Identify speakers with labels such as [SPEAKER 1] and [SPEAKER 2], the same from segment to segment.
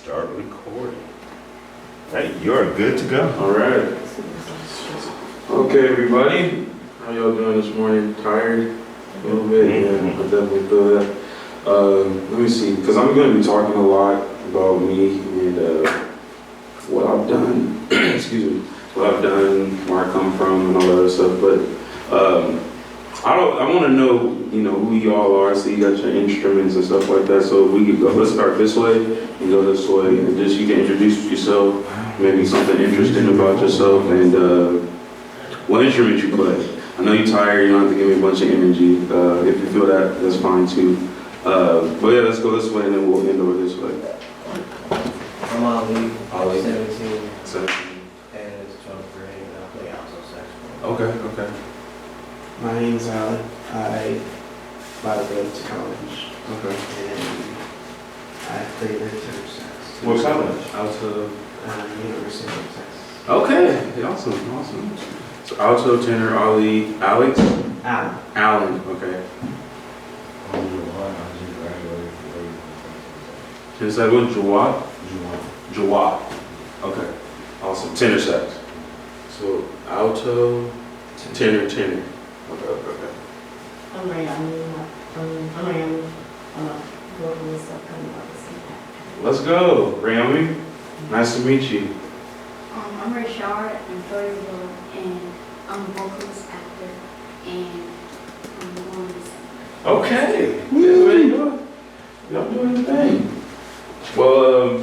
[SPEAKER 1] Start recording. Hey, you're good to go.
[SPEAKER 2] All right. Okay, everybody. How y'all doing this morning? Tired? A little bit? Yeah, I definitely feel that. Let me see, because I'm going to be talking a lot about me and what I've done. Excuse me. What I've done, where I come from, and all that other stuff. But I want to know, who y'all are. So you got your instruments and stuff like that. So we could go. Let's start this way and go this way, and just you can introduce yourself, maybe something interesting about yourself, and what instrument you play. I know you're tired. You don't have to give me a bunch of energy. If you feel that, that's fine too. But yeah, let's go this way, and then we'll end over this way.
[SPEAKER 3] I'm Ali.
[SPEAKER 2] Ali.
[SPEAKER 3] 17.
[SPEAKER 2] 17.
[SPEAKER 3] And it's 12th grade. And I play alto saxophone.
[SPEAKER 2] Okay.
[SPEAKER 4] My name's Alan. I about to go to college,
[SPEAKER 2] Okay.
[SPEAKER 4] and I play the tenor sax.
[SPEAKER 2] What college? Alto.
[SPEAKER 4] University of Texas.
[SPEAKER 2] Okay. Awesome. So alto, tenor, Ali, Alex,
[SPEAKER 4] Alan.
[SPEAKER 2] Alan. Okay. Can you say what? Jawad. Okay. Awesome. Tenor sax. So alto, tenor. Okay.
[SPEAKER 5] I'm Rayami. I'm a vocalist upcoming artist.
[SPEAKER 2] Let's go, Rami. Nice to meet you.
[SPEAKER 6] I'm Rashard, I'm 30 years old, and I'm a vocalist, actor, and I'm a woman singer.
[SPEAKER 2] Okay. Y'all doing the thing. Well,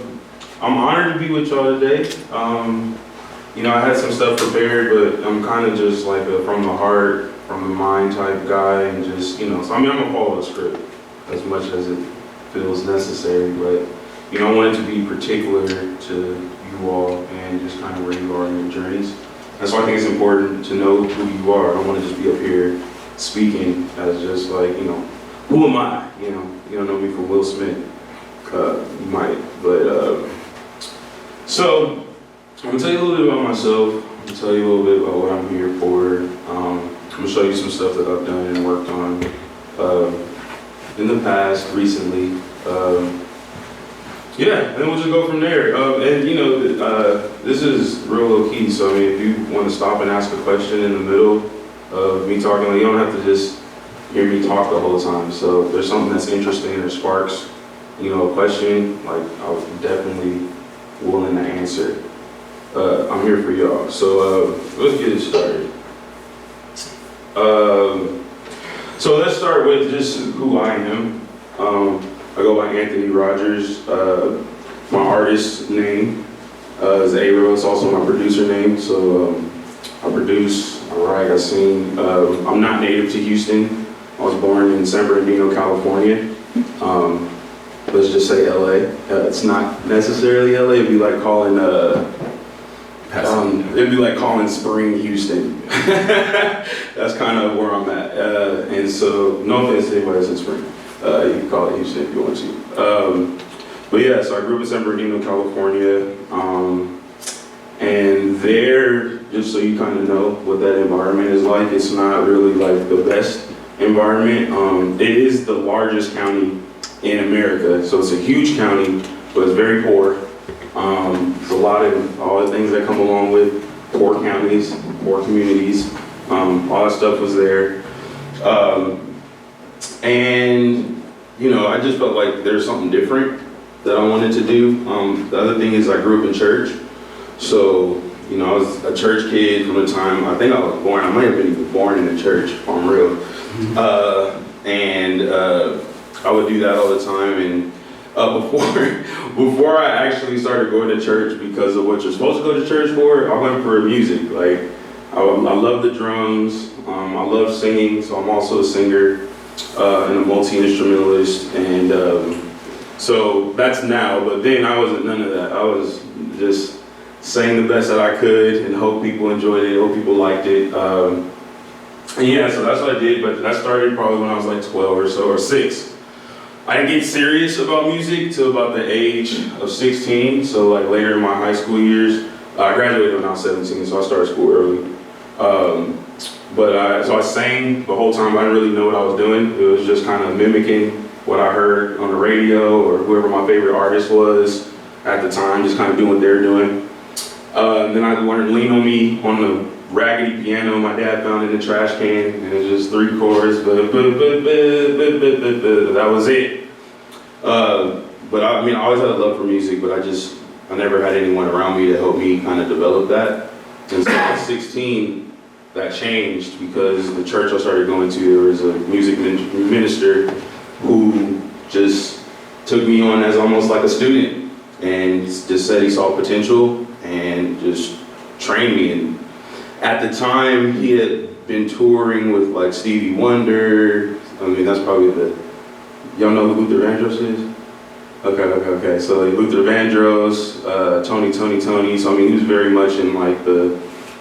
[SPEAKER 2] I'm honored to be with y'all today. I had some stuff prepared, but I'm kind of just like a from the heart, from the mind type guy, and just, so I'm gonna follow the script as much as it feels necessary, but, I wanted to be particular to you all and just kind of where you are in your journeys. And so I think it's important to know who you are. I don't want to just be up here speaking as just like, who am I? You don't know me from Will Smith. You might, but, so I'm gonna tell you a little bit about myself. I'm gonna tell you a little bit about what I'm here for. I'm gonna show you some stuff that I've done and worked on in the past, recently. And then we'll just go from there. This is real low key, so if you want to stop and ask a question in the middle of me talking, you don't have to just hear me talk the whole time. So if there's something that's interesting or sparks, a question, I'm definitely willing to answer. I'm here for y'all. So let's get it started. So let's start with just who I am. I go by Anthony Rogers. My artist name is A-Ro. It's also my producer name. So I produce, I write, I sing. I'm not native to Houston. I was born in San Bernardino, California. Let's just say LA. It's not necessarily LA. It'd be like calling Spring Houston. That's kind of where I'm at. And so, no offense to anybody that's in Spring. You can call it Houston if you want to. But yeah, so I grew up in San Bernardino, California. And there, just so you kind of know what that environment is like, it's not really like the best environment. It is the largest county in America. So it's a huge county, but it's very poor. There's a lot of all the things that come along with poor counties, poor communities. All that stuff was there. I just felt like there's something different that I wanted to do. The other thing is I grew up in church. So, I was a church kid from the time, I think I was born. I might have been even born in a church, if I'm real. I would do that all the time. And before I actually started going to church because of what you're supposed to go to church for, I went for music. I love the drums. I love singing, so I'm also a singer and a multi-instrumentalist. And so that's now, but then I wasn't none of that. I was just sang the best that I could and hope people enjoyed it, hope people liked it. So that's what I did, but that started probably when I was like 12 or so, or 6. I didn't get serious about music till about the age of 16, so like later in my high school years. I graduated when I was 17, so I started school early. So I sang the whole time. I didn't really know what I was doing. It was just kind of mimicking what I heard on the radio or whoever my favorite artist was. at the time, just kind of doing what they were doing. And then I learned Lean On Me on the raggedy piano my dad found in the trash can, and it was just 3 chords, that was it. But I mean, I always had a love for music, but I never had anyone around me to help me kind of develop that. And so at 16, that changed because the church I started going to, there was a music minister who just took me on as almost like a student and just said he saw potential and just trained me. And at the time, he had been touring with like Stevie Wonder. I mean, that's probably y'all know who Luther Vandross is? Okay. So like Luther Vandross, Tony. So I mean, he was very much in like the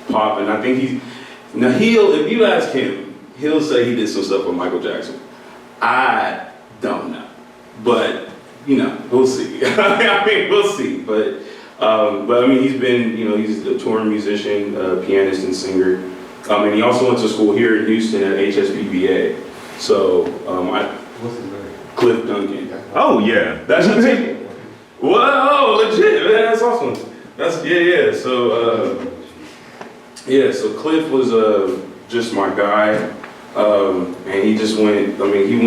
[SPEAKER 2] pop, and I think if you ask him, he'll say he did some stuff with Michael Jackson. I don't know, but we'll see. I mean, we'll see. But I mean, he's been, he's a touring musician, pianist, and singer. And he also went to school here in Houston at HSPBA. So
[SPEAKER 3] What's his name?
[SPEAKER 2] Cliff Duncan.
[SPEAKER 1] Oh yeah.
[SPEAKER 2] That's your team. Whoa, legit, man. That's awesome. Yeah. So Cliff was just my guy, and he just went. I mean, he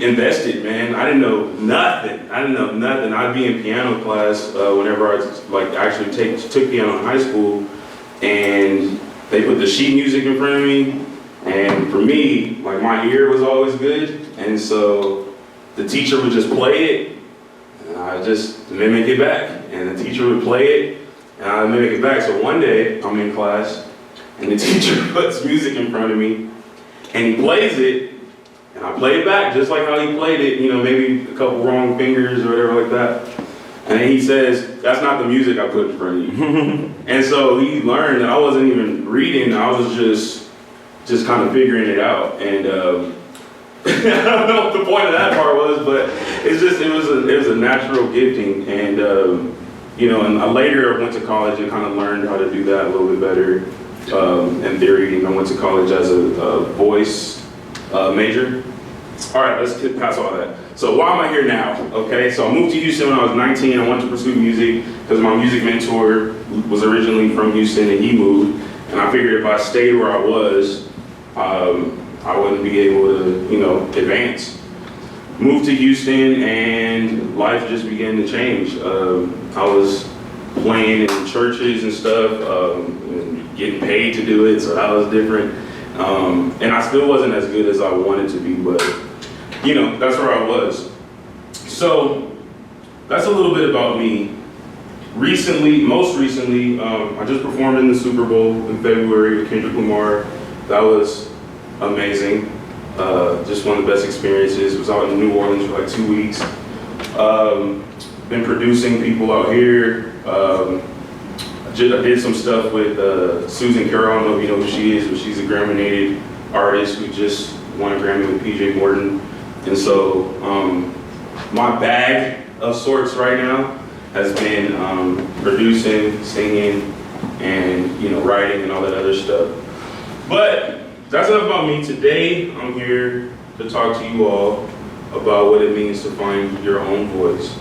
[SPEAKER 2] invested, man. I didn't know nothing. I'd be in piano class whenever I actually took piano in high school, and they put the sheet music in front of me. And for me, like my ear was always good, and so the teacher would just play it, and I just mimic it back. And the teacher would play it, and I mimic it back. So one day I'm in class, and the teacher puts music in front of me, and he plays it, and I play it back just like how he played it. Maybe a couple wrong fingers or whatever like that. And then he says, "That's not the music I put in front of you." And so he learned that I wasn't even reading; I was just kind of figuring it out. And I don't know what the point of that part was, but it was a natural gifting. And and I later went to college and kind of learned how to do that a little bit better in theory. And I went to college as a voice major. All right, let's get past all that. So why am I here now? Okay, so I moved to Houston when I was 19. I wanted to pursue music because my music mentor was originally from Houston and he moved. And I figured if I stayed where I was, I wouldn't be able to, advance. Moved to Houston and life just began to change. I was playing in churches and stuff, and getting paid to do it, so that was different. And I still wasn't as good as I wanted to be, but that's where I was. So that's a little bit about me. Most recently, I just performed in the Super Bowl in February with Kendrick Lamar. That was amazing. Just one of the best experiences. Was out in New Orleans for like 2 weeks. Been producing people out here. I did some stuff with Susan Carroll. I don't know if you know who she is, but she's a Grammy-nominated artist who just won a Grammy with PJ Morton. And so my bag of sorts right now has been producing, singing, and writing and all that other stuff. But that's enough about me. Today, I'm here to talk to you all about what it means to find your own voice.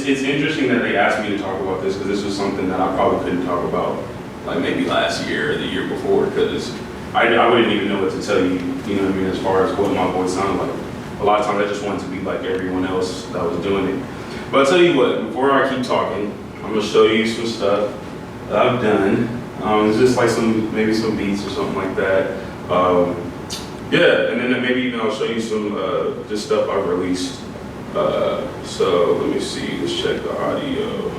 [SPEAKER 2] It's interesting that they asked me to talk about this because this was something that I probably couldn't talk about like maybe last year or the year before because I wouldn't even know what to tell you, as far as what my voice sounded like. A lot of times I just wanted to be like everyone else that was doing it. But I'll tell you what, before I keep talking, I'm gonna show you some stuff that I've done. It's just like maybe some beats or something like that. And then maybe even I'll show you some just stuff I've released. So let me see, let's check the audio.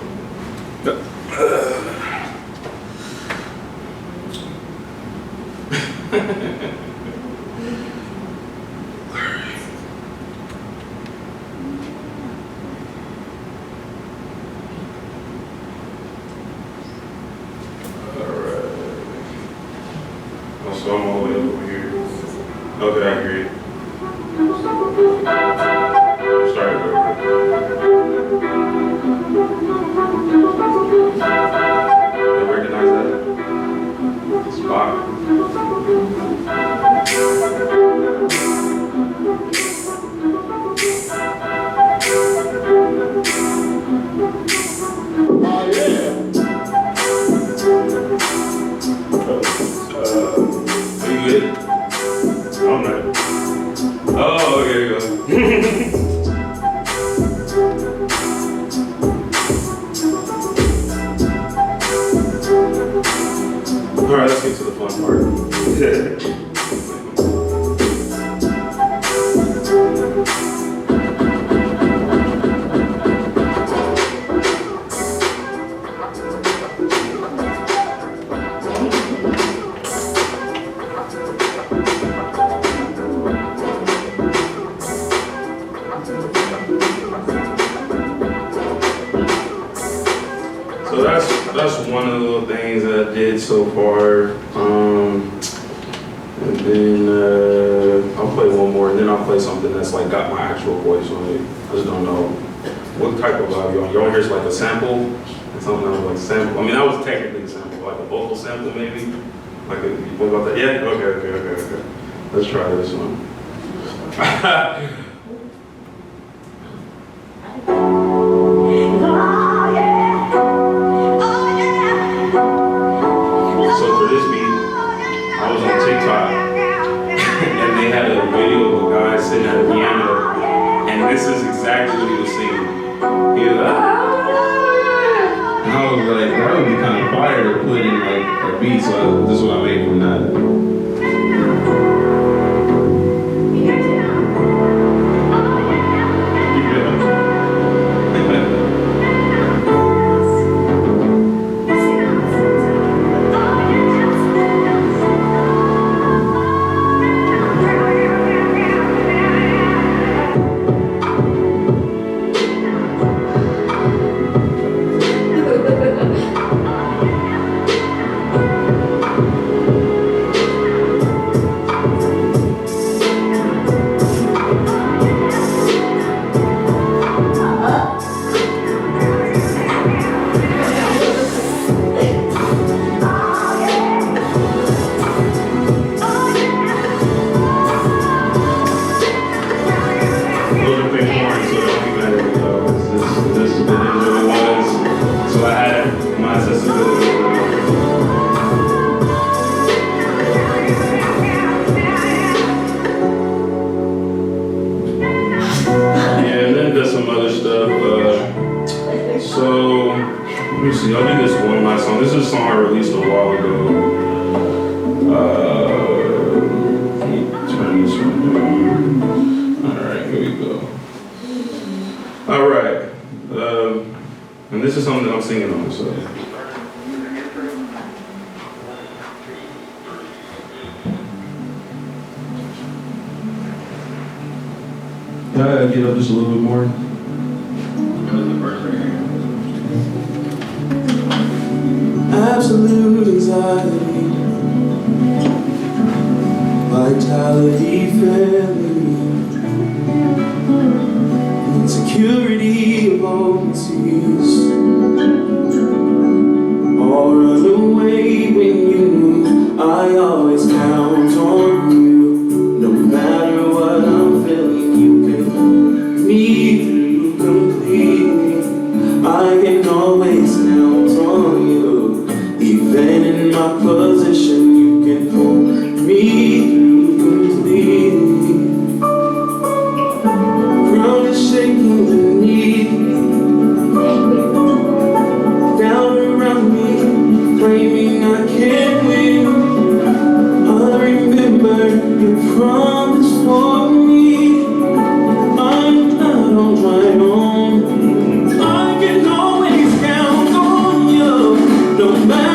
[SPEAKER 2] So I'm all the way over here. Okay, I hear you. Start it over. You recognize that? Spot. All right, let's get to the fun part. So that's one of the little things that I did so far. And then I'll play one more, and then I'll play something that's like got my actual voice on it. I just don't know what type of vibe y'all. Y'all here's like a sample, and something that was like sample. I mean, that was technically a sample, like a vocal sample maybe. Like what about that? Yeah. Okay. Let's try this one. So for this beat, I was on TikTok and they had a video of a guy sitting at a piano, and this is exactly what he was singing. He was like, and I was like, that would be kind of fire to put in like a beat, so this is what I made from that. I'll do this one last song. This is a song I released a while ago. Let me turn this one down. Alright, here we go. Alright. And this is something that I'm singing on, so. Can I get up just a little bit more?
[SPEAKER 4] Absolute anxiety, vitality failing, insecurity of overseas. All run away when you move. I always count on you. No matter what I'm feeling, you can pull me through completely. I can always count on you. Even in my position, you can pull me through completely. Ground is shaking beneath me, down around me, claiming I can't win. I remember your promise for me. I'm not on my own. I can always count on you, no matter.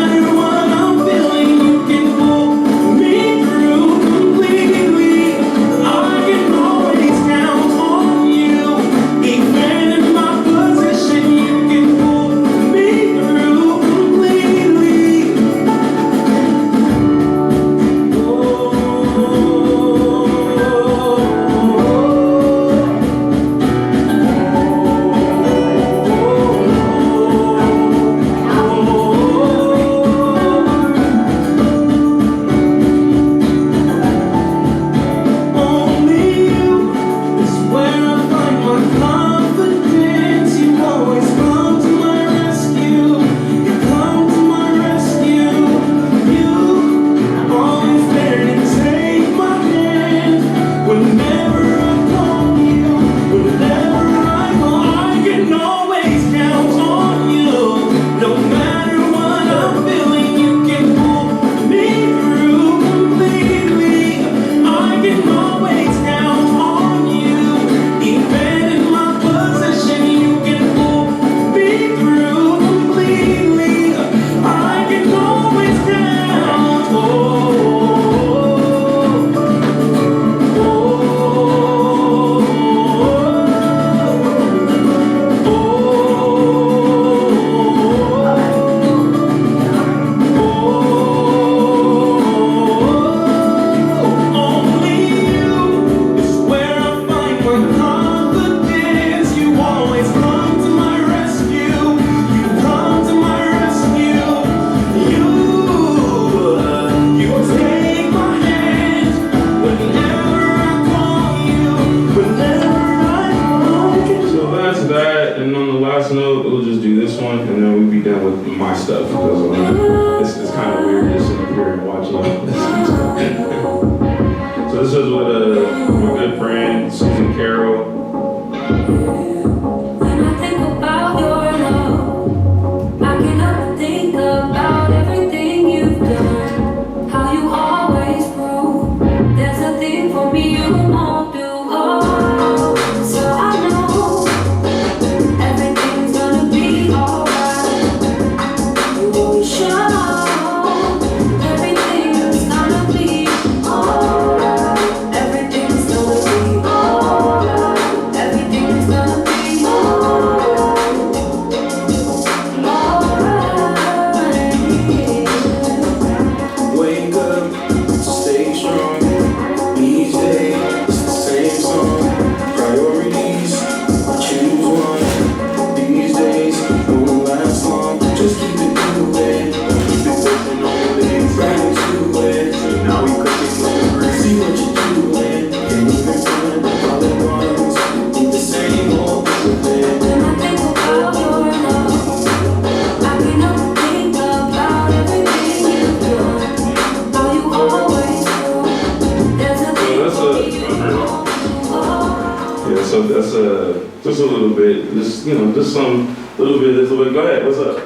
[SPEAKER 2] Just a little bit, just, you know, just some, little bit, just a little bit. Go ahead, what's up?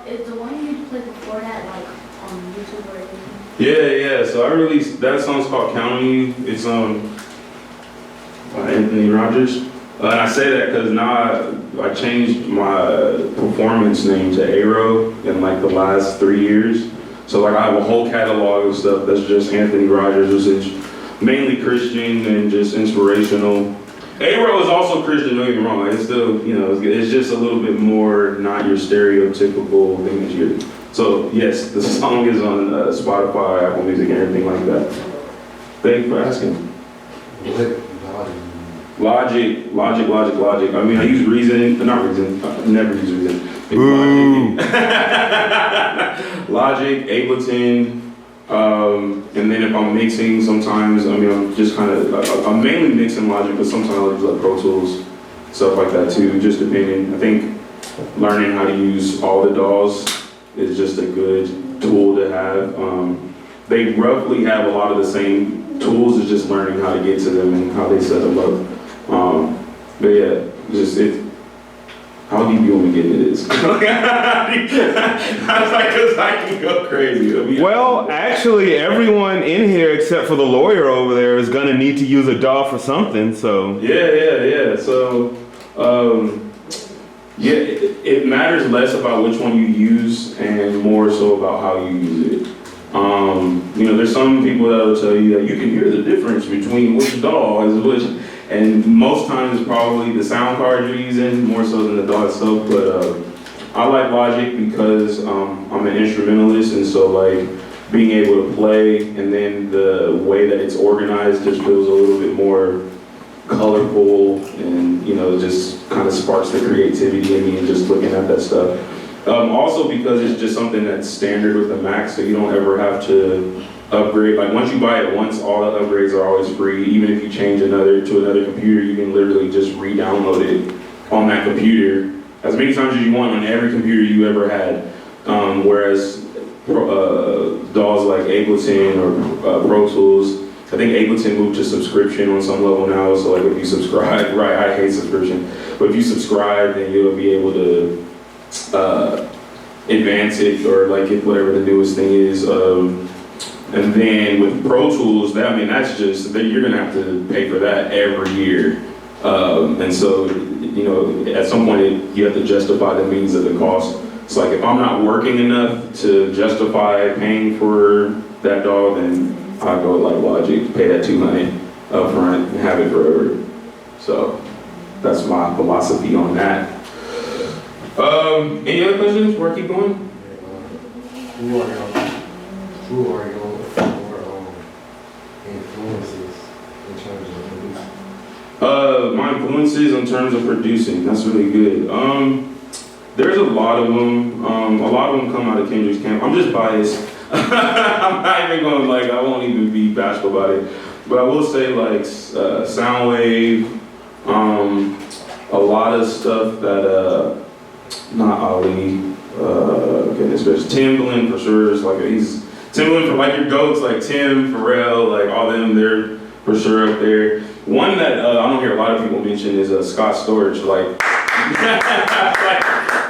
[SPEAKER 6] Is the one you played before that like on YouTube or anything?
[SPEAKER 2] Yeah, so I released, that song's called Counting You. It's, by Anthony Rogers. And I say that because now I changed my performance name to Aero in like the last 3 years. So like I have a whole catalog of stuff that's just Anthony Rogers, which is mainly Christian and just inspirational. Aero is also Christian, don't get me wrong. It's still, you know, it's just a little bit more not your stereotypical thing that you're. So yes, the song is on Spotify, Apple Music, and everything like that. Thank you for asking. Logic. I mean, I use Reason, not Reason, I never use Reason. Logic, Ableton, and then if I'm mixing sometimes, I mean, I'm just kind of, I'm mainly mixing Logic, but sometimes I use like Pro Tools, stuff like that too, just depending. I think learning how to use all the DAWs is just a good tool to have. They roughly have a lot of the same tools, it's just learning how to get to them and how they set them up. But yeah, just how deep you want me to get into this? I was like, cause I can go crazy.
[SPEAKER 1] Well, actually, everyone in here except for the lawyer over there is gonna need to use a DAW for something. So
[SPEAKER 2] Yeah. So, yeah, it matters less about which one you use and more so about how you use it. You know, there's some people that will tell you that you can hear the difference between which DAW is which. And most times it's probably the sound card you're using more so than the DAW itself, but I like Logic because I'm an instrumentalist, and so like being able to play and then the way that it's organized just feels a little bit more colorful and, you know, just kind of sparks the creativity in me and just looking at that stuff. Also because it's just something that's standard with the Mac, so you don't ever have to upgrade. Like once you buy it once, all the upgrades are always free. Even if you change to another computer, you can literally just re-download it on that computer as many times as you want on every computer you ever had. Whereas DAWs like Ableton or Pro Tools, I think Ableton moved to subscription on some level now. So like if you subscribe, right? I hate subscription, but if you subscribe, then you'll be able to advance it or like get whatever the newest thing is. And then with Pro Tools, that's just, you're gonna have to pay for that every year. And so, you know, at some point you have to justify the means of the cost. It's like if I'm not working enough to justify paying for that DAW, then I go with like Logic, pay that $200 up front and have it forever. So that's my philosophy on that. Any other questions before I keep going?
[SPEAKER 3] Who are your influences in terms of producing?
[SPEAKER 2] My influences in terms of producing, that's really good. There's a lot of them. A lot of them come out of Kendrick's camp. I'm just biased. I'm not even going like, I won't even be bashful about it. But I will say like Soundwave, a lot of stuff that, not Ali, goodness gracious, Timbaland for sure. It's like Timbaland for like your goats, like Tim, Pharrell, like all them, they're for sure up there. One that I don't hear a lot of people mention is Scott Storch. Like,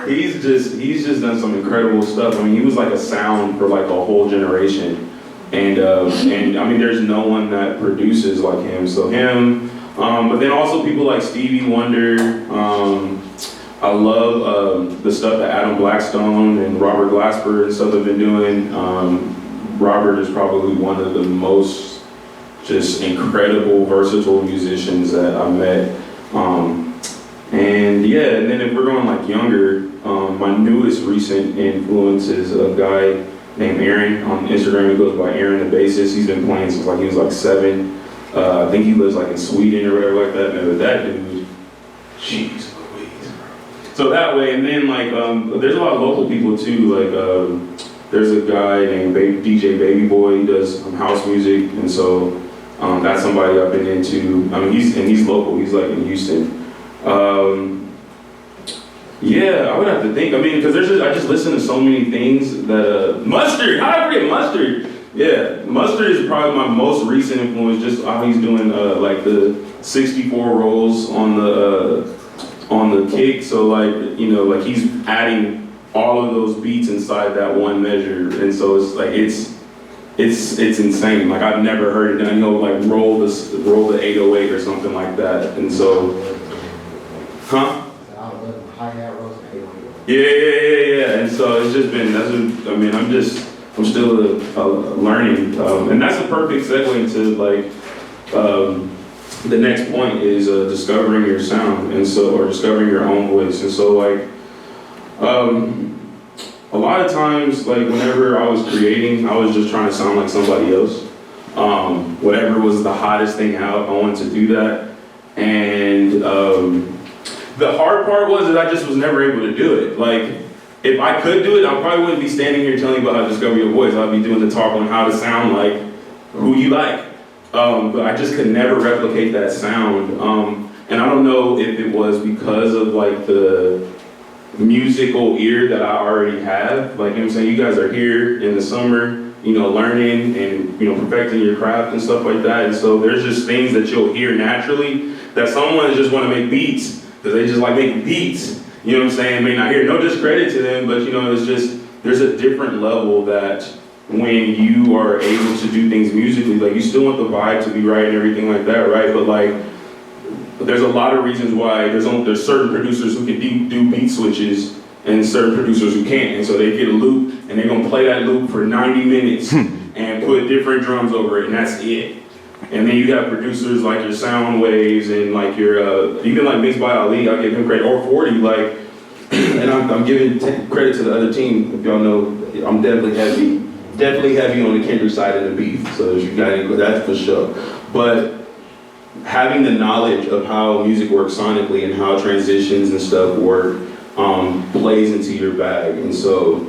[SPEAKER 2] he's just done some incredible stuff. I mean, he was like a sound for like a whole generation, and I mean, there's no one that produces like him. So him, but then also people like Stevie Wonder. I love the stuff that Adam Blackstone and Robert Glasper and stuff have been doing. Robert is probably one of the most just incredible, versatile musicians that I've met. And yeah, and then if we're going like younger, my newest recent influence is a guy named Aaron. On Instagram, he goes by Aaron the Bassist. He's been playing since like he was like 7. I think he lives like in Sweden or whatever like that. Man, but that dude, jeez. So that way, and then like, there's a lot of local people too. Like, there's a guy named DJ Baby Boy. He does house music, and so that's somebody I've been into. I mean, he's local. He's like in Houston. Yeah, I would have to think. I mean, because I just listen to so many things that Mustard. How did I forget Mustard? Yeah, Mustard is probably my most recent influence. Just how he's doing like the 64 rolls on the on the kick. So like, you know, like he's adding all of those beats inside that one measure. And so it's like, it's insane. Like I've never heard it done, you know, like roll the 808 or something like that. And so, huh? Yeah. And so it's just been, I'm still learning. And that's a perfect segue into like, the next point is discovering your sound, and so, or discovering your own voice. And so like, a lot of times, like whenever I was creating, I was just trying to sound like somebody else. Whatever was the hottest thing out, I wanted to do that. And the hard part was that I just was never able to do it. Like, if I could do it, I probably wouldn't be standing here telling you about how to discover your voice. I'd be doing the talk on how to sound like who you like. But I just could never replicate that sound. And I don't know if it was because of like the musical ear that I already have. Like, you know what I'm saying? You guys are here in the summer, you know, learning and, you know, perfecting your craft and stuff like that. And so there's just things that you'll hear naturally that someone just want to make beats because they just like making beats. You know what I'm saying? May not hear, no discredit to them, but you know, it's just, there's a different level that when you are able to do things musically, like you still want the vibe to be right and everything like that, right? But like, there's a lot of reasons why there's certain producers who can do beat switches and certain producers who can't. And so they get a loop and they're gonna play that loop for 90 minutes and put different drums over it, and that's it. And then you have producers like your Sound Waves and like your, even like Mixed by Ali, I'll give him credit, or 40, like, and I'm giving credit to the other team. If y'all know, I'm definitely heavy on the Kendrick side of the beef, so if you got any, that's for sure. But having the knowledge of how music works sonically and how transitions and stuff work plays into your bag. And so,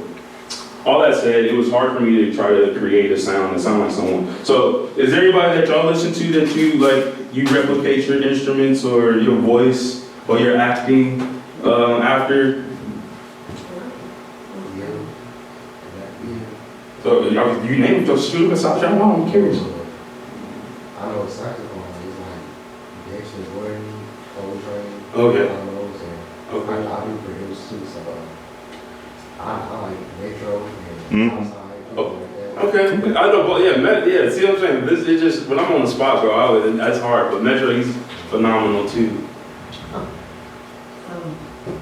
[SPEAKER 2] all that said, it was hard for me to try to create a sound and sound like someone. So, is there anybody that y'all listen to that you replicate your instruments or your voice or your acting after? So, you named your student beside your mom, I'm curious.
[SPEAKER 7] I know saxophone is like Dexter Gordon, Coltrane.
[SPEAKER 2] Okay.
[SPEAKER 7] Okay. I do produce too, so I like Metro and outside.
[SPEAKER 2] Okay. I know, but yeah, see what I'm saying? This is just, when I'm on the spot, bro, that's hard, but Metro, he's phenomenal too.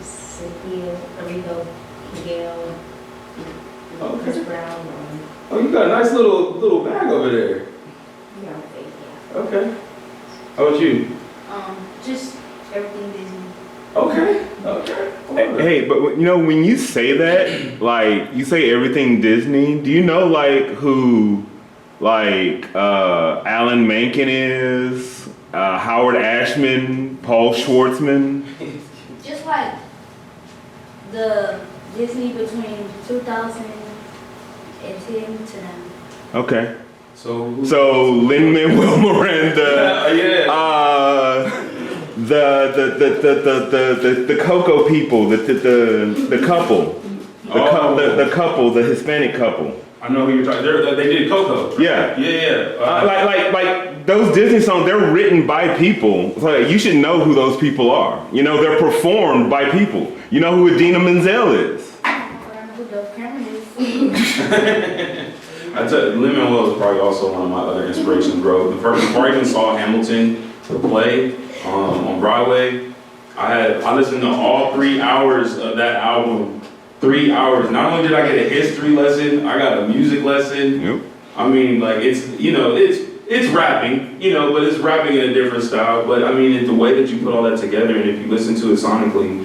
[SPEAKER 5] Cynthia, Arrigo, Miguel, Chris Brown,
[SPEAKER 2] Oh, you got a nice little bag over there.
[SPEAKER 5] yeah.
[SPEAKER 2] Okay. How about you?
[SPEAKER 6] Just everything Disney.
[SPEAKER 2] Okay.
[SPEAKER 1] Hey, but you know, when you say that, like, you say everything Disney, do you know, like, who, like, Alan Menken is, Howard Ashman, Paul Schwartzman?
[SPEAKER 6] Just like the Disney between 2010 to now.
[SPEAKER 1] Okay.
[SPEAKER 2] So
[SPEAKER 1] Lin-Manuel Miranda, the Coco people, the couple, the couple, the Hispanic couple.
[SPEAKER 2] I know who you're talking. They did Coco.
[SPEAKER 1] Yeah.
[SPEAKER 2] Yeah.
[SPEAKER 1] Like those Disney songs, they're written by people. So you should know who those people are. You know, they're performed by people. You know who Idina Menzel is.
[SPEAKER 6] I don't know who Dove Cameron is.
[SPEAKER 2] I tell you, Lin-Manuel is probably also one of my other inspirations, bro. Before I even saw Hamilton, the play on Broadway, I listened to all 3 hours of that album. 3 hours. Not only did I get a history lesson, I got a music lesson.
[SPEAKER 1] Yep.
[SPEAKER 2] I mean, like, it's rapping, you know, but it's rapping in a different style. But I mean, it's the way that you put all that together, and if you listen to it sonically,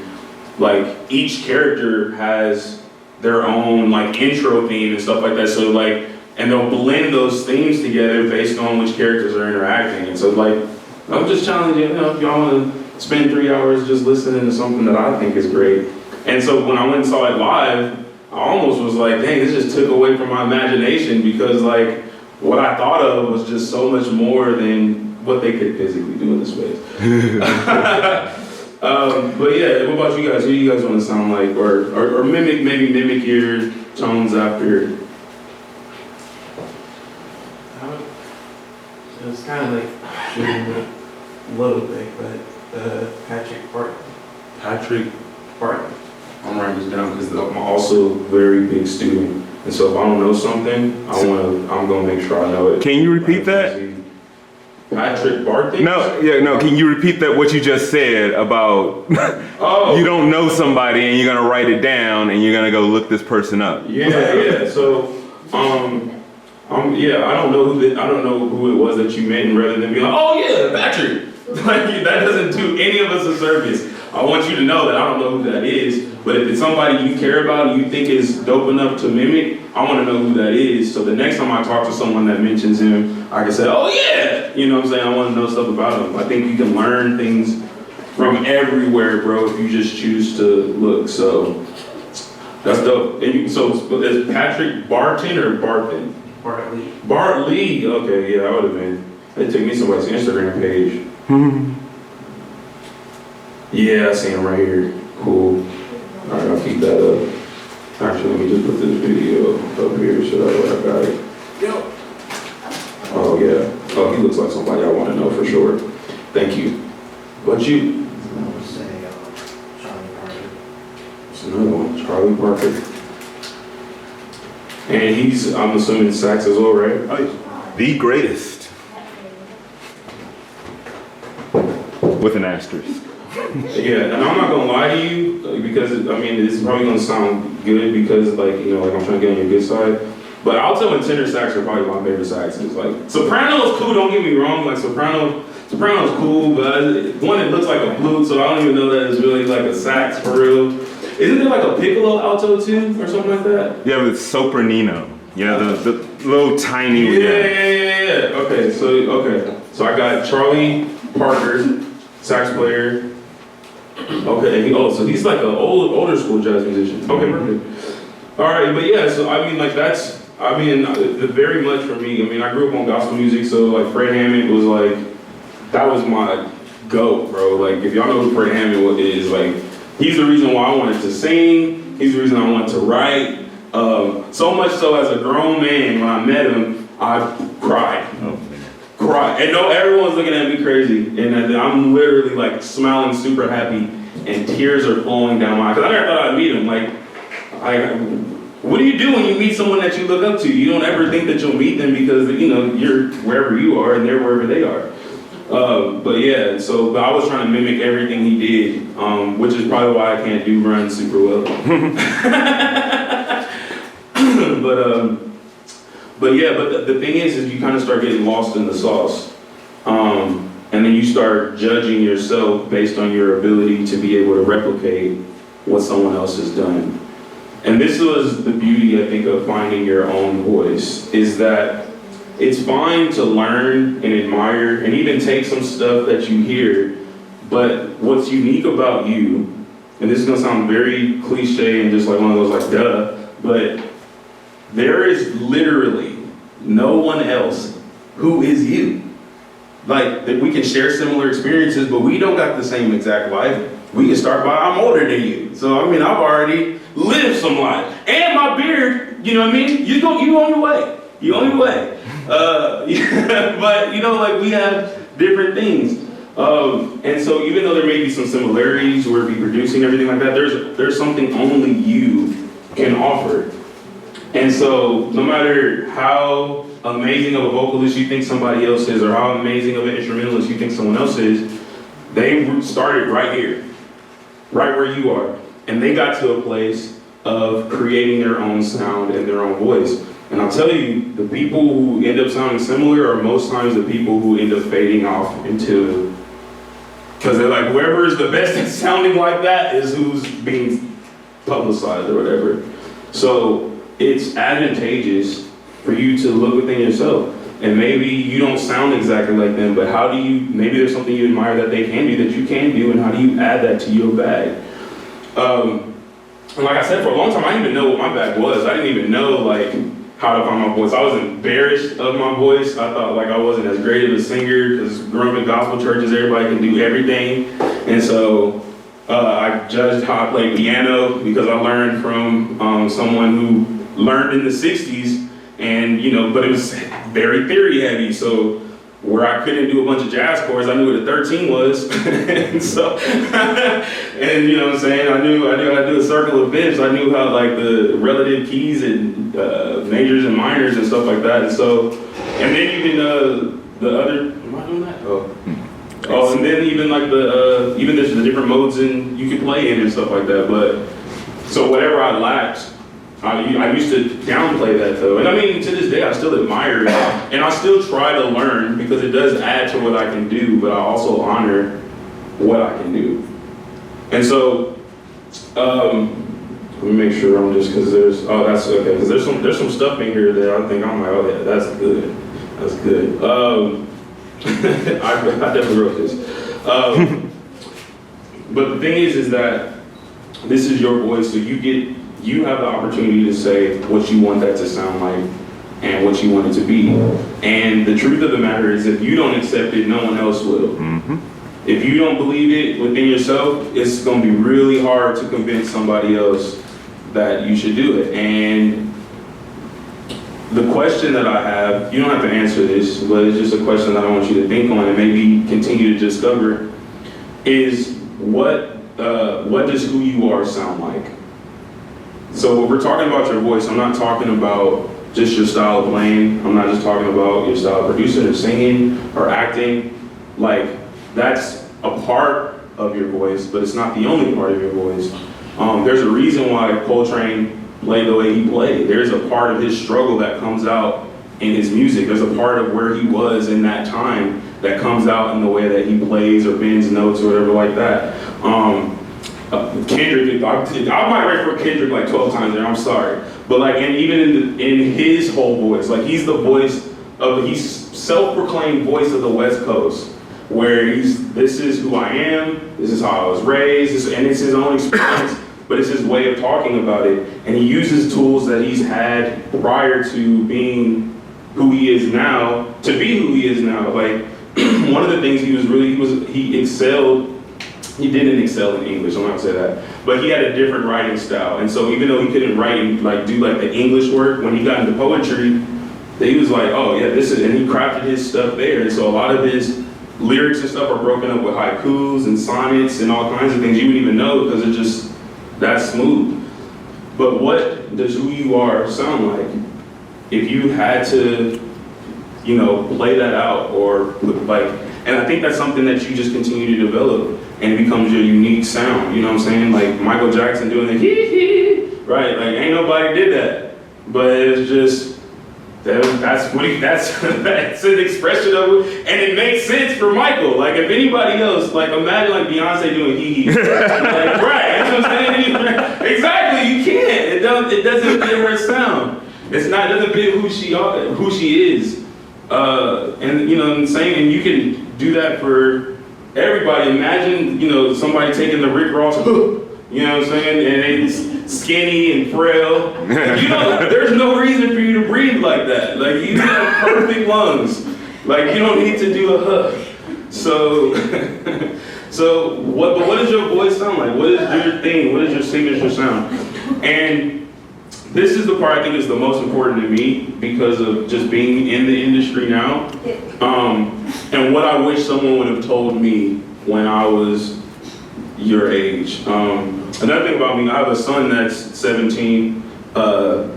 [SPEAKER 2] like, each character has their own, like, intro theme and stuff like that. So, like, and they'll blend those themes together based on which characters are interacting. And so, like, I'm just challenging you, if y'all want to spend 3 hours just listening to something that I think is great. And so when I went and saw it live, I almost was like, dang, this just took away from my imagination, because like what I thought of was just so much more than what they could physically do in this space. But yeah, what about you guys? Who do you guys want to sound like, or mimic your tones after?
[SPEAKER 3] It's kind of like shooting a little bit, but Patrick Park
[SPEAKER 2] Patrick Barton. I'm writing this down because I'm also a very big student. And so if I don't know something, I'm gonna make sure I know it.
[SPEAKER 1] Can you repeat that?
[SPEAKER 2] Patrick Barton?
[SPEAKER 1] No, can you repeat that, what you just said about
[SPEAKER 2] Oh.
[SPEAKER 1] you don't know somebody and you're gonna write it down and you're gonna go look this person up?
[SPEAKER 2] Yeah. So, I don't know who it was that you meant, and rather than be like, oh yeah, Patrick. Like that doesn't do any of us a service. I want you to know that I don't know who that is, but if it's somebody you care about and you think is dope enough to mimic, I want to know who that is. So the next time I talk to someone that mentions him, I can say, oh yeah, you know what I'm saying? I want to know stuff about him. I think you can learn things from everywhere, bro, if you just choose to look. So that's dope. And so is Patrick Barton or Barton?
[SPEAKER 3] Bartley.
[SPEAKER 2] Bartley. Okay, yeah, I would have been. They took me somebody's Instagram page. Yeah, I see him right here. Cool. All right, I'll keep that up. Actually, let me just put this video up here so that I got it. Oh yeah. Oh, he looks like somebody I want to know for sure. Thank you. But you?
[SPEAKER 3] I would say Charlie Parker.
[SPEAKER 2] It's another one, Charlie Parker. And he's, I'm assuming, sax as well, right?
[SPEAKER 1] The greatest. With an asterisk.
[SPEAKER 2] Yeah, and I'm not gonna lie to you because I mean this is probably gonna sound good because like I'm trying to get on your good side. But alto and tenor sax are probably my favorite saxes. Like soprano is cool, don't get me wrong. Like soprano's cool, but one it looks like a flute, so I don't even know that it's really like a sax for real. Isn't there like a piccolo alto too or something like that?
[SPEAKER 1] Yeah, with sopranino. Yeah, the little tiny.
[SPEAKER 2] Yeah. Okay, so I got Charlie Parker, sax player. Okay, so he's like an older school jazz musician. Okay, perfect. All right, but yeah, so I mean, like very much for me. I mean, I grew up on gospel music, so like Fred Hammond was like, that was my GOAT, bro. Like, if y'all know who Fred Hammond is, like, he's the reason why I wanted to sing. He's the reason I wanted to write. So much so as a grown man, when I met him, I cried. Cried. And no, everyone's looking at me crazy. And I'm literally like smiling super happy and tears are flowing down my eyes. Because I never thought I'd meet him. Like, what do you do when you meet someone that you look up to? You don't ever think that you'll meet them because, you're wherever you are and they're wherever they are. But I was trying to mimic everything he did, which is probably why I can't do runs super well. But the thing is you kind of start getting lost in the sauce. And then you start judging yourself based on your ability to be able to replicate what someone else has done. And this was the beauty, I think, of finding your own voice, is that it's fine to learn and admire and even take some stuff that you hear, but what's unique about you, and this is gonna sound very cliche and just like one of those like duh, but there is literally no one else who is you. Like, that we can share similar experiences, but we don't got the same exact life. We can start by, I'm older than you. So, I mean, I've already lived some life. And my beard, you know what I mean? You on your way. You on your way. But, we have different things. And so even though there may be some similarities, we're producing everything like that, there's something only you can offer. And so no matter how amazing of a vocalist you think somebody else is, or how amazing of an instrumentalist you think someone else is, they started right here, right where you are. And they got to a place of creating their own sound and their own voice. And I'll tell you, the people who end up sounding similar are most times the people who end up fading off into, because they're like, whoever is the best at sounding like that is who's being publicized or whatever. So it's advantageous for you to look within yourself. And maybe you don't sound exactly like them, but maybe there's something you admire that they can do that you can do, and how do you add that to your bag? And like I said, for a long time, I didn't even know what my bag was. I didn't even know how to find my voice. I was embarrassed of my voice. I thought I wasn't as great of a singer, because growing up in gospel churches, everybody can do everything. And so I judged how I played piano because I learned from someone who learned in the 60s, and but it was very theory heavy. So where I couldn't do a bunch of jazz chords. I knew what a 13 was. And so, and you know what I'm saying? I knew how to do a circle of fifths. I knew how like the relative keys and majors and minors and stuff like that. And so, and then even the other, am I doing that? Oh, and then even like even there's the different modes and you can play in and stuff like that. But, so whatever I lacked, I used to downplay that though. And I mean, to this day, I still admire it. And I still try to learn because it does add to what I can do, but I also honor what I can do. And so, let me make sure I'm just, cause that's okay. Cause there's some stuff in here that I think I'm like, oh yeah, that's good. That's good. I definitely wrote this. But the thing is that this is your voice, so you have the opportunity to say what you want that to sound like and what you want it to be. And the truth of the matter is, if you don't accept it, no one else will.
[SPEAKER 1] Mm-hmm.
[SPEAKER 2] If you don't believe it within yourself, it's going to be really hard to convince somebody else that you should do it. And the question that I have, you don't have to answer this, but it's just a question that I want you to think on and maybe continue to discover, is what does who you are sound like? So when we're talking about your voice, I'm not talking about just your style of playing. I'm not just talking about your style of producing or singing or acting. Like, that's a part of your voice, but it's not the only part of your voice. There's a reason why Coltrane played the way he played. There's a part of his struggle that comes out in his music. There's a part of where he was in that time that comes out in the way that he plays or bends notes or whatever like that. Kendrick, I might write for Kendrick like 12 times there, I'm sorry. But like, and even in his whole voice, like he's self-proclaimed voice of the West Coast, where this is who I am, this is how I was raised, and it's his own experience, but it's his way of talking about it. And he uses tools that he's had prior to being who he is now, to be who he is now. Like, one of the things he excelled. He didn't excel in English, I'm not gonna say that, but he had a different writing style. And so even though he couldn't write and like do like the English work, when he got into poetry, he was like, oh yeah, this is, and he crafted his stuff there. And so a lot of his lyrics and stuff are broken up with haikus and sonnets and all kinds of things you wouldn't even know because it's just that smooth. But what does who you are sound like? If you had to, play that out or like, and I think that's something that you just continue to develop. And it becomes your unique sound, you know what I'm saying? Like Michael Jackson doing the hee, right? Like ain't nobody did that. But it's just, that's an expression of it. And it makes sense for Michael. Like if anybody else, like imagine like Beyonce doing hee. Like, right, that's what I'm saying? Exactly, you can't. It doesn't fit her sound. It doesn't fit who she is. And and you can do that for everybody. Imagine, somebody taking the Rick Ross, you know what I'm saying, and it's skinny and frail. There's no reason for you to breathe like that. Like, you have perfect lungs. Like, you don't need to do a huh. So what does your voice sound like? What is your thing? What is your signature sound? And this is the part I think is the most important to me because of just being in the industry now. And what I wish someone would have told me when I was your age. Another thing about me, I have a son that's 17. Yeah,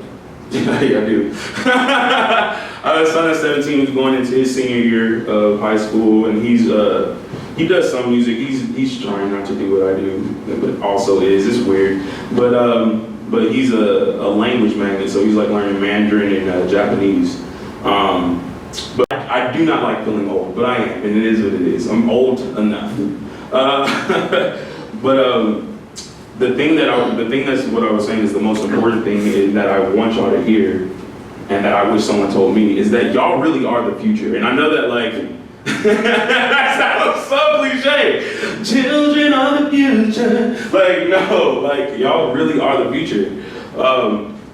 [SPEAKER 2] I do. I have a son that's 17 who's going into his senior year of high school, and he does some music. He's trying not to do what I do, but also it's weird. But he's a language magnet, so he's like learning Mandarin and Japanese. But I do not like feeling old, but I am, and it is what it is. I'm old enough. The thing that's what I was saying is the most important thing is that I want y'all to hear, and that I wish someone told me, is that y'all really are the future. And I know that like, that sounds so cliche. Children are the future. Like, no, like y'all really are the future.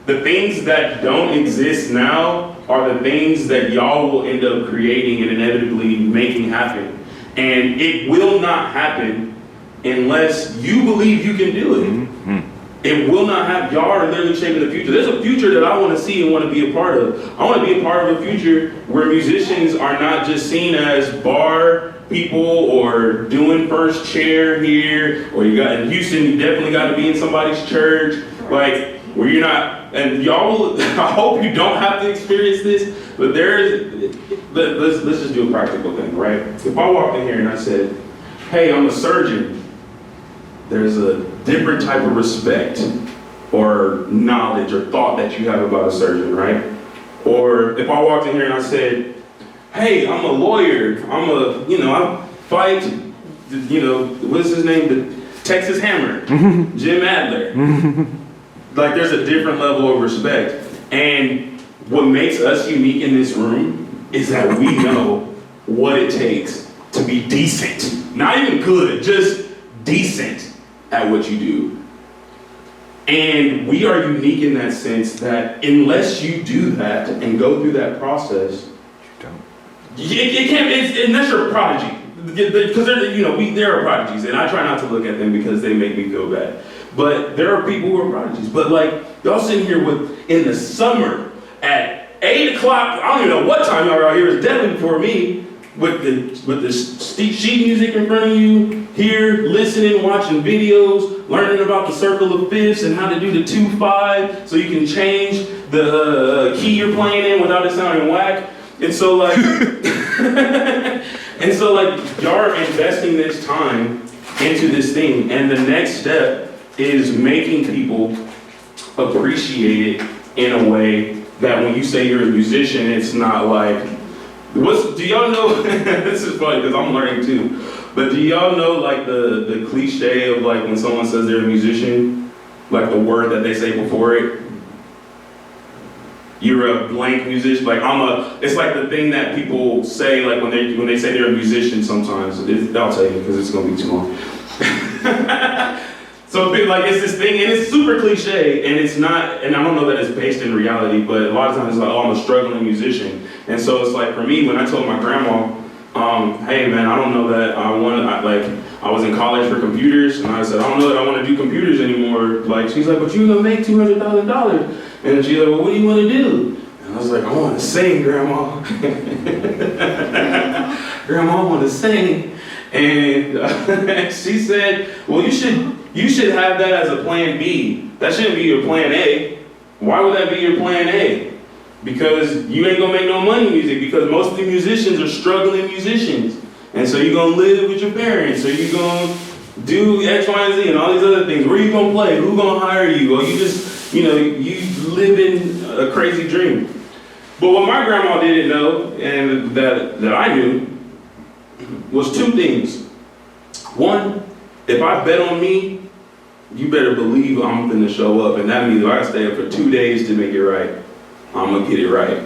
[SPEAKER 2] The things that don't exist now are the things that y'all will end up creating and inevitably making happen. And it will not happen unless you believe you can do it. Mm-hmm. It will not have, y'all are literally shaping the future. There's a future that I want to see and want to be a part of. I want to be a part of a future where musicians are not just seen as bar people or doing first chair here, or you got in Houston, you definitely got to be in somebody's church, like where you're not, and y'all, I hope you don't have to experience this, but let's just do a practical thing, right? If I walked in here and I said, hey, I'm a surgeon, there's a different type of respect or knowledge or thought that you have about a surgeon, right? Or if I walked in here and I said, hey, I'm a lawyer, I fight, what's his name? The Texas Hammer, Jim Adler. Like, there's a different level of respect. And what makes us unique in this room is that we know what it takes to be decent. Not even good, just decent at what you do. And we are unique in that sense that unless you do that and go through that process, it can't, unless you're a prodigy. Because there are prodigies, and I try not to look at them because they make me feel bad. But there are people who are prodigies. But like, y'all sitting here in the summer at 8 o'clock, I don't even know what time y'all are out here, it's definitely before me, with the sheet music in front of you, here, listening, watching videos, learning about the circle of fifths and how to do the 2-5 so you can change the key you're playing in without it sounding whack. And so like, y'all are investing this time into this thing, and the next step is making people appreciate it in a way that when you say you're a musician, it's not like, do y'all know, this is funny because I'm learning too, but do y'all know like the cliche of like when someone says they're a musician, like the word that they say before it? You're a blank musician. Like it's like the thing that people say like when they say they're a musician sometimes. I'll tell you because it's gonna be too long. So it's this thing, and it's super cliche, and it's not, and I don't know that it's based in reality, but a lot of times it's like, oh, I'm a struggling musician. And so it's like, for me, when I told my grandma, hey man, I don't know that I was in college for computers, and I said, I don't know that I want to do computers anymore. Like, she's like, but you're gonna make $200,000. And she's like, well, what do you want to do? And I was like, I want to sing, Grandma. Grandma, I want to sing. And she said, well, you should have that as a plan B. That shouldn't be your plan A. Why would that be your plan A? Because you ain't gonna make no money in music, because most of the musicians are struggling musicians. And so you're gonna live with your parents, or you're gonna do X, Y, and Z and all these other things. Where you gonna play? Who gonna hire you? Or you just, you live in a crazy dream. But what my grandma didn't know, and that I knew, was two things. One, if I bet on me, you better believe I'm gonna show up, and that means if I stay up for 2 days to make it right, I'm gonna get it right.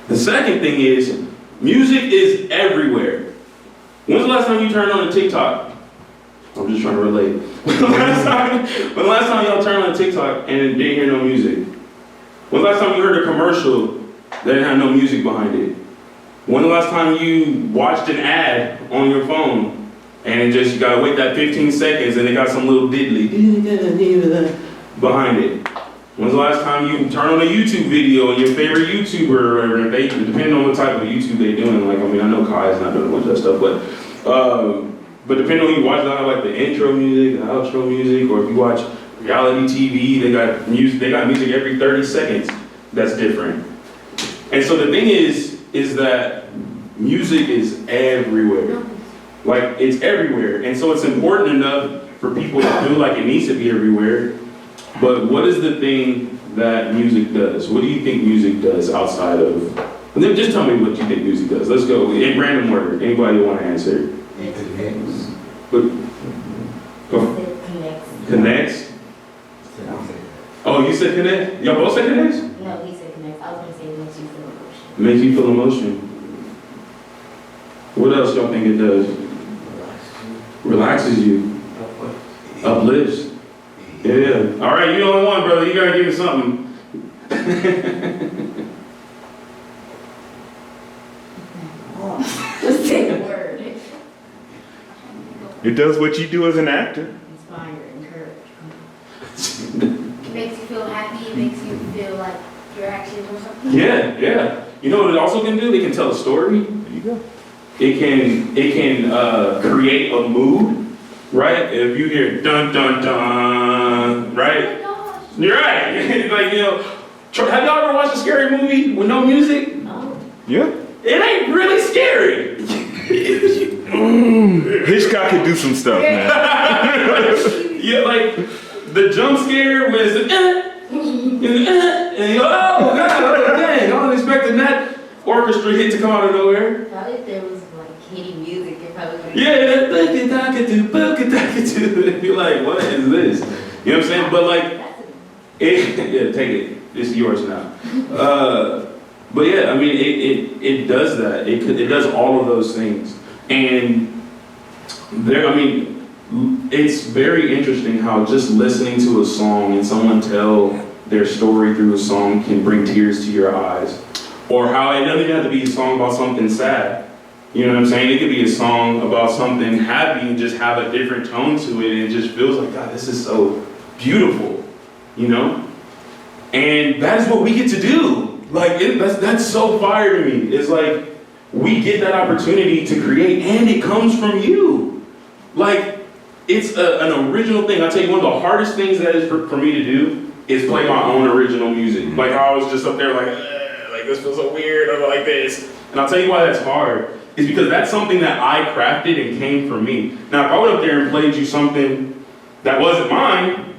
[SPEAKER 2] The second thing is, music is everywhere. When's the last time you turned on a TikTok? I'm just trying to relate. When the last time y'all turned on a TikTok and didn't hear no music? When the last time you heard a commercial that didn't have no music behind it? When the last time you watched an ad on your phone and you gotta wait that 15 seconds and it got some little diddly behind it? When's the last time you turned on a YouTube video and your favorite YouTuber, or whatever, depending on what type of YouTube they're doing, like, I mean, I know Kai's not doing a bunch of that stuff, but depending on who you watch, like the intro music, the outro music, or if you watch reality TV, they got music every 30 seconds that's different. And so the thing is that music is everywhere. Like, it's everywhere. And so it's important enough for people to feel like it needs to be everywhere. But what is the thing that music does? What do you think music does outside of... And then just tell me what you think music does. Let's go in random order. Anybody want to answer?
[SPEAKER 7] It connects.
[SPEAKER 5] Connects.
[SPEAKER 2] Connects? Oh, you said connect? Y'all both said connects?
[SPEAKER 5] No, he said connects. I was gonna say it makes you feel emotion.
[SPEAKER 2] Makes you feel emotion. What else y'all think it does? Relaxes you. Uplifts. Yeah. All right, you the only one, brother. You gotta give me something.
[SPEAKER 5] Just say the word.
[SPEAKER 1] It does what you do as an actor.
[SPEAKER 5] Inspire, encourage.
[SPEAKER 2] Yeah. You know what it also can do? It can tell a story.
[SPEAKER 1] There you go.
[SPEAKER 2] It can create a mood, right? If you hear dun dun dun, right? You're right. Like, you know, have y'all ever watched a scary movie with no music?
[SPEAKER 5] Oh,
[SPEAKER 1] Yeah.
[SPEAKER 2] It ain't really scary.
[SPEAKER 1] Hitchcock could do some stuff, man.
[SPEAKER 2] Yeah, like the jump scare when it's the and you go, oh god, dang, I wasn't expecting that orchestra hit to come out of nowhere.
[SPEAKER 5] probably if there was like kitty music, it probably would have.
[SPEAKER 2] Yeah, and you're like, what is this? You know what I'm saying? But like, yeah, take it. It's yours now. But yeah, I mean, it does that. It does all of those things, and there. I mean, it's very interesting how just listening to a song and someone tell their story through a song can bring tears to your eyes, or how it doesn't even have to be a song about something sad. You know what I'm saying? It could be a song about something happy and just have a different tone to it, and it just feels like, God, this is so beautiful, you know? And that is what we get to do. Like, that's so fire to me. It's like, we get that opportunity to create, and it comes from you. Like, it's an original thing. I'll tell you, one of the hardest things that is for me to do is play my own original music. Like, I was just up there like this feels so weird, or like this. And I'll tell you why that's hard. It's because that's something that I crafted and came from me. Now, if I went up there and played you something that wasn't mine,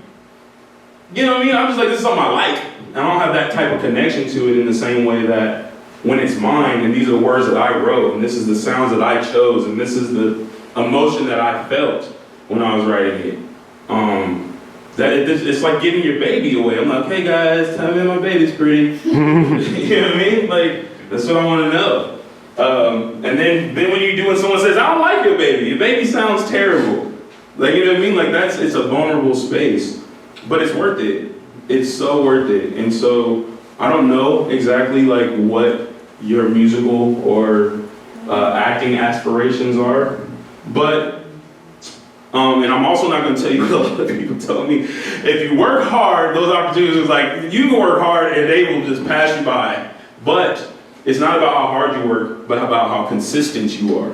[SPEAKER 2] you know what I mean? I'm just like, this is something I like. I don't have that type of connection to it in the same way that when it's mine, and these are words that I wrote, and this is the sounds that I chose, and this is the emotion that I felt when I was writing it. It's like giving your baby away. I'm like, hey guys, tell me my baby's pretty. You know what I mean? Like, that's what I want to know. And then when you do, when someone says, I don't like your baby sounds terrible. Like, you know what I mean? Like, it's a vulnerable space, but it's worth it. It's so worth it. And so I don't know exactly like what your musical or acting aspirations are, but and I'm also not going to tell you what a lot of people tell me. If you work hard, those opportunities, like, you can work hard and they will just pass you by. But it's not about how hard you work, but about how consistent you are.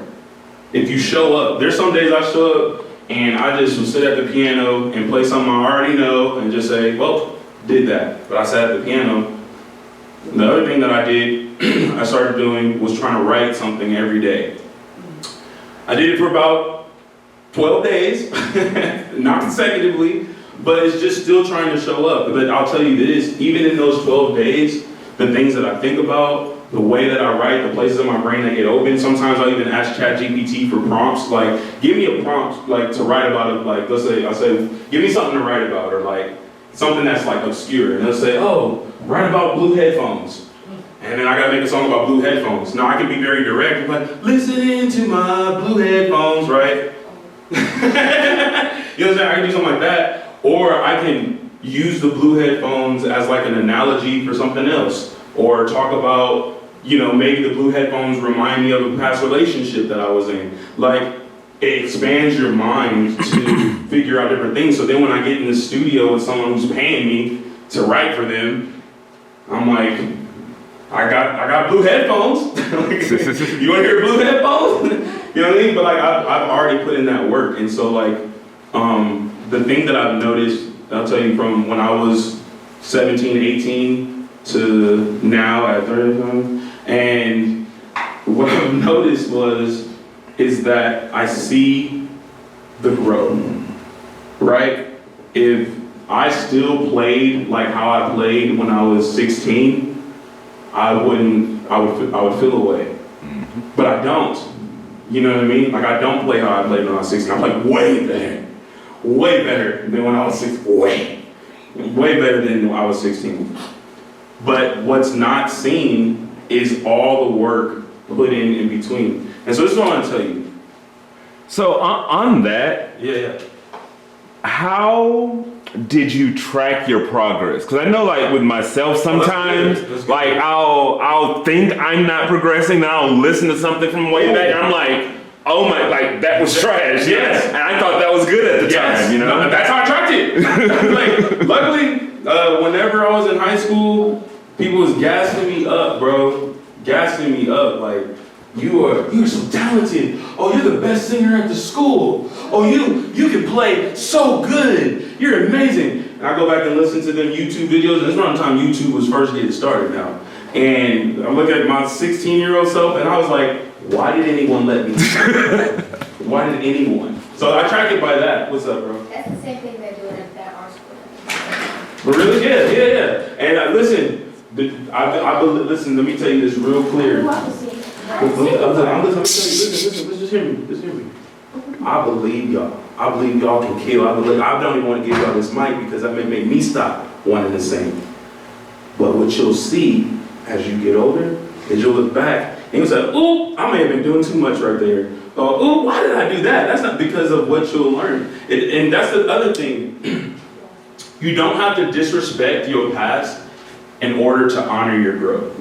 [SPEAKER 2] If you show up, there's some days I show up and I just will sit at the piano and play something I already know and just say, well, did that. But I sat at the piano. The other thing that I did, I started doing, was trying to write something every day. I did it for about 12 days, not consecutively, but it's just still trying to show up. But I'll tell you this, even in those 12 days, the things that I think about, the way that I write, the places in my brain that get open, sometimes I'll even ask ChatGPT for prompts, like, give me a prompt, like, to write about it, like, let's say, I'll say, give me something to write about, or like, something that's like obscure, and they'll say, oh, write about blue headphones. And then I gotta make a song about blue headphones. Now I can be very direct, like, listening to my blue headphones, right? You know what I'm saying? I can do something like that, or I can use the blue headphones as like an analogy for something else, or talk about, you know, maybe the blue headphones remind me of a past relationship that I was in. Like, it expands your mind to figure out different things. So then when I get in the studio with someone who's paying me to write for them, I'm like, I got blue headphones. You want to hear blue headphones? You know what I mean? But like, I've already put in that work. And so like, the thing that I've noticed, I'll tell you, from when I was 17, 18 to now at 35, and what I've noticed is that I see the growth, right? If I still played like how I played when I was 16, I would feel away. But I don't. You know what I mean? Like, I don't play how I played when I was 16. I play way better than when I was 16. Way better than when I was 16. But what's not seen is all the work put in between. And so this is what I want to tell you.
[SPEAKER 1] So on that,
[SPEAKER 2] Yeah.
[SPEAKER 1] how did you track your progress? Because I know, like, with myself sometimes,
[SPEAKER 2] That's good.
[SPEAKER 1] like, I'll think I'm not progressing, and I'll listen to something from way back, and I'm like, oh my, like, that was trash.
[SPEAKER 2] Yes.
[SPEAKER 1] And I thought that was good at the time, you know?
[SPEAKER 2] No, that's how I tracked it. Like, luckily, whenever I was in high school, People was gassing me up, bro. Gassing me up, like, you're so talented. Oh, you're the best singer at the school. Oh, you can play so good. You're amazing. And I go back and listen to them YouTube videos, and this around the time YouTube was first getting started now. And I look at my 16-year-old self, and I was like, why did anyone let me? Why did anyone? So I track it by that. What's up, bro?
[SPEAKER 5] That's the same thing they're doing at that art school.
[SPEAKER 2] But really, yeah. And listen, listen. Let me tell you this real clear. Listen, just hear me. I believe y'all. I believe y'all can kill. I don't even want to give y'all this mic because that may make me stop wanting to sing. But what you'll see as you get older is you'll look back and you'll say, ooh, I may have been doing too much right there. Ooh, why did I do that? That's not because of what you'll learn. And that's the other thing. You don't have to disrespect your past in order to honor your growth.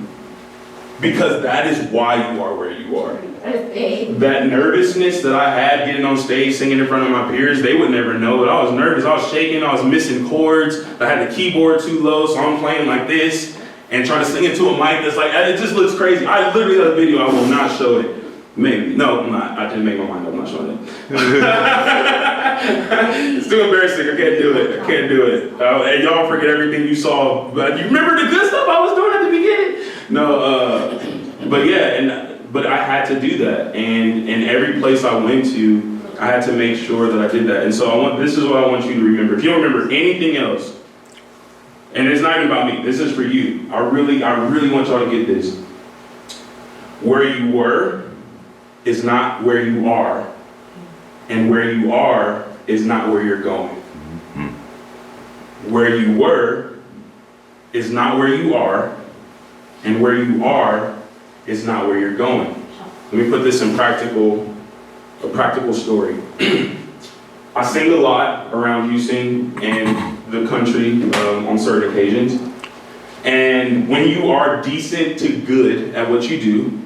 [SPEAKER 2] Because that is why you are where you are. That nervousness that I had getting on stage, singing in front of my peers, they would never know it. I was nervous, I was shaking, I was missing chords. I had the keyboard too low, so I'm playing like this and trying to sing into a mic that's like, it just looks crazy. I literally have a video, I will not show it. Maybe. No, I'm not. I didn't make my mind up, I'm not showing it. It's too embarrassing, I can't do it. And y'all forget everything you saw. But you remember the good stuff I was doing at the beginning? No, but yeah, but I had to do that. And in every place I went to, I had to make sure that I did that. And so this is what I want you to remember. If you don't remember anything else, and it's not even about me, this is for you. I really want y'all to get this. Where you were is not where you are. And where you are is not where you're going. Where you were is not where you are. And where you are is not where you're going. Let me put this in a practical story. I sing a lot around Houston and the country on certain occasions. And when you are decent to good at what you do,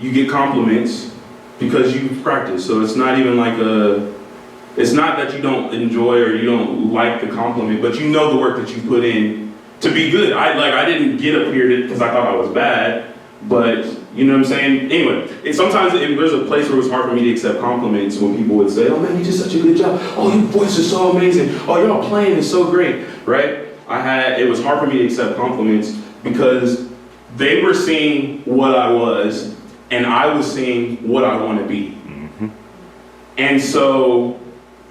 [SPEAKER 2] you get compliments because you've practiced. So it's not even like it's not that you don't enjoy or you don't like the compliment, but you know the work that you put in to be good. I didn't get up here because I thought I was bad, but you know what I'm saying? Anyway, sometimes there's a place where it's hard for me to accept compliments when people would say, oh man, you did such a good job. Oh, your voice is so amazing. Oh, y'all playing is so great, right? It was hard for me to accept compliments because they were seeing what I was and I was seeing what I want to be. Mm-hmm. And so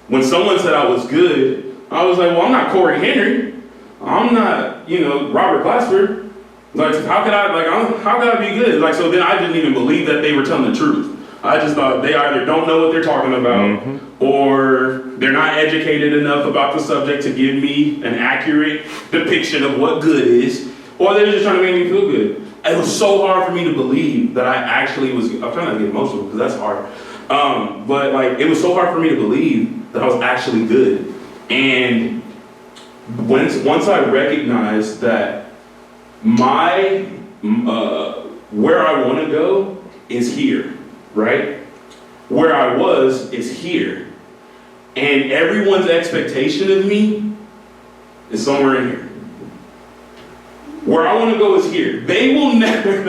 [SPEAKER 2] when someone said I was good, I was like, well, I'm not Corey Henry. I'm not, Robert Glasper. Like, how could I be good? Like, so then I didn't even believe that they were telling the truth. I just thought they either don't know what they're talking about, mm-hmm. or they're not educated enough about the subject to give me an accurate depiction of what good is, or they're just trying to make me feel good. It was so hard for me to believe that I actually was, I'm trying not to get emotional because that's hard. But like, it was so hard for me to believe that I was actually good. And once I recognized that where I want to go is here, right? Where I was is here. And everyone's expectation of me is somewhere in here. Where I want to go is here. They will never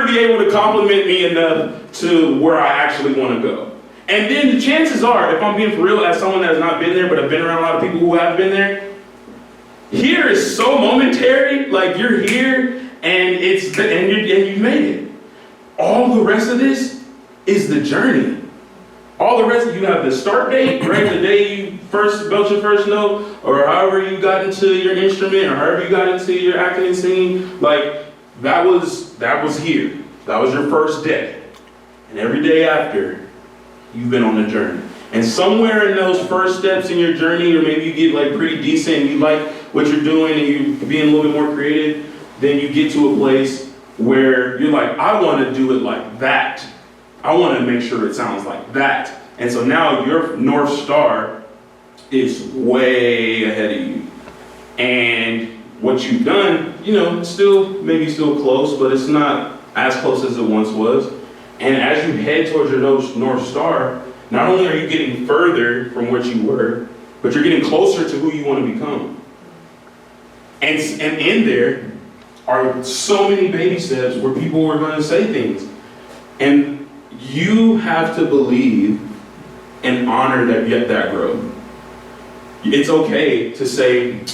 [SPEAKER 2] be able to compliment me enough to where I actually want to go. And then the chances are, if I'm being for real, as someone that has not been there, but I've been around a lot of people who have been there, here is so momentary, like you're here and you've made it. All the rest of this is the journey. All the rest, you have the start date, right? The day you first built your first note, or however you got into your instrument, or however you got into your acting and singing. Like, that was here. That was your first day. And every day after, you've been on a journey. And somewhere in those first steps in your journey, or maybe you get like pretty decent and you like what you're doing and you're being a little bit more creative, then you get to a place where you're like, I want to do it like that. I want to make sure it sounds like that. And so now your North Star is way ahead of you. And what you've done, maybe still close, but it's not as close as it once was. And as you head towards your North Star, not only are you getting further from what you were, but you're getting closer to who you want to become. And in there are so many baby steps where people are going to say things. And you have to believe and honor that growth. It's okay to say,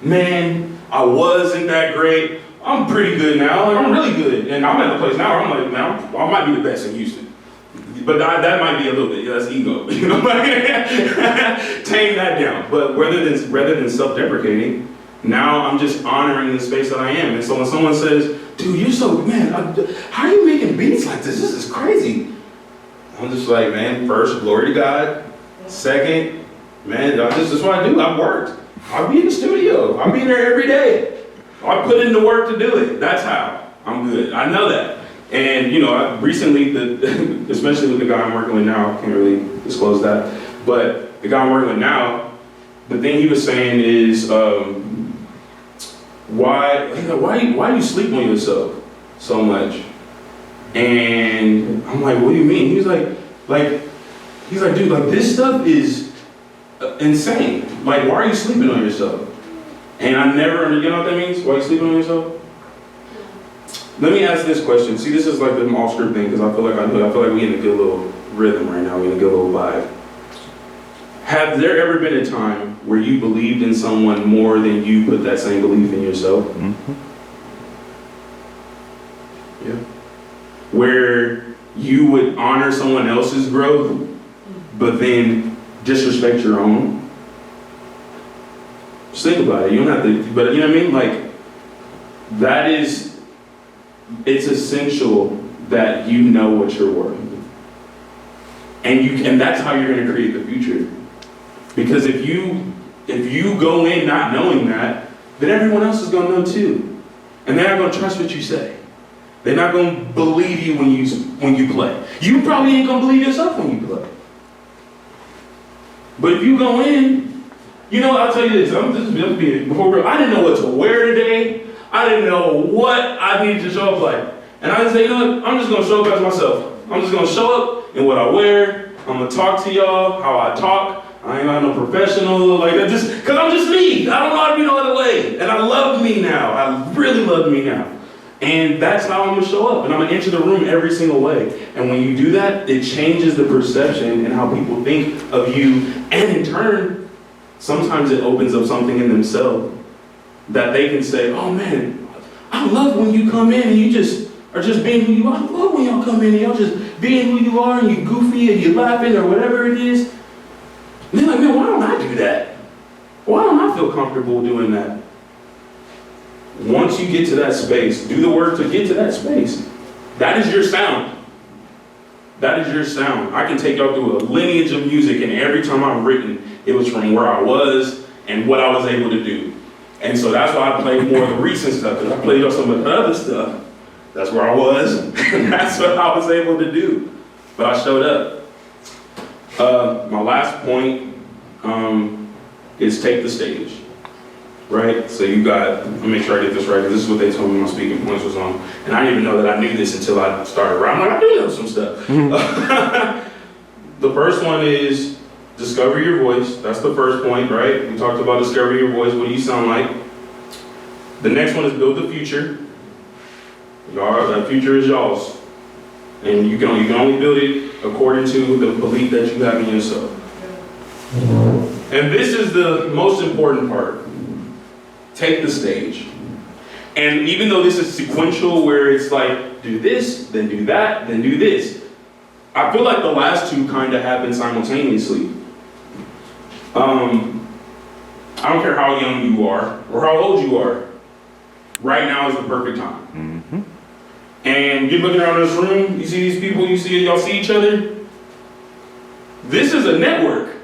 [SPEAKER 2] man, I wasn't that great. I'm pretty good now. Like, I'm really good. And I'm at the place now where I'm like, man, I might be the best in Houston. But that might be a little bit, that's ego. You know, tame that down. But rather than self-deprecating, now I'm just honoring the space that I am. And so when someone says, dude, you're so, man, how are you making beats like this? This is crazy. I'm just like, man, first, glory to God. Second, man, this is what I do. I've worked. I'll be in the studio. I'll be there every day. I put in the work to do it. That's how I'm good. I know that. And, you know, I recently, especially with the guy I'm working with now, I can't really disclose that, but the guy I'm working with now, the thing he was saying is, why do you sleep on yourself so much? And I'm like, what do you mean? He's like, dude, like this stuff is insane. Like, why are you sleeping on yourself? And I never, you know what that means? Why are you sleeping on yourself? Let me ask this question. See, this is like the off script thing because I feel like we're in a good little rhythm right now. We're in a good little vibe. Have there ever been a time where you believed in someone more than you put that same belief in yourself?
[SPEAKER 1] Mm-hmm.
[SPEAKER 2] Yeah. Where you would honor someone else's growth, but then disrespect your own? Just think about it. You don't have to, but you know what I mean? Like, that is, it's essential that you know what you're worth. And that's how you're going to create the future. Because if you go in not knowing that, then everyone else is going to know too. And they're not going to trust what you say. They're not going to believe you when you play. You probably ain't going to believe yourself when you play. But if you go in, you know, I'll tell you this, before real, I didn't know what to wear today. I didn't know what I needed to show up like. And I just say, you know what, I'm just going to show up as myself. I'm just going to show up in what I wear. I'm going to talk to y'all how I talk. I ain't got no professional, like that, just because I'm just me. I don't know how to be no other way. And I love me now. I really love me now. And that's how I'm going to show up. And I'm going to enter the room every single way. And when you do that, it changes the perception and how people think of you. And in turn, sometimes it opens up something in themselves that they can say, oh man, I love when you come in and you just are just being who you are. I love when y'all come in and y'all just being who you are and you goofy and you laughing or whatever it is. And they're like, man, why don't I do that? Why don't I feel comfortable doing that? Once you get to that space, do the work to get to that space. That is your sound. That is your sound. I can take y'all through a lineage of music, and every time I've written, it was from where I was and what I was able to do. And so that's why I played more of the recent stuff, because I played on some of the other stuff. That's where I was, and that's what I was able to do. But I showed up. My last point is take the stage. Right? So you got, let me make sure I get this right, because this is what they told me my speaking points was on. And I didn't even know that I knew this until I started writing. I'm like, I do know some stuff. The first one is discover your voice. That's the first point, right? We talked about discover your voice. What do you sound like? The next one is build the future. Y'all, that future is y'all's. And you can only build it according to the belief that you have in yourself. And this is the most important part. Take the stage. And even though this is sequential, where it's like, do this, then do that, then do this, I feel like the last two kind of happen simultaneously. I don't care how young you are or how old you are. Right now is the perfect time.
[SPEAKER 1] Mm-hmm.
[SPEAKER 2] And you're looking around this room, you see these people, y'all see each other. This is a network.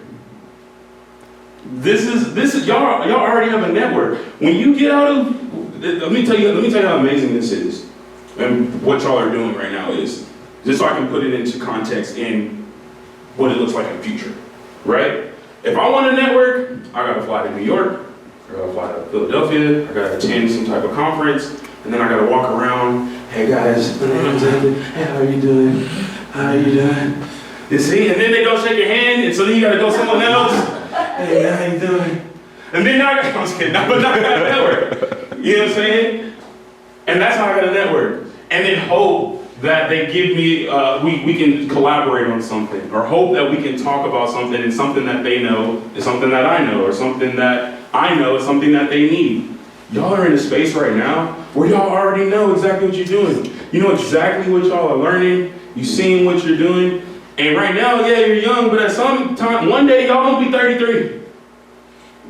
[SPEAKER 2] This is y'all already have a network. When you get out of, let me tell you how amazing this is. And what y'all are doing right now is, just so I can put it into context in what it looks like in the future, right? If I want a network, I gotta fly to New York, I gotta fly to Philadelphia, I gotta attend some type of conference, and then I gotta walk around, hey guys, hey, how you doing? How you doing? You see, and then they go shake your hand, and so then you gotta go someone else. Hey, how you doing? And then now I got, I'm just kidding, but now I got a network. You know what I'm saying? And that's how I got a network. And then hope that they give me, we can collaborate on something, or hope that we can talk about something, and something that they know is something that I know, or something that I know is something that they need. Y'all are in a space right now where y'all already know exactly what you're doing. You know exactly what y'all are learning. You seeing what you're doing. And right now, yeah, you're young, but at some time, one day y'all gonna be 33.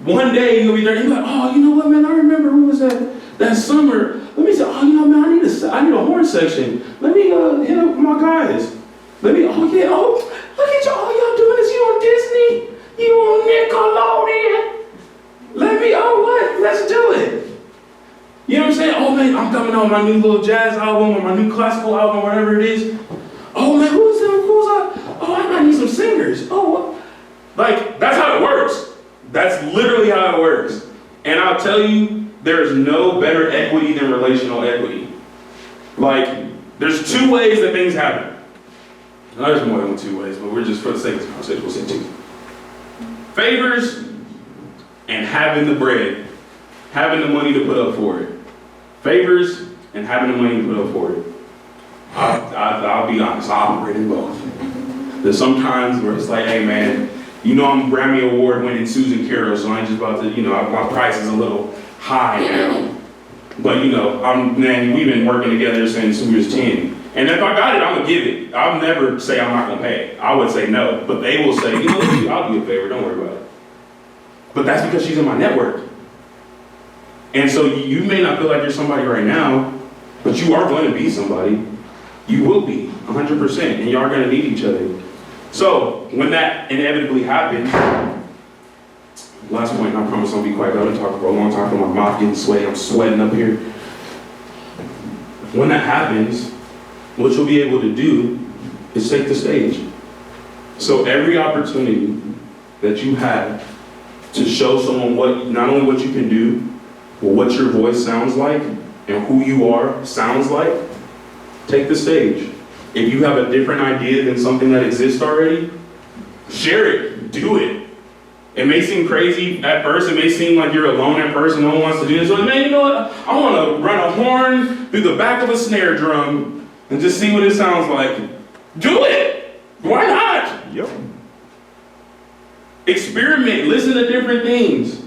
[SPEAKER 2] One day you're gonna be 30. You're like, oh, you know what, man? I remember who was that summer. Let me say, oh, you know, man, I need a horn section. Let me hit up my guys. Look at y'all. All y'all doing is you on Disney. You on Nickelodeon. Let's do it. You know what I'm saying? Oh man, I'm coming on my new little jazz album or my new classical album, whatever it is. Oh man, who's that? Oh, I might need some singers. Oh, like that's how it works. That's literally how it works. And I'll tell you, there is no better equity than relational equity. Like, there's two ways that things happen. No, there's more than two ways, but we're just, for the sake of this conversation, we'll say two. Favors and having the bread, having the money to put up for it. Favors and having the money to put up for it. I'll be honest, I operate in both. There's sometimes where it's like, hey man, you know I'm Grammy Award winning Susan Carroll, so I ain't just about to, you know, my price is a little high now. But you know, we've been working together since we was 10. And if I got it, I'm gonna give it. I'll never say I'm not gonna pay. I would say no, but they will say, you know, I'll do you a favor, don't worry about it. But that's because she's in my network. And so you may not feel like you're somebody right now, but you are going to be somebody. You will be, 100%, and you are gonna need each other. So when that inevitably happens, last point, I promise I'll be quiet. I've been talking for a long time, my mouth getting sweaty, I'm sweating up here. When that happens, what you'll be able to do is take the stage. So every opportunity that you have to show someone not only what you can do, but what your voice sounds like and who you are sounds like, take the stage. If you have a different idea than something that exists already, share it, do it. It may seem crazy at first, it may seem like you're alone at first and no one wants to do this. So, man, you know what? I want to run a horn through the back of a snare drum and just see what it sounds like. Do it! Why not?
[SPEAKER 1] Yep.
[SPEAKER 2] Experiment, listen to different things.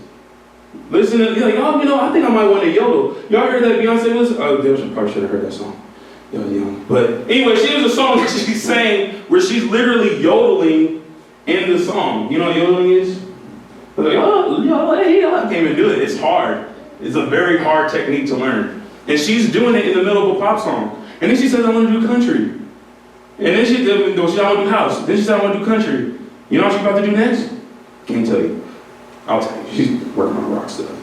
[SPEAKER 2] Listen to, like, oh, you know, I think I might want to yodel. Y'all heard that Beyonce was? Oh, they probably should have heard that song. But anyway, she has a song that she sang where she's literally yodeling in the song. You know what yodeling is? Like, oh, I can't even do it. It's hard. It's a very hard technique to learn. And she's doing it in the middle of a pop song. And then she says, I want to do country. And then she said, I want to do house. Then she said, I want to do country. You know what she's about to do next? Can't tell you. I'll tell you. She's working on rock stuff.
[SPEAKER 6] Oh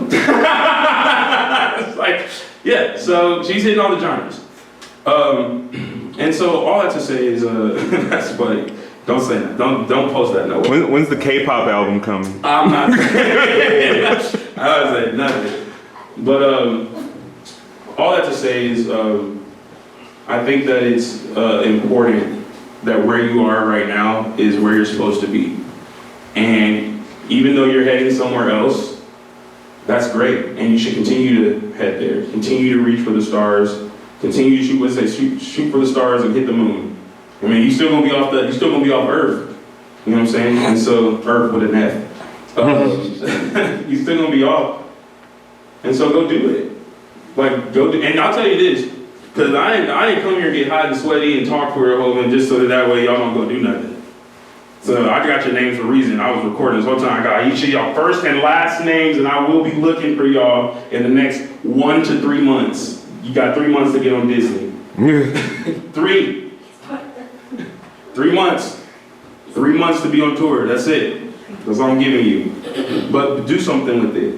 [SPEAKER 6] my gosh,
[SPEAKER 2] It's like, yeah, so she's hitting all the genres. And so all that to say is, that's funny. Don't say that. Don't post that nowhere.
[SPEAKER 1] When's the K-pop album coming?
[SPEAKER 2] I'm not saying I was saying nothing. But all that to say is, I think that it's important that where you are right now is where you're supposed to be. And even though you're heading somewhere else, that's great. And you should continue to head there. Continue to reach for the stars. Continue to shoot for the stars and hit the moon. I mean, you're still gonna be off Earth. You know what I'm saying? And so Earth with an F. You're still gonna be off. And so go do it. Like go do. And I'll tell you this, because I didn't come here and get hot and sweaty and talk for a whole minute just so that way y'all don't go do nothing. So I got your names for a reason. I was recording this whole time. I got each of y'all first and last names, and I will be looking for y'all in the next 1 to 3 months. You got 3 months to get on Disney. 3 months. 3 months to be on tour. That's it. That's all I'm giving you. But do something with it.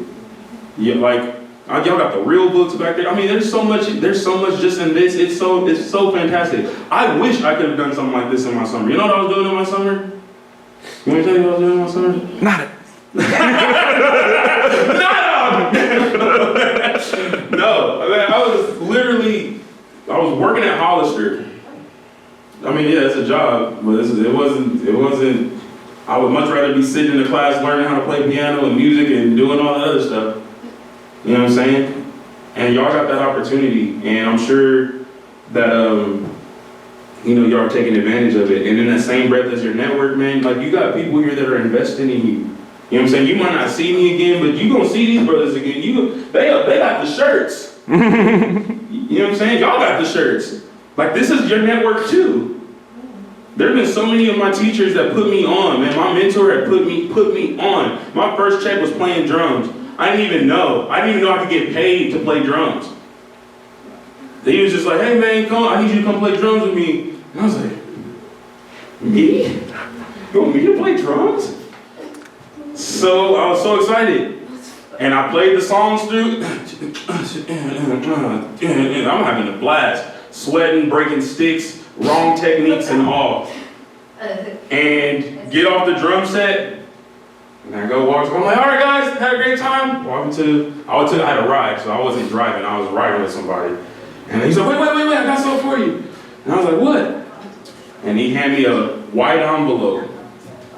[SPEAKER 2] Yeah, like y'all got the real books back there. I mean, there's so much just in this. It's so fantastic. I wish I could have done something like this in my summer. You know what I was doing in my summer? You want me to tell you what I was doing in my summer? No, I mean, I was working at Hollister. I mean, yeah, it's a job, but it wasn't I would much rather be sitting in the class learning how to play piano and music and doing all that other stuff. You know what I'm saying? And y'all got that opportunity, and I'm sure that you know, y'all are taking advantage of it. And in that same breath as your network, man, like you got people here that are investing in you. You know what I'm saying? You might not see me again, but you gonna see these brothers again. They got the shirts. You know what I'm saying? Y'all got the shirts. Like this is your network too. There have been so many of my teachers that put me on, man. My mentor had put me on. My first check was playing drums. I didn't even know I could get paid to play drums. He was just like, hey man, come on, I need you to come play drums with me. And I was like, me? You want me to play drums? So I was so excited. And I played the songs through. I'm having a blast. Sweating, breaking sticks, wrong techniques and all. And get off the drum set. And I go walk. I'm like, all right guys, had a great time. I had a ride, so I wasn't driving. I was riding with somebody. And he's like, wait, I got something for you. And I was like, what? And he handed me a white envelope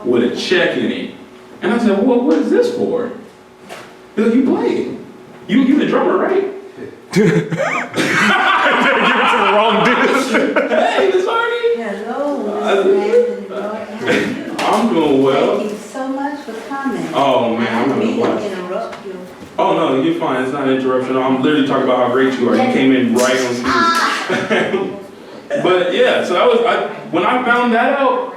[SPEAKER 2] with a check in it. And I said, well, what is this for? He's like, you play. You the drummer, right?
[SPEAKER 1] Give it to the wrong disc.
[SPEAKER 2] Hey, Miss Hardy.
[SPEAKER 8] Hello,
[SPEAKER 2] I'm doing well.
[SPEAKER 8] Thank you so much for coming.
[SPEAKER 2] Oh man, I'm
[SPEAKER 8] I
[SPEAKER 2] gonna
[SPEAKER 8] didn't
[SPEAKER 2] watch.
[SPEAKER 8] mean to interrupt you.
[SPEAKER 2] Oh no, you're fine. It's not an interruption. I'm literally talking about how great you are. You came in right on cue. But yeah, so that was when I found that out.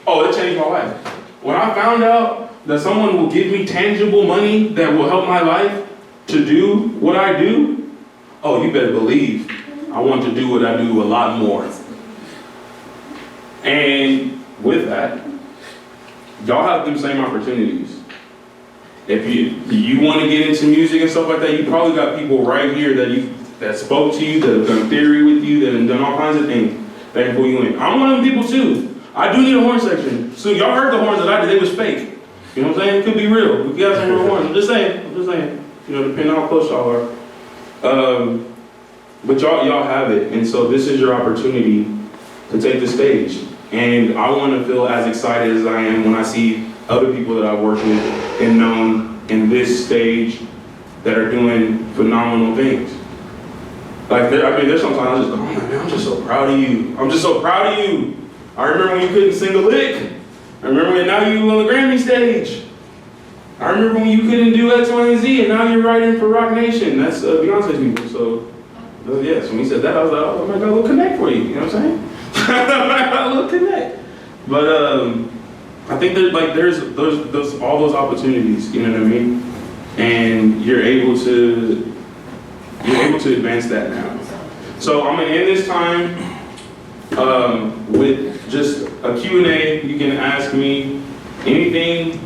[SPEAKER 2] Oh, it changed my life. When I found out that someone will give me tangible money that will help my life to do what I do, oh, you better believe I want to do what I do a lot more. And with that, y'all have them same opportunities. If you want to get into music and stuff like that, you probably got people right here that spoke to you, that have done theory with you, that have done all kinds of things that can pull you in. I'm one of them people too. I do need a horn section. So y'all heard the horns that I did, they was fake. You know what I'm saying? It could be real. We got some real horns. I'm just saying. You know, depending on how close y'all are. But y'all have it. And so this is your opportunity to take the stage. And I want to feel as excited as I am when I see other people that I've worked with and known in this stage that are doing phenomenal things. Like, there's sometimes I just go, oh man, I'm just so proud of you. I'm just so proud of you. I remember when you couldn't sing a lick. I remember when now you on the Grammy stage. I remember when you couldn't do X, Y, and Z, and now you're writing for Rock Nation. That's Beyonce's people. So, yes, when he said that, I was like, oh, I might got a little connect for you. You know what I'm saying? I got a little connect. But I think there's all those opportunities. You know what I mean? And you're able to advance that now. So I'm gonna end this time with just a Q&A. You can ask me anything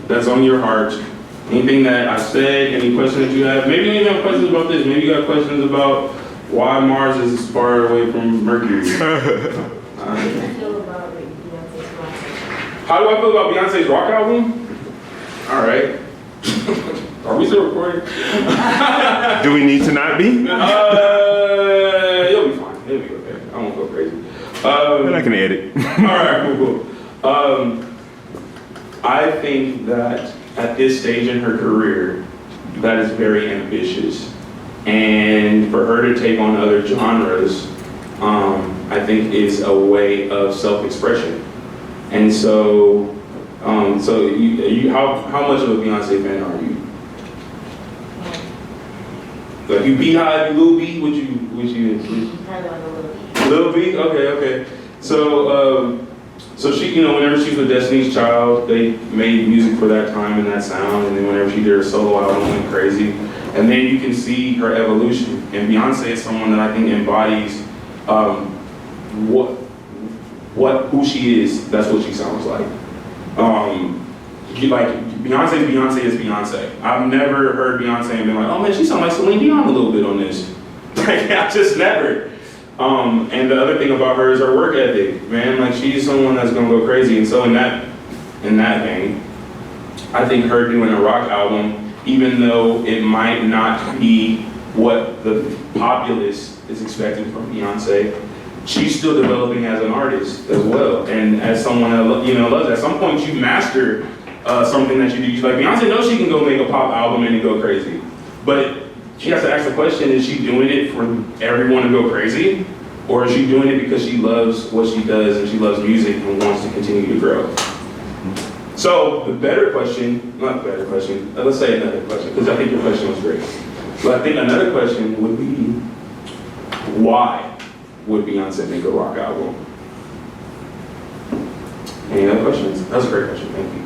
[SPEAKER 2] that's on your heart, anything that I said, any questions that you have. Maybe you even have questions about this. Maybe you got questions about why Mars is far away from Mercury. How do I feel about Beyonce's rock album? All right. Are we still recording?
[SPEAKER 1] Do we need to not be?
[SPEAKER 2] You'll be fine. It'll be okay. I won't go crazy.
[SPEAKER 1] Then I can edit.
[SPEAKER 2] All right, cool. I think that at this stage in her career, that is very ambitious. And for her to take on other genres, I think is a way of self-expression. And so, how much of a Beyonce fan are you? Like you Beehive, you Lil B, what you
[SPEAKER 8] Probably like a little.
[SPEAKER 2] Lil B? Okay. So she, whenever she was with Destiny's Child, they made music for that time and that sound, and then whenever she did her solo album, it went crazy. And then you can see her evolution. And Beyonce is someone that I think embodies who she is. That's what she sounds like. Beyonce is Beyonce. I've never heard Beyonce and been like, oh man, she sounds like Celine Dion a little bit on this. I just never. And the other thing about her is her work ethic, man. Like she's someone that's gonna go crazy. And so in that vein, I think her doing a rock album, even though it might not be what the populace is expecting from Beyonce, she's still developing as an artist as well, and as someone that loves. At some point, you master something that you do. Like Beyonce knows she can go make a pop album and go crazy, but she has to ask the question: is she doing it for everyone to go crazy, or is she doing it because she loves what she does and she loves music and wants to continue to grow? So the better question, not the better question. Let's say another question, because I think your question was great. But I think another question would be, why would Beyonce make a rock album? Any other questions? That's a great question, thank you.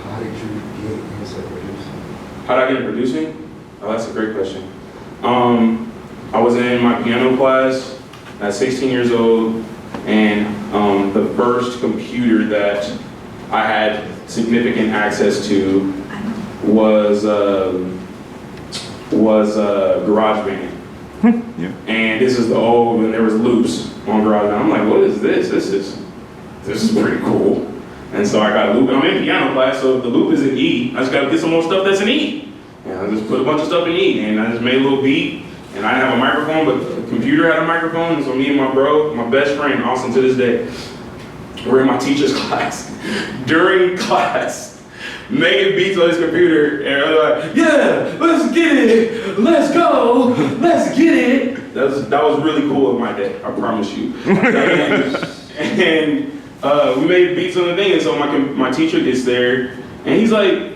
[SPEAKER 7] How did you get into producing?
[SPEAKER 2] How did I get into producing? Oh, that's a great question. I was in my piano class at 16 years old, and the first computer that I had significant access to was GarageBand.
[SPEAKER 1] Yeah.
[SPEAKER 2] And this is the old, when there was loops on GarageBand. I'm like, what is this? This is pretty cool. And so I got a loop, and I'm in piano class, so the loop is in E. I just gotta get some more stuff that's in E. And I just put a bunch of stuff in E, and I just made a little beat. And I didn't have a microphone, but the computer had a microphone, and so me and my bro, my best friend, Austin to this day, we're in my teacher's class. During class, making beats on his computer, and I'm like, yeah, let's get it, let's go, let's get it. That was really cool of my day, I promise you. And we made beats on the thing, and so my teacher gets there, and he's like,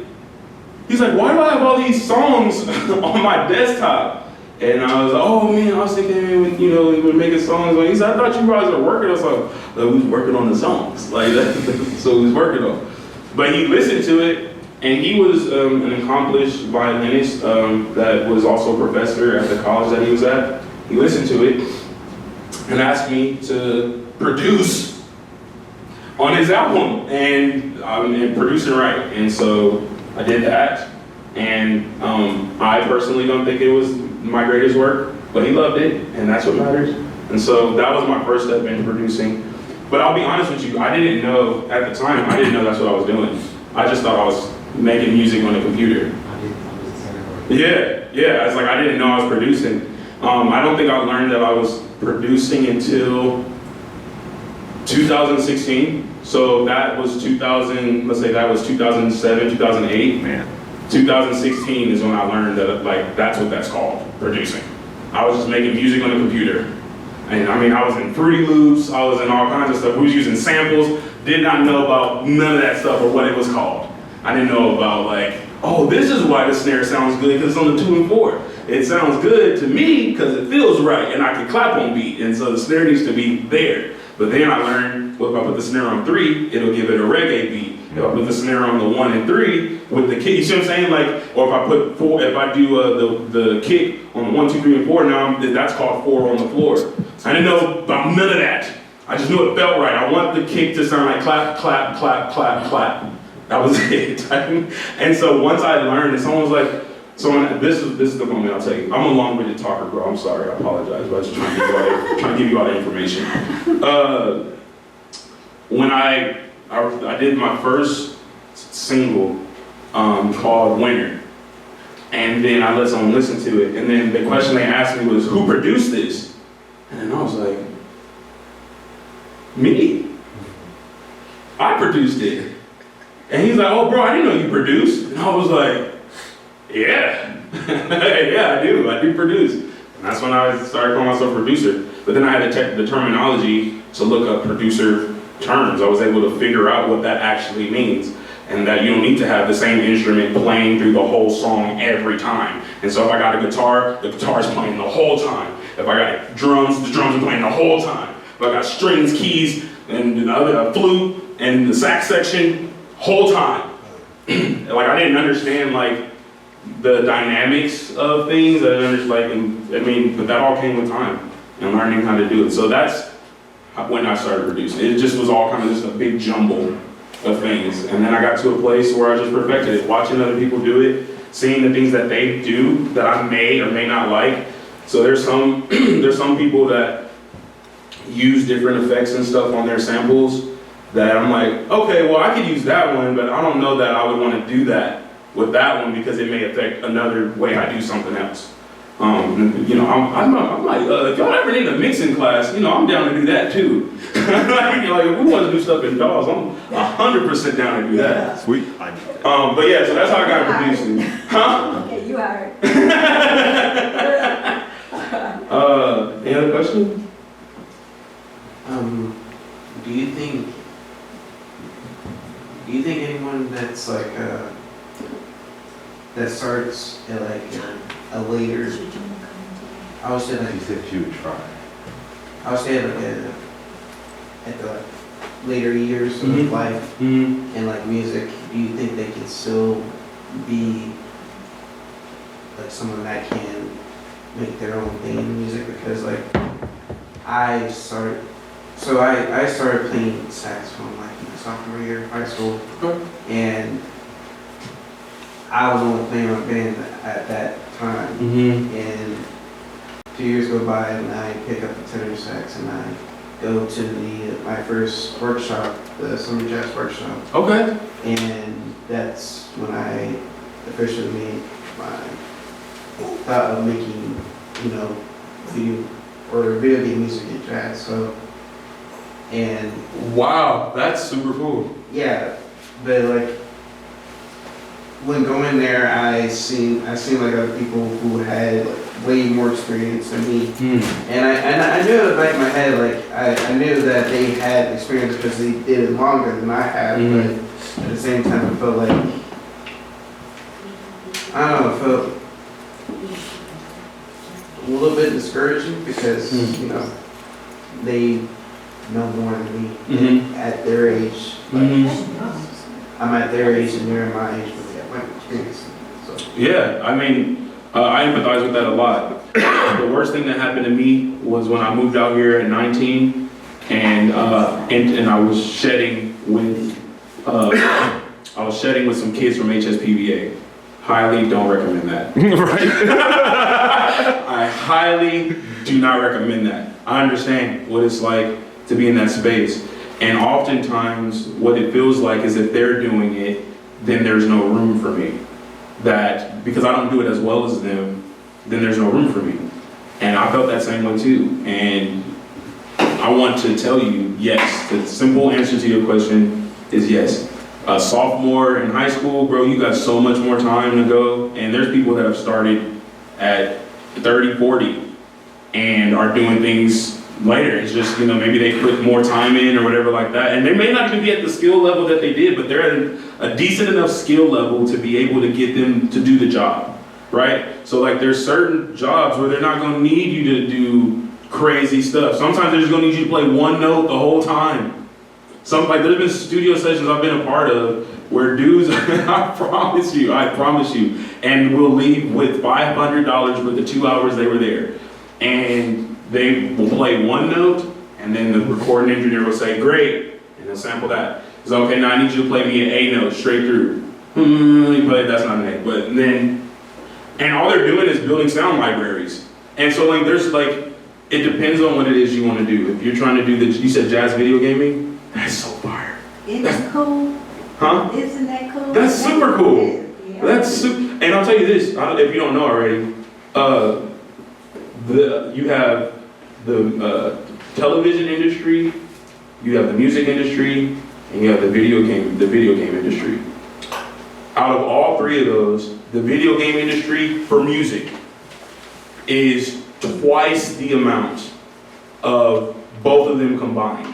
[SPEAKER 2] why do I have all these songs on my desktop? And I was like, oh man, Austin came in, we were making songs. He said, I thought you guys were working on something. Like, we was working on the songs, like so we was working on. But he listened to it, and he was an accomplished violinist that was also a professor at the college that he was at. He listened to it and asked me to produce on his album and produce and write. And so I did that. And I personally don't think it was my greatest work, but he loved it, and that's what matters. And so that was my first step into producing. But I'll be honest with you, I didn't know, at the time, I didn't know that's what I was doing. I just thought I was making music on a computer. Yeah, it's like I didn't know I was producing. I don't think I learned that I was producing until 2016. So that was 2000, let's say that was 2007, 2008.
[SPEAKER 1] Man.
[SPEAKER 2] 2016 is when I learned that, like, that's what that's called, producing. I was just making music on a computer. And I mean, I was in Fruity Loops, I was in all kinds of stuff. We was using samples, did not know about none of that stuff or what it was called. I didn't know about, like, oh, this is why the snare sounds good, because it's on the 2 and 4. It sounds good to me because it feels right and I can clap on beat, and so the snare needs to be there. But then I learned, well, if I put the snare on 3, it'll give it a reggae beat. If I put the snare on the 1 and 3 with the kick, you see what I'm saying? Like, or if I put 4, if I do the kick on 1, 2, 3, and 4, now that's called 4 on the floor. I didn't know about none of that. I just knew it felt right. I want the kick to sound like clap, clap, clap, clap, clap. That was it. And so once I learned, and someone was like, this is the moment I'll tell you. I'm a long-winded talker, bro. I'm sorry. I apologize, but I was just trying to give you all the information. When I did my first single called Winner, and then I let someone listen to it, and then the question they asked me was, who produced this? And I was like, me. I produced it. And he's like, oh bro, I didn't know you produced. And I was like, yeah, yeah, I do produce. And that's when I started calling myself producer. But then I had to check the terminology to look up producer terms. I was able to figure out what that actually means, and that you don't need to have the same instrument playing through the whole song every time. And so if I got a guitar, the guitar's playing the whole time. If I got drums, the drums are playing the whole time. If I got strings, keys, and the flute, and the sax section, whole time. Like, I didn't understand, like, the dynamics of things. But that all came with time and learning how to do it. So that's when I started producing. It just was all kind of just a big jumble of things. And then I got to a place where I just perfected it, watching other people do it, seeing the things that they do that I may or may not like. So there's some people that use different effects and stuff on their samples that I'm like, okay, well, I could use that one, but I don't know that I would want to do that with that one because it may affect another way I do something else. You know, I'm like, if y'all ever need a mixing class, you know, I'm down to do that too. Like, if we want to do stuff in DAWs, I'm 100% down to do that.
[SPEAKER 1] Sweet.
[SPEAKER 2] But yeah, so that's how I got producing. Huh?
[SPEAKER 8] Okay, you are.
[SPEAKER 2] Any other questions?
[SPEAKER 3] Do you think anyone that's like that starts at like a later, I would say like
[SPEAKER 7] You said you would try.
[SPEAKER 3] I would say like at the later years of
[SPEAKER 2] Mhm.
[SPEAKER 3] life
[SPEAKER 2] Mm-hmm.
[SPEAKER 3] and like music, do you think they can still be like someone that can make their own thing in music? Because like I started playing saxophone like my sophomore year of high school, and I was only playing my band at that time.
[SPEAKER 2] Mm-hmm.
[SPEAKER 3] And 2 years go by and I pick up the tenor sax and I go to my first workshop, the Summer Jazz Workshop,
[SPEAKER 2] Okay.
[SPEAKER 3] and that's when I officially made my thought of making, you know, video game music in jazz. So, and
[SPEAKER 2] Wow, that's super cool.
[SPEAKER 3] yeah, but like when going there, I seen like other people who had like way more experience than me, and I knew in the back of my head, like I knew that they had experience because they did it longer than I have, but at the same time, I felt like I don't know, it felt a little bit discouraging because you know they know more than me at their age. I'm at their age and they're my age, but they have my experience. So.
[SPEAKER 2] Yeah, I mean, I empathize with that a lot. The worst thing that happened to me was when I moved out here at 19, and I was shedding with some kids from HSPVA. Highly don't recommend that.
[SPEAKER 1] Right.
[SPEAKER 2] I highly do not recommend that. I understand what it's like to be in that space. And oftentimes, what it feels like is if they're doing it, then there's no room for me. That because I don't do it as well as them, then there's no room for me. And I felt that same way too. And I want to tell you, yes. The simple answer to your question is yes. A sophomore in high school, bro, you got so much more time to go. And there's people that have started at 30, 40 and are doing things later. It's just, you know, maybe they put more time in or whatever like that. And they may not even be at the skill level that they did, but they're at a decent enough skill level to be able to get them to do the job, right? So like there's certain jobs where they're not gonna need you to do crazy stuff. Sometimes they're just gonna need you to play one note the whole time. Like there's been studio sessions I've been a part of where dudes, I promise you, and will leave with $500 for the 2 hours they were there. And they will play one note, and then the recording engineer will say, great, and they'll sample that. It's okay, now I need you to play me an A note straight through. You play, that's not an A, but then, and all they're doing is building sound libraries. And so like, there's like, it depends on what it is you want to do. If you're trying to do you said jazz video gaming, that's so fire.
[SPEAKER 8] Isn't that cool?
[SPEAKER 2] Huh?
[SPEAKER 8] Isn't that cool?
[SPEAKER 2] That's super cool.
[SPEAKER 8] Yeah.
[SPEAKER 2] That's super, and I'll tell you this, if you don't know already, you have the television industry, you have the music industry, and you have the video game industry. Out of all three of those, the video game industry for music is twice the amount of both of them combined.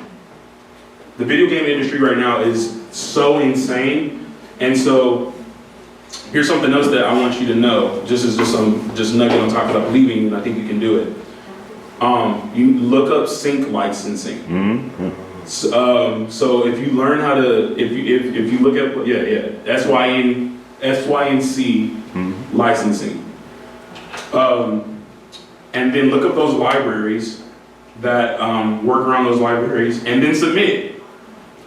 [SPEAKER 2] The video game industry right now is so insane, and so here's something else that I want you to know, just as just nugget on top of that, believing, and I think you can do it. You look up sync licensing.
[SPEAKER 1] Mm-hmm.
[SPEAKER 2] So if you learn how to, if you look at SYNC licensing, and then look up those libraries that work around those libraries, and then submit.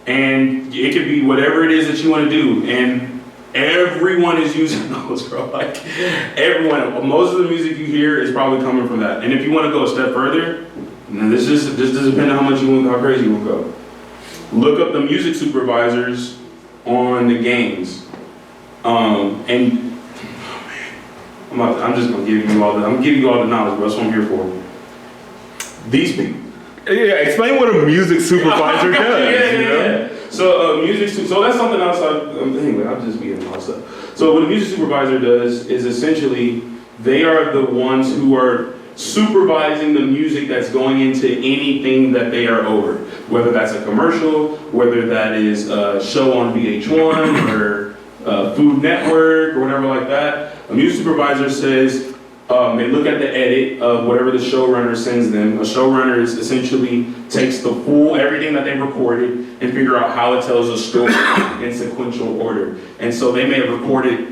[SPEAKER 2] And it could be whatever it is that you want to do, and everyone is using those, bro. Like everyone, most of the music you hear is probably coming from that. And if you want to go a step further, and this does depend on how much you want, how crazy you want to go. Look up the music supervisors on the games, and I'm just gonna give you all the knowledge, bro. That's what I'm here for. These people.
[SPEAKER 1] Yeah, explain what a music supervisor does.
[SPEAKER 2] Yeah. So so that's something else. Anyway, I'll just be in all stuff. So what a music supervisor does is essentially they are the ones who are supervising the music that's going into anything that they are over, whether that's a commercial, whether that is a show on VH1 or Food Network or whatever like that. A music supervisor says they look at the edit of whatever the showrunner sends them. A showrunner is essentially takes the full everything that they recorded and figure out how it tells a story in sequential order. And so they may have recorded,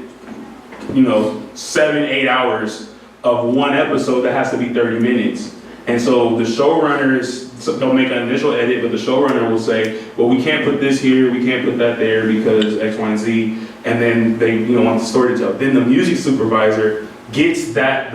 [SPEAKER 2] 7-8 hours of one episode that has to be 30 minutes. And so the showrunners, they'll make an initial edit, but the showrunner will say, well, we can't put this here, we can't put that there because X, Y, and Z. And then they want the story to tell. Then the music supervisor gets that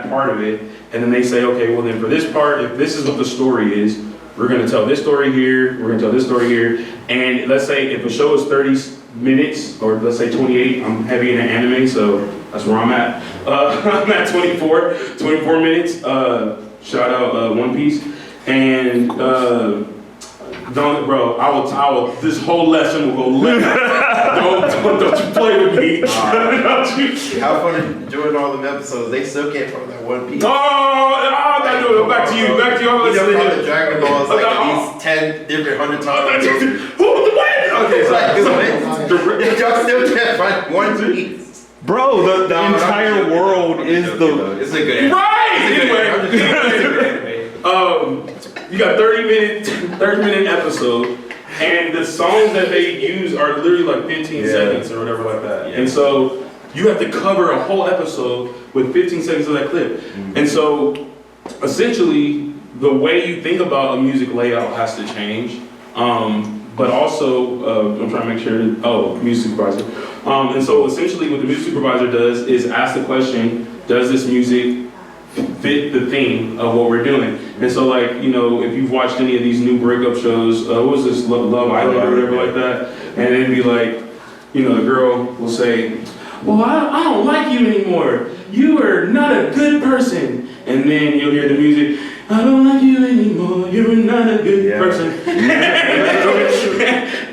[SPEAKER 2] part of it, and then they say, okay, well then for this part, if this is what the story is, we're gonna tell this story here, we're gonna tell this story here. And let's say if a show is 30 minutes, or let's say 28, I'm heavy into anime, so that's where I'm at. I'm at 24 minutes. Shout out One Piece. And I will, this whole lesson will go left. don't you play with me.
[SPEAKER 9] How funny doing all them episodes, they still can't from that One Piece.
[SPEAKER 2] Back to you.
[SPEAKER 9] You know, from the Dragon Balls, like at least 10 different 100 times.
[SPEAKER 2] Okay, so
[SPEAKER 9] Y'all still can't find One Piece.
[SPEAKER 1] Bro, the entire world is the.
[SPEAKER 9] It's a good anime.
[SPEAKER 2] right. You got 30-minute episode, and the songs that they use are literally like 15 seconds or whatever like that. Yeah. And so you have to cover a whole episode with 15 seconds of that clip. Mm-hmm. And so essentially, the way you think about a music layout has to change. But also, I'm trying to make sure, music supervisor. And so essentially what the music supervisor does is ask the question, does this music fit the theme of what we're doing? And so like, if you've watched any of these new breakup shows, what was this, Love Island or whatever like that, and it'd be like, the girl will say, well, I don't like you anymore. You are not a good person. And then you'll hear the music, I don't like you anymore, you're not a good person.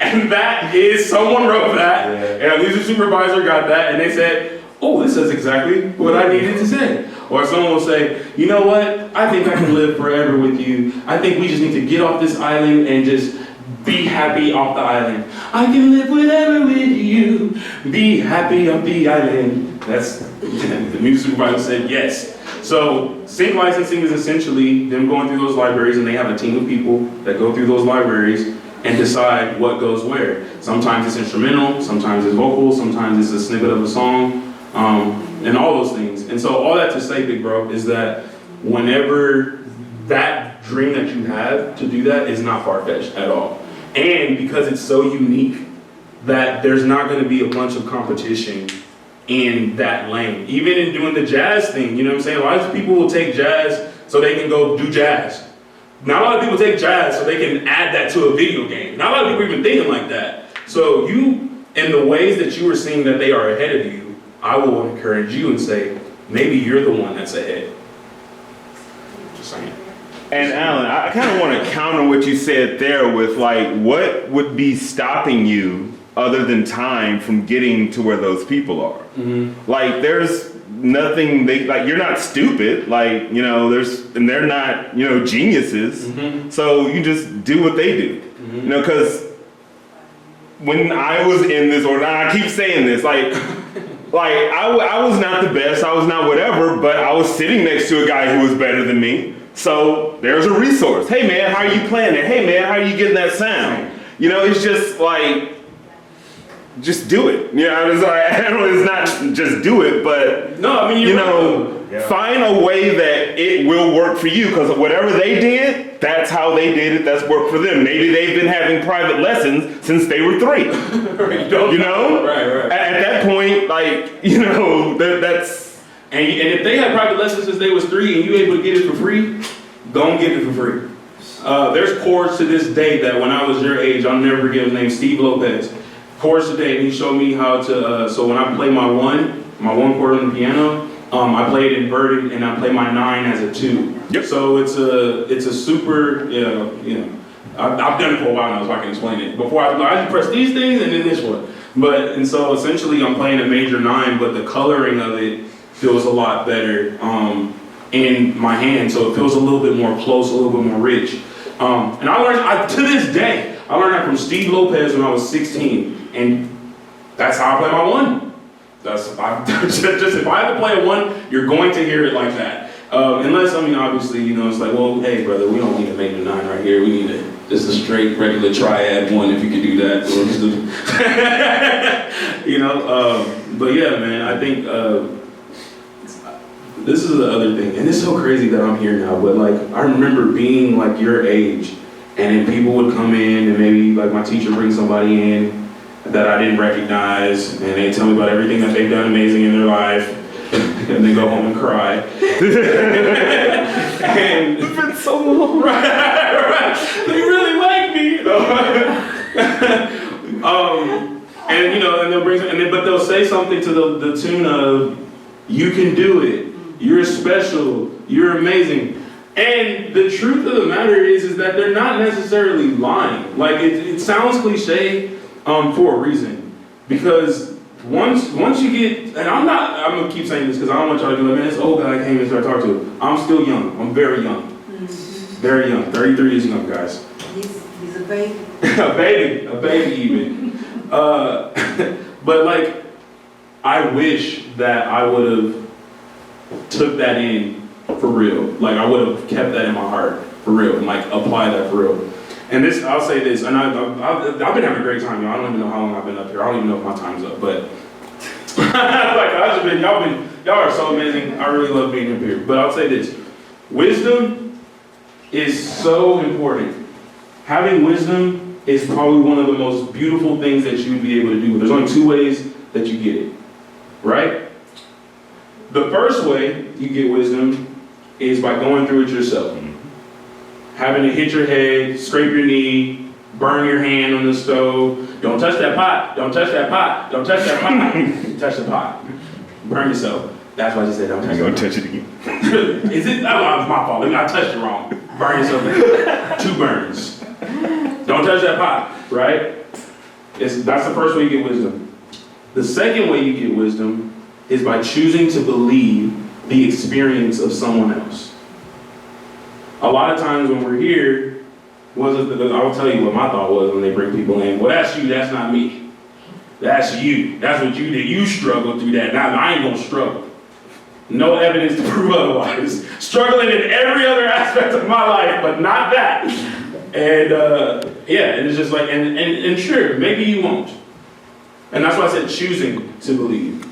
[SPEAKER 2] And that is, someone wrote that, and a music supervisor got that, and they said, oh, this is exactly what I needed to say. Or someone will say, you know what, I think I can live forever with you. I think we just need to get off this island and just be happy off the island. I can live forever with you, be happy on the island. That's, the music supervisor said yes. So sync licensing is essentially them going through those libraries, and they have a team of people that go through those libraries and decide what goes where. Sometimes it's instrumental, sometimes it's vocal, sometimes it's a snippet of a song, and all those things. And so all that to say, big bro, is that whenever that dream that you have to do that is not far-fetched at all. And because it's so unique that there's not going to be a bunch of competition in that lane. Even in doing the jazz thing, you know what I'm saying? A lot of people will take jazz so they can go do jazz. Not a lot of people take jazz so they can add that to a video game. Not a lot of people are even thinking like that. So you, in the ways that you are seeing that they are ahead of you, I will encourage you and say, maybe you're the one that's ahead. Just saying.
[SPEAKER 1] And Alan, I kind of want to counter what you said there with like, what would be stopping you other than time from getting to where those people are? Mm-hmm. Like, there's nothing you're not stupid, and they're not, geniuses. Mm-hmm. So you just do what they do, mm-hmm. Because when I was in this, or I keep saying this, I was not the best, I was not whatever, but I was sitting next to a guy who was better than me. So there's a resource. Hey man, how are you playing it? Hey man, how are you getting that sound? It's just like, just do it. It's not just do it, but
[SPEAKER 2] no, I mean,
[SPEAKER 1] find a way that it will work for you, because whatever they did, that's how they did it. That's worked for them. Maybe they've been having private lessons since they were 3.
[SPEAKER 2] Right. Right.
[SPEAKER 1] At that point, that's.
[SPEAKER 2] And if they had private lessons since they was 3 and you able to get it for free, go and get it for free. There's chords to this day that when I was your age, I'll never forget his name, Steve Lopez. Chords today, and he showed me how to, so when I play my one chord on the piano, I played inverted, and I play my 9 as a 2.
[SPEAKER 1] Yep.
[SPEAKER 2] So it's a super, I've done it for a while now, so I can explain it. Before I just press these things and then this one. And so essentially I'm playing a major 9, but the coloring of it feels a lot better in my hand. So it feels a little bit more close, a little bit more rich. And I learned, to this day, I learned that from Steve Lopez when I was 16. And that's how I play my 1. Just if I have to play a 1, you're going to hear it like that. Unless, obviously, it's like, well, hey, brother, we don't need a major 9 right here. We need just a straight, regular triad 1 if you could do that. Or just but yeah, man, I think this is the other thing. And it's so crazy that I'm here now, but like, I remember being like your age, and then people would come in, and maybe like my teacher brings somebody in that I didn't recognize, and they tell me about everything that they've done amazing in their life, and then go home and cry. And
[SPEAKER 1] It's been so long.
[SPEAKER 2] right. They really like me. And they'll bring, but they'll say something to the tune of, "You can do it. You're special. You're amazing." And the truth of the matter is that they're not necessarily lying. Like it sounds cliche for a reason, because once you get, and I'm gonna keep saying this because I don't want y'all to be like, man, this old guy I came and started talking to. I'm still young. I'm very young. Very young. 33 is young, guys.
[SPEAKER 8] He's a baby.
[SPEAKER 2] a baby even. But like, I wish that I would have took that in for real. Like I would have kept that in my heart for real and like applied that for real. And this, I'll say this, and I've been having a great time, y'all. I don't even know how long I've been up here. I don't even know if my time's up, but like y'all are so amazing. I really love being up here. But I'll say this, wisdom is so important. Having wisdom is probably one of the most beautiful things that you'd be able to do. There's only 2 ways that you get it, right? The first way you get wisdom is by going through it yourself. Having to hit your head, scrape your knee, burn your hand on the stove. Don't touch that pot. Don't touch that pot. Don't touch that pot. Touch the pot. Burn yourself. That's why I just said don't touch
[SPEAKER 1] I'm
[SPEAKER 2] it.
[SPEAKER 1] gonna touch it again.
[SPEAKER 2] Is it? Oh, it's my fault. I touched it wrong. Burn yourself. 2 burns. Don't touch that pot, right? That's the first way you get wisdom. The second way you get wisdom is by choosing to believe the experience of someone else. A lot of times when we're here, I'll tell you what my thought was when they bring people in. Well, that's you, that's not me. That's you. That's what you did. You struggled through that. Now I ain't gonna struggle. No evidence to prove otherwise. Struggling in every other aspect of my life, but not that. And and it's just like, and sure, maybe you won't. And that's why I said choosing to believe.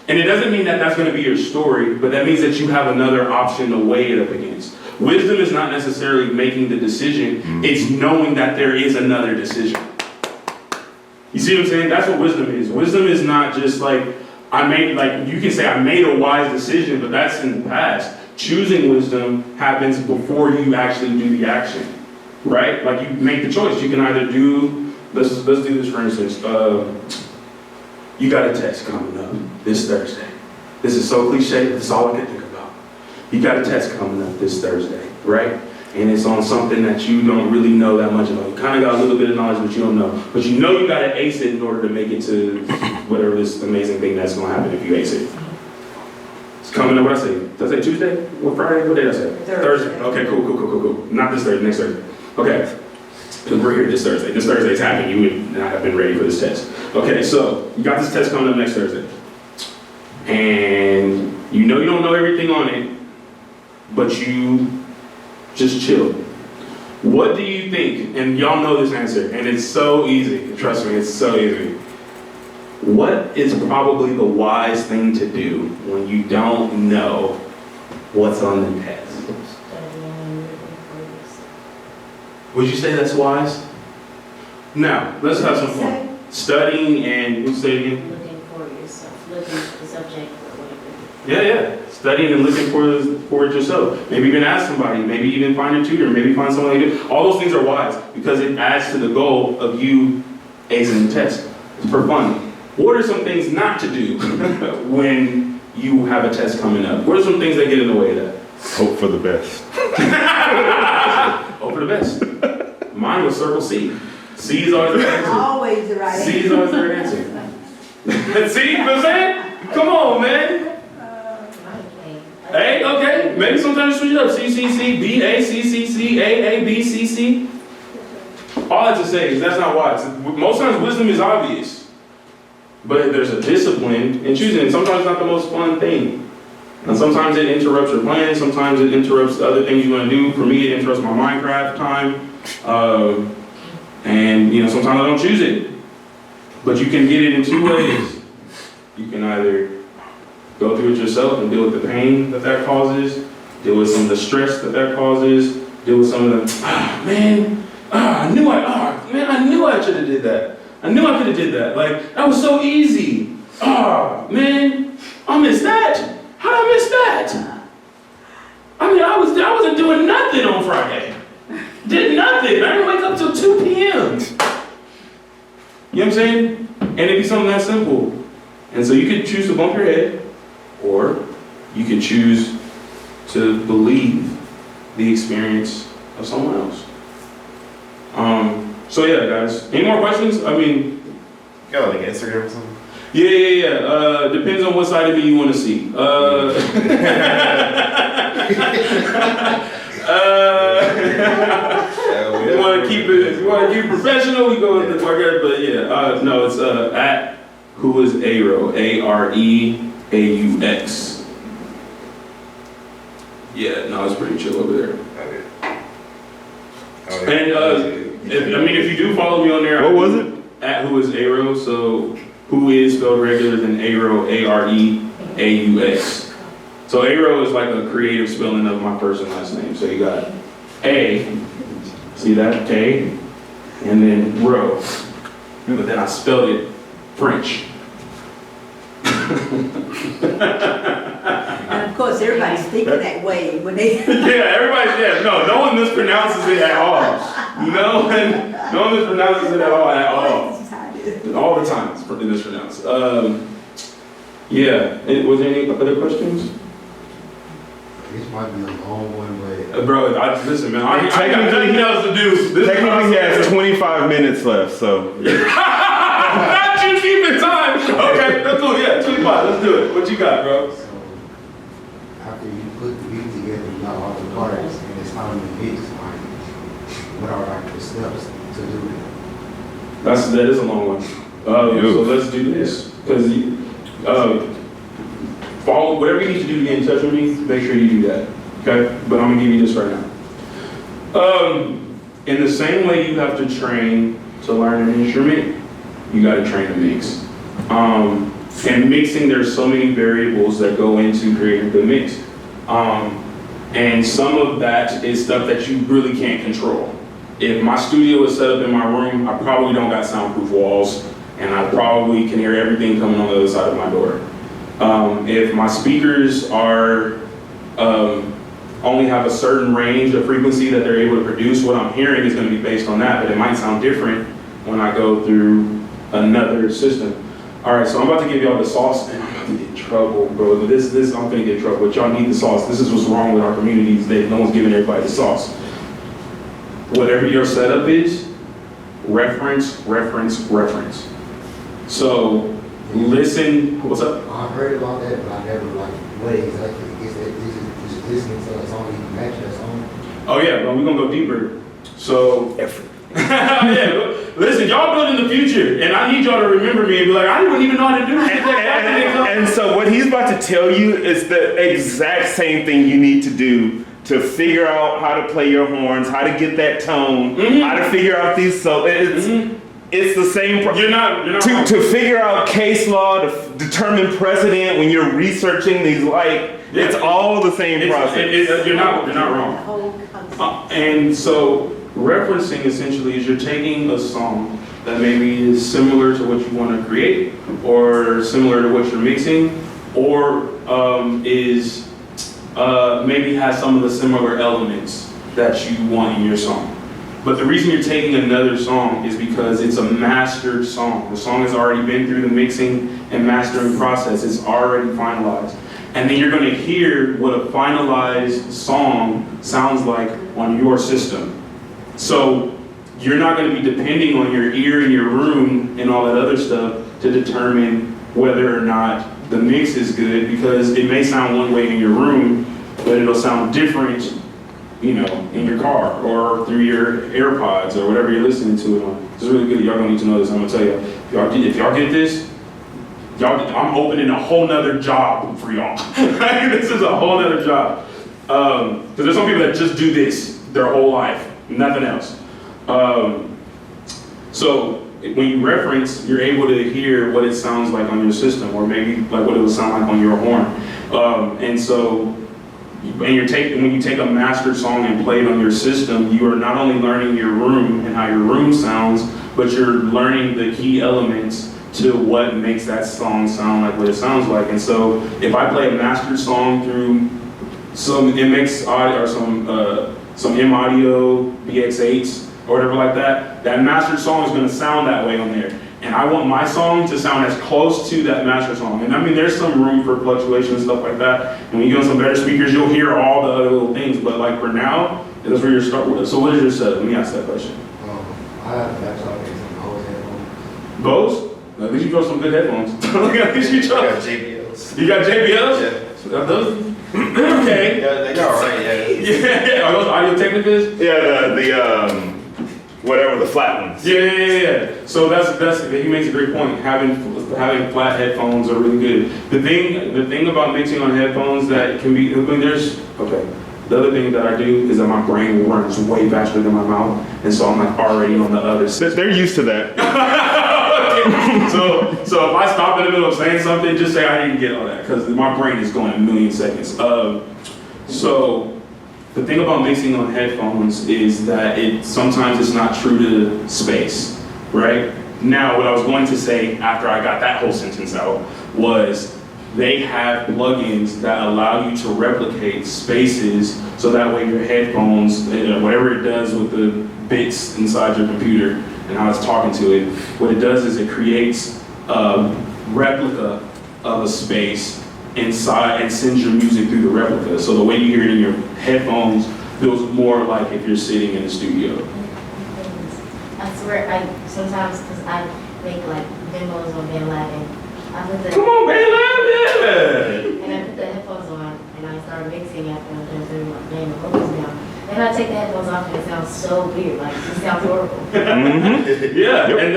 [SPEAKER 2] And it doesn't mean that that's going to be your story, but that means that you have another option to weigh it up against. Wisdom is not necessarily making the decision, it's knowing that there is another decision. You see what I'm saying? That's what wisdom is. Wisdom is not just like, you can say I made a wise decision, but that's in the past. Choosing wisdom happens before you actually do the action, right? Like you make the choice. You can either do, let's do this for instance. You got a test coming up this Thursday. This is so cliche, but it's all I can think about. You got a test coming up this Thursday, right? And it's on something that you don't really know that much about. You kind of got a little bit of knowledge, but you don't know. But you know you got to ace it in order to make it to whatever this amazing thing that's going to happen if you ace it. It's coming up, what I say? Did I say Tuesday? What Friday? What day did I say? Thursday. Okay, cool. Not this Thursday, next Thursday. Okay. Because we're here this Thursday. This Thursday's happening. You would not have been ready for this test. Okay, so you got this test coming up next Thursday. And you know you don't know everything on it, but you just chill. What do you think? And y'all know this answer, and it's so easy. Trust me, it's so easy. What is probably the wise thing to do when you don't know what's on the test? Would you say that's wise? Now, let's have some fun. Studying and, what's say again?
[SPEAKER 5] Looking for yourself, looking at the subject or whatever.
[SPEAKER 2] Yeah. Studying and looking for it yourself. Maybe even ask somebody. Maybe even find a tutor. Maybe find someone like you. All those things are wise because it adds to the goal of you acing the test. It's for fun. What are some things not to do when you have a test coming up? What are some things that get in the way of that?
[SPEAKER 1] Hope for the best.
[SPEAKER 2] Hope for the best. Mine was circle C. C is always the right answer.
[SPEAKER 8] Always the right
[SPEAKER 2] C is always the right answer. See what I'm saying? Come on, man. A, okay. Maybe sometimes switch it up. C, C, C, B, A, C, C, C, A, B, C, C. All I have to say is that's not wise. Most times wisdom is obvious. But there's a discipline in choosing. And sometimes it's not the most fun thing. And sometimes it interrupts your plans. Sometimes it interrupts the other things you want to do. For me, it interrupts my Minecraft time. And you know, sometimes I don't choose it. But you can get it in two ways. You can either go through it yourself and deal with the pain that causes, deal with some of the stress that causes, deal with some of the, I knew I should have did that. I knew I could have did that. Like, that was so easy. I missed that. How did I miss that? I mean, I wasn't doing nothing on Friday. Did nothing. I didn't wake up till 2 p.m. You know what I'm saying? And it'd be something that simple. And so you could choose to bump your head, or you could choose to believe the experience of someone else. So yeah, guys. Any more questions? I mean,
[SPEAKER 9] Got like Instagram or something?
[SPEAKER 2] yeah. Depends on what side of me you want to see. You want to keep it professional, we go with the market, but yeah, no, it's at who is Areaux, AREAUX. Yeah, no, it's pretty chill over there. And if you do follow me on there,
[SPEAKER 1] What was it?
[SPEAKER 2] At who is Areaux, so who is spelled regular than Areaux, AREAUX. So Areaux is like a creative spelling of my first and last name. So you got A, see that, A, and then row. But then I spelled it French.
[SPEAKER 8] And of course, everybody's thinking that way when they.
[SPEAKER 2] Yeah, no one mispronounces it at all. No one mispronounces it at all.
[SPEAKER 8] This is how it is.
[SPEAKER 2] All the time it's mispronounced. Yeah, was there any other questions?
[SPEAKER 7] This might be a long one, but
[SPEAKER 2] Bro, listen, man, I got nothing else to do.
[SPEAKER 1] Technically, he has 25 minutes left, so.
[SPEAKER 2] Not you keeping time. Okay, that's cool. Yeah, 25. Let's do it. What you got, bro?
[SPEAKER 7] so after you put the beat together, you got all the parts, and it's time to mix. Like, what are like the steps to do it?
[SPEAKER 2] That is a long one. So let's do this. Because follow whatever you need to do to get in touch with me, make sure you do that. Okay? But I'm gonna give you this right now. In the same way you have to train to learn an instrument, you gotta train to mix. And mixing, there's so many variables that go into creating a good mix. And some of that is stuff that you really can't control. If my studio is set up in my room, I probably don't got soundproof walls, and I probably can hear everything coming on the other side of my door. If my speakers are only have a certain range of frequency that they're able to produce, what I'm hearing is going to be based on that, but it might sound different when I go through another system. All right, so I'm about to give y'all the sauce, and I'm about to get in trouble, bro. I'm gonna get in trouble, but y'all need the sauce. This is what's wrong with our communities, that no one's giving everybody the sauce. Whatever your setup is, reference. So, listen, what's up?
[SPEAKER 7] I've heard about that, but I never like what exactly is that. This is just listening to a song, you can match that song.
[SPEAKER 2] Oh yeah, but we're gonna go deeper. So, yeah, listen, y'all building the future, and I need y'all to remember me and be like, I didn't even know how to do this.
[SPEAKER 1] And so what he's about to tell you is the exact same thing you need to do to figure out how to play your horns, how to get that tone, how to figure out these. So it's the same.
[SPEAKER 2] You're not wrong.
[SPEAKER 1] To figure out case law, to determine precedent when you're researching these, it's all the same process.
[SPEAKER 2] You're not wrong.
[SPEAKER 8] The whole concept.
[SPEAKER 2] And so referencing essentially is you're taking a song that maybe is similar to what you want to create, or similar to what you're mixing, or maybe has some of the similar elements that you want in your song. But the reason you're taking another song is because it's a mastered song. The song has already been through the mixing and mastering process. It's already finalized. and then you're going to hear what a finalized song sounds like on your system. So you're not going to be depending on your ear in your room and all that other stuff to determine whether or not the mix is good, because it may sound one way in your room, but it'll sound different, you know, in your car or through your AirPods or whatever you're listening to it on. It's really good. Y'all gonna need to know this. I'm gonna tell you. If y'all get this, I'm opening a whole nother job for y'all. This is a whole nother job. Because there's some people that just do this their whole life, nothing else. So when you reference, you're able to hear what it sounds like on your system, or maybe like what it would sound like on your horn. When you take a mastered song and play it on your system, you are not only learning your room and how your room sounds, but you're learning the key elements to what makes that song sound like what it sounds like. And so if I play a mastered song through some MX audio or some M Audio BX8s or whatever like that, that mastered song is going to sound that way on there. And I want my song to sound as close to that master song. And I mean, there's some room for fluctuation and stuff like that. And when you get on some better speakers, you'll hear all the other little things. But like for now, that's where you're starting with. So what is your setup? Let me ask that question.
[SPEAKER 7] I have a laptop and some Bose headphones.
[SPEAKER 2] Bose? At least you got some good headphones. At least you
[SPEAKER 9] I
[SPEAKER 2] try.
[SPEAKER 9] got JBLs.
[SPEAKER 2] You got JBLs?
[SPEAKER 9] Yeah.
[SPEAKER 2] Are those? Okay.
[SPEAKER 9] Yeah, they got right, yeah.
[SPEAKER 2] Yeah. Are those Audio Technicas?
[SPEAKER 1] Yeah, the whatever, the flat ones.
[SPEAKER 2] Yeah. So that's he makes a great point. Having flat headphones are really good. The thing about mixing on headphones that can be, I mean, the other thing that I do is that my brain runs way faster than my mouth, and so I'm like already on the other side.
[SPEAKER 1] They're used to that.
[SPEAKER 2] So if I stop in the middle of saying something, just say I didn't get all that, because my brain is going a million seconds. So the thing about mixing on headphones is that sometimes it's not true to space, right? Now, what I was going to say after I got that whole sentence out was they have plugins that allow you to replicate spaces, so that way your headphones, whatever it does with the bits inside your computer and how it's talking to it, what it does is it creates a replica of a space inside and sends your music through the replica. So the way you hear it in your headphones feels more like if you're sitting in the studio.
[SPEAKER 5] I swear, sometimes, because I make like demos on BandLab,
[SPEAKER 2] Come on, BandLab,
[SPEAKER 5] and I put the headphones on, and I start mixing after I'm done doing my band vocals down. Then I take the headphones off, and it sounds so weird, like it sounds horrible.
[SPEAKER 2] Yeah, and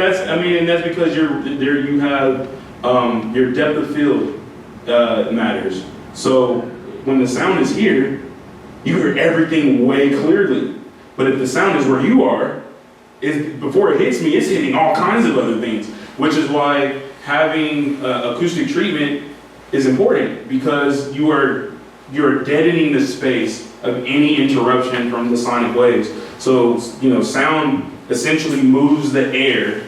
[SPEAKER 2] that's because you have your depth of field matters. So when the sound is here, you hear everything way clearly. But if the sound is where you are, before it hits me, it's hitting all kinds of other things, which is why having acoustic treatment is important, because you're deadening the space of any interruption from the sonic waves. So, sound essentially moves the air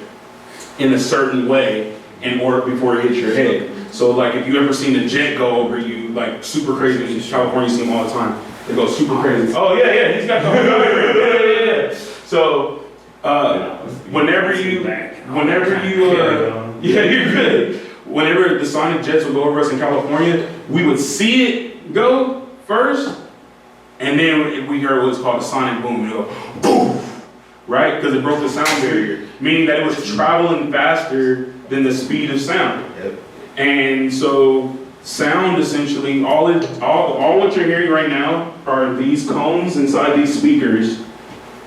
[SPEAKER 2] in a certain way in order before it hits your head. So like if you ever seen a jet go over you, like super crazy, in California you see them all the time, they go super crazy. Oh yeah, he's got the whole diagram. Yeah. So whenever you you're good. Whenever the sonic jets would go over us in California, we would see it go first, and then we heard what's called a sonic boom. It would go boom, right? Because it broke the sound barrier, meaning that it was traveling faster than the speed of sound.
[SPEAKER 9] Yep.
[SPEAKER 2] And so sound essentially, all what you're hearing right now are these cones inside these speakers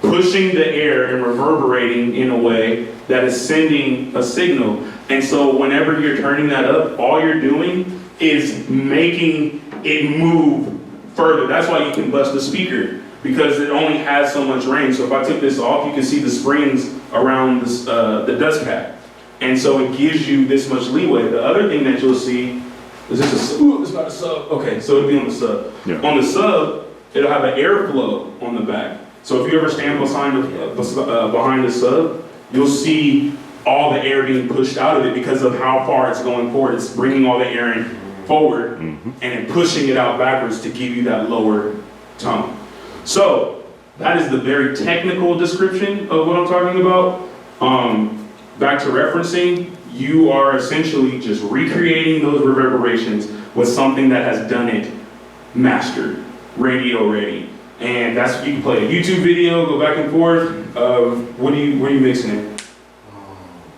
[SPEAKER 2] pushing the air and reverberating in a way that is sending a signal. And so whenever you're turning that up, all you're doing is making it move further. That's why you can bust the speaker, because it only has so much range. So if I took this off, you can see the springs around this, the dust cap. And so it gives you this much leeway. The other thing that you'll see is it's not a sub. Okay, so it'll be on the sub.
[SPEAKER 1] Yeah.
[SPEAKER 2] On the sub, it'll have an airflow on the back. So if you ever stand behind the sub, you'll see all the air being pushed out of it because of how far it's going forward. It's bringing all the air in forward and then pushing it out backwards to give you that lower tone. So that is the very technical description of what I'm talking about. Back to referencing, you are essentially just recreating those reverberations with something that has done it mastered, radio ready. And that's, you can play a YouTube video, go back and forth. What are you mixing it?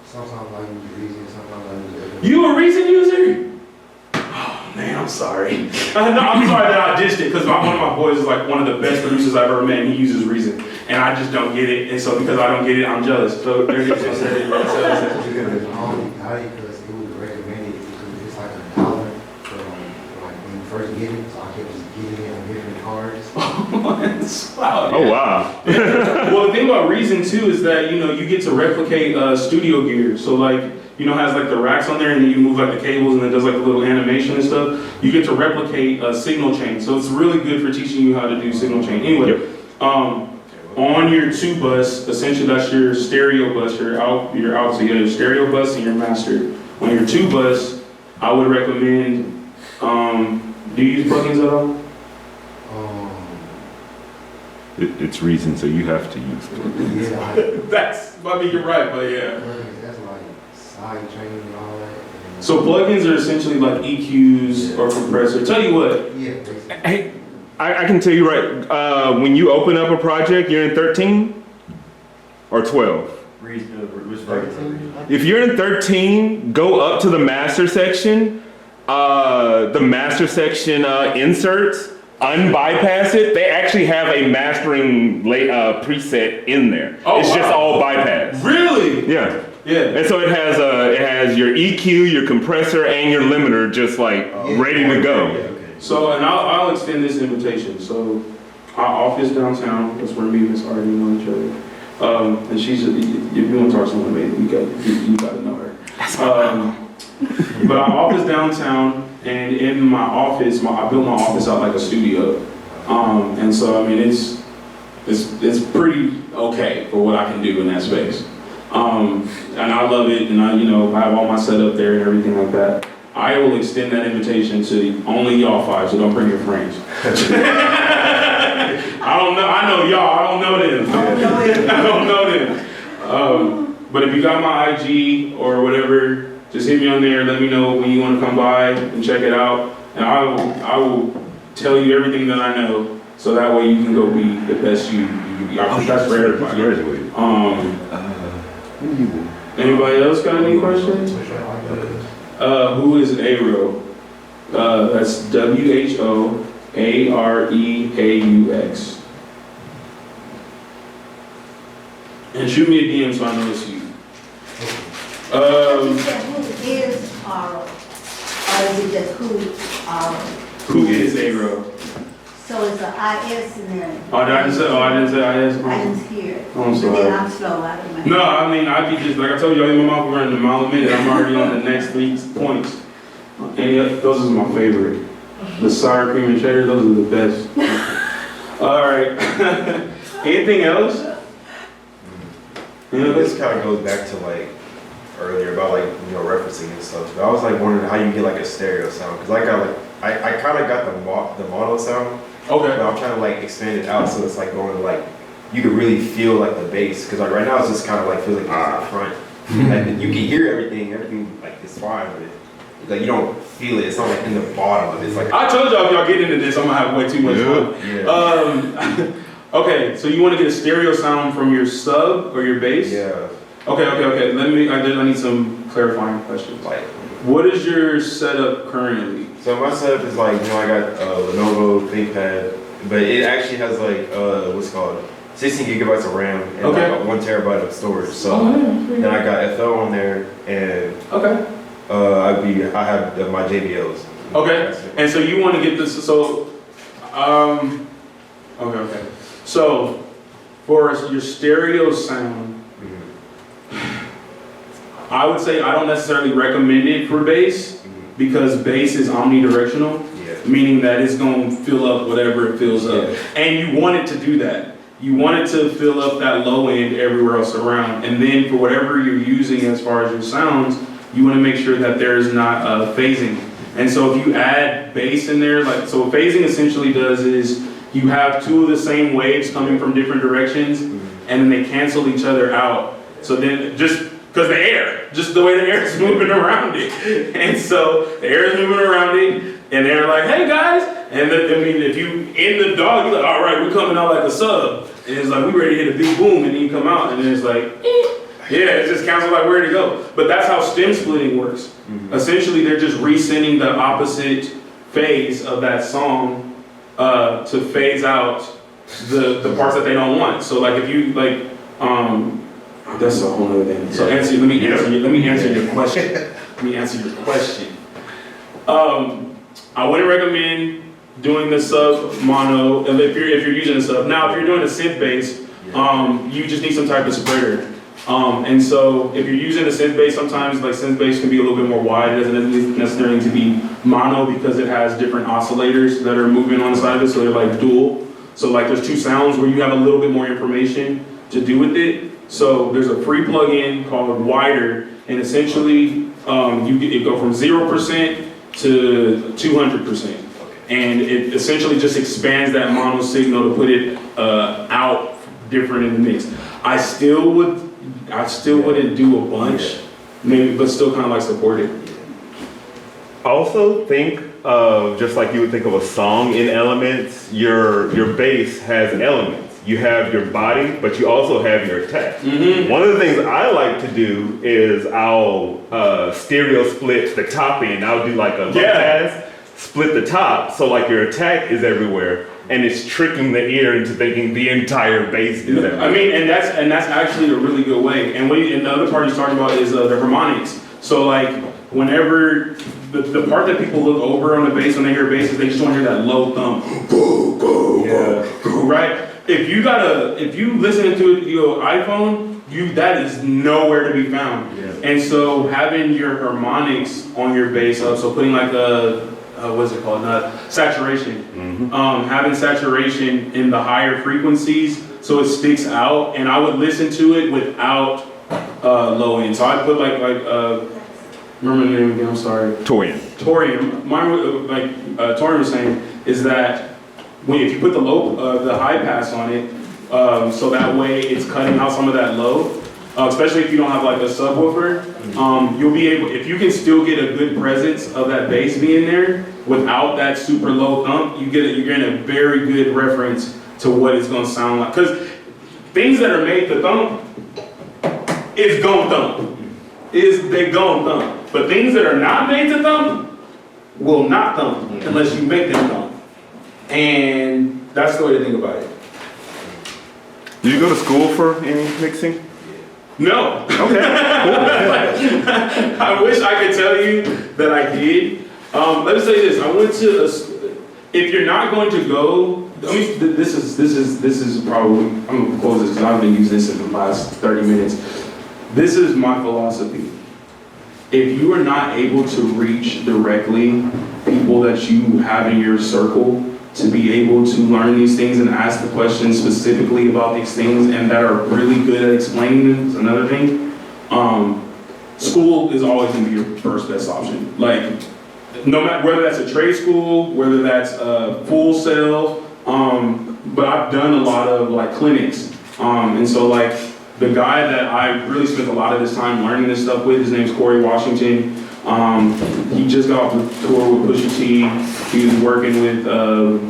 [SPEAKER 7] Sometimes I use Reason, sometimes I use Evernote.
[SPEAKER 2] You a Reason user? Oh man, I'm sorry. No, I'm sorry that I dissed it, because one of my boys is like one of the best producers I've ever met, and he uses Reason. And I just don't get it, and so because I don't get it, I'm jealous. So there you go.
[SPEAKER 7] Because it was recommended, because it's like $1 from like when you first get it, so I kept just getting it on different cards.
[SPEAKER 2] Wow.
[SPEAKER 1] Oh wow.
[SPEAKER 2] Well, the thing about Reason too is that, you know, you get to replicate studio gear. So like, you know, has like the racks on there, and then you move like the cables, and it does like a little animation and stuff. You get to replicate a signal chain. So it's really good for teaching you how to do signal chain. Anyway, on your 2 bus, essentially that's your stereo bus, your out, so you have your stereo bus and your master. On your 2 bus, I would recommend, do you use plugins at all?
[SPEAKER 1] It's Reason, so you have to use it.
[SPEAKER 2] That's, I mean, you're right, but yeah.
[SPEAKER 7] That's like side chain and all that.
[SPEAKER 2] So plugins are essentially like EQs or compressor. Tell you what,
[SPEAKER 7] Yeah, basically.
[SPEAKER 1] Hey, I can tell you right, when you open up a project, you're in 13 or 12. If you're in 13, go up to the master section. The master section inserts, unbypass it. They actually have a mastering preset in there.
[SPEAKER 2] Oh,
[SPEAKER 1] it's just
[SPEAKER 2] wow.
[SPEAKER 1] all bypass.
[SPEAKER 2] really?
[SPEAKER 1] Yeah.
[SPEAKER 2] Yeah.
[SPEAKER 1] And so it has your EQ, your compressor, and your limiter just like ready to go.
[SPEAKER 2] So, and I'll extend this invitation. So, our office downtown, that's where me and Miss Hardy know each other. And she's, if you want to talk to someone, maybe you got to know her. But our office downtown, and in my office, I built my office out like a studio. And so, I mean, it's pretty okay for what I can do in that space. And I love it, and I have all my setup there and everything like that. I will extend that invitation to only y'all 5, so don't bring your friends. I know y'all, I don't know them. I don't know them. But if you got my IG or whatever, just hit me on there, let me know when you want to come by and check it out. And I will tell you everything that I know, so that way you can go be the best you can be. That's for everybody. Anybody else got any questions? Who is Areaux? That's WHOAREAUX. And shoot me a DM so I know it's you.
[SPEAKER 8] You said who is Areaux? Or is it just who Areaux?
[SPEAKER 2] Who is Areaux?
[SPEAKER 8] So it's an IS and then.
[SPEAKER 2] I didn't say IS.
[SPEAKER 8] I didn't hear it.
[SPEAKER 2] I'm sorry.
[SPEAKER 8] But then I'm slow, I don't know.
[SPEAKER 2] No, I mean, I'd be just, like I told you, my mouth was running a mile a minute. I'm already on the next 3 points. And those are my favorite. The sour cream and cheddar, those are the best. All right. Anything else?
[SPEAKER 9] This kind of goes back to like earlier about like, referencing and stuff. But I was like wondering how you get like a stereo sound. Cause I kind of got the mono sound.
[SPEAKER 2] Okay.
[SPEAKER 9] But I'm trying to like expand it out so it's like going like, you can really feel like the bass. Cause like right now it's just kind of like feels like it's in the front. And you can hear everything like it's fine, but like you don't feel it. It's not like in the bottom of it. It's like
[SPEAKER 2] I told y'all if y'all get into this, I'm gonna have way too much fun.
[SPEAKER 9] Yeah.
[SPEAKER 2] Okay, so you want to get a stereo sound from your sub or your bass?
[SPEAKER 9] Yeah.
[SPEAKER 2] Okay. I need some clarifying questions.
[SPEAKER 9] Like,
[SPEAKER 2] What is your setup currently?
[SPEAKER 9] so my setup is like, I got Lenovo ThinkPad, but it actually has like, what's it called? 16 gigabytes of RAM and
[SPEAKER 2] Okay.
[SPEAKER 9] like 1 terabyte of storage. So then I got FL on there, and
[SPEAKER 2] Okay.
[SPEAKER 9] I have my JBLs.
[SPEAKER 2] Okay. And so you want to get this, okay. So, for your stereo sound, I would say I don't necessarily recommend it for bass, because bass is omnidirectional, meaning that it's going to fill up whatever it fills up. And you want it to do that. You want it to fill up that low end everywhere else around. And then for whatever you're using as far as your sounds, you want to make sure that there's not phasing. And so if you add bass in there, so what phasing essentially does is you have 2 of the same waves coming from different directions, and then they cancel each other out. So then, just because the air, just the way the air is moving around it. And so the air is moving around it, and they're like, hey guys. And then, I mean, if you in the dog, you're like, all right, we're coming out like a sub. And it's like, we ready to hit a big boom, and then you come out, and then it's like, yeah, it just counts like where to go. But that's how stem splitting works. Essentially, they're just resending the opposite phase of that song to phase out the parts that they don't want. So like if you like, that's a whole other thing. So let me answer your question. Let me answer your question. I wouldn't recommend doing the sub mono if you're using a sub. Now, if you're doing a synth bass, you just need some type of spreader. And so if you're using a synth bass, sometimes like synth bass can be a little bit more wide. It doesn't necessarily need to be mono because it has different oscillators that are moving on the side of it, so they're like dual. So like there's two sounds where you have a little bit more information to do with it. So there's a free plugin called Wider, and essentially it go from 0% to 200%. And it essentially just expands that mono signal to put it out different in the mix. I still wouldn't do a bunch, maybe, but still kind of like support it.
[SPEAKER 1] Also think of, just like you would think of a song in elements, your bass has elements. You have your body, but you also have your attack. One of the things I like to do is I'll stereo split the top end. I'll do like a low pass, split the top, so like your attack is everywhere, and it's tricking the ear into thinking the entire bass is everywhere.
[SPEAKER 2] I mean, and that's actually a really good way. And the other part he's talking about is the harmonics. So like whenever the part that people look over on the bass when they hear bass is they just want to hear that low thump, go, right? If you listen to your iPhone, that is nowhere to be found. And so having your harmonics on your bass up, so putting like what's it called? Saturation. Having saturation in the higher frequencies so it sticks out, and I would listen to it without low end. So I'd put like remember the name again, I'm sorry.
[SPEAKER 1] Torian.
[SPEAKER 2] Torian was saying is that if you put the high pass on it, so that way it's cutting out some of that low, especially if you don't have like a subwoofer, you'll be able, if you can still get a good presence of that bass being there without that super low thump, you're getting a very good reference to what it's gonna sound like. Because things that are made to thump, it's gonna thump. They gonna thump. But things that are not made to thump will not thump unless you make them thump. And that's the way to think about it.
[SPEAKER 1] Did you go to school for any mixing?
[SPEAKER 2] No.
[SPEAKER 1] Okay.
[SPEAKER 2] I wish I could tell you that I did. Let me say this. I went to if you're not going to go, I mean, this is probably, I'm gonna close this because I've been using this in the last 30 minutes. This is my philosophy. If you are not able to reach directly people that you have in your circle to be able to learn these things and ask the questions specifically about these things and that are really good at explaining them, is another thing. School is always gonna be your first best option. Like, no matter whether that's a trade school, whether that's a full sale, but I've done a lot of like clinics. And so like the guy that I really spent a lot of this time learning this stuff with, his name's Corey Washington. He just got off the tour with Pusha T. He was working with,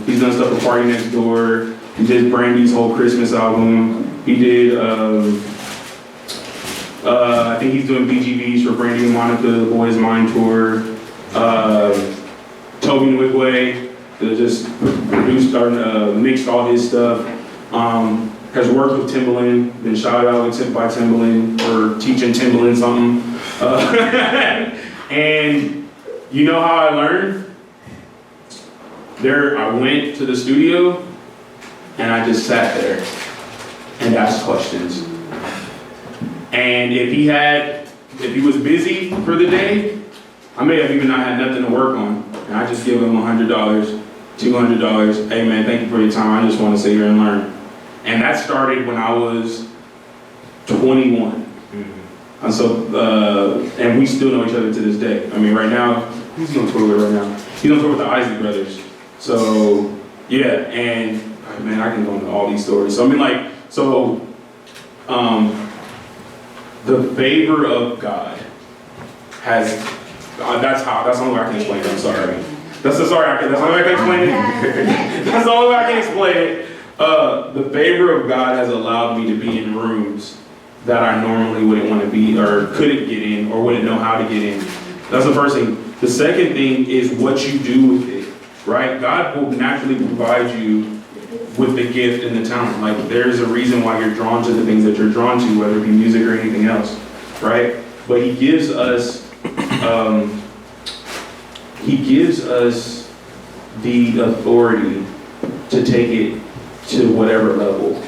[SPEAKER 2] he's done stuff with Party Next Door. He did Brandy's whole Christmas album. He did, I think he's doing BGVs for Brandy and Monica, the Boys Mind Tour. Toby Nwigwe just produced or mixed all his stuff. Has worked with Timbaland, been shouted out by Timbaland for teaching Timbaland something. And you know how I learned? I went to the studio and I just sat there and asked questions. And if he was busy for the day, I may have even not had nothing to work on. And I just give him $100, $200. Hey man, thank you for your time. I just want to sit here and learn. And that started when I was 21. And so, and we still know each other to this day. I mean, right now, who's he on tour with right now? He's on tour with the Isaac Brothers. So, yeah, and man, I can go into all these stories. So, I mean, like, so, The favor of God has, that's the only way I can explain it, I'm sorry. That's the only way I can explain it. That's the only way I can explain it. The favor of God has allowed me to be in rooms that I normally wouldn't want to be, or couldn't get in, or wouldn't know how to get in. That's the first thing. The second thing is what you do with it, right? God will naturally provide you with the gift and the talent. Like, there's a reason why you're drawn to the things that you're drawn to, whether it be music or anything else, right? But He gives us the authority to take it to whatever level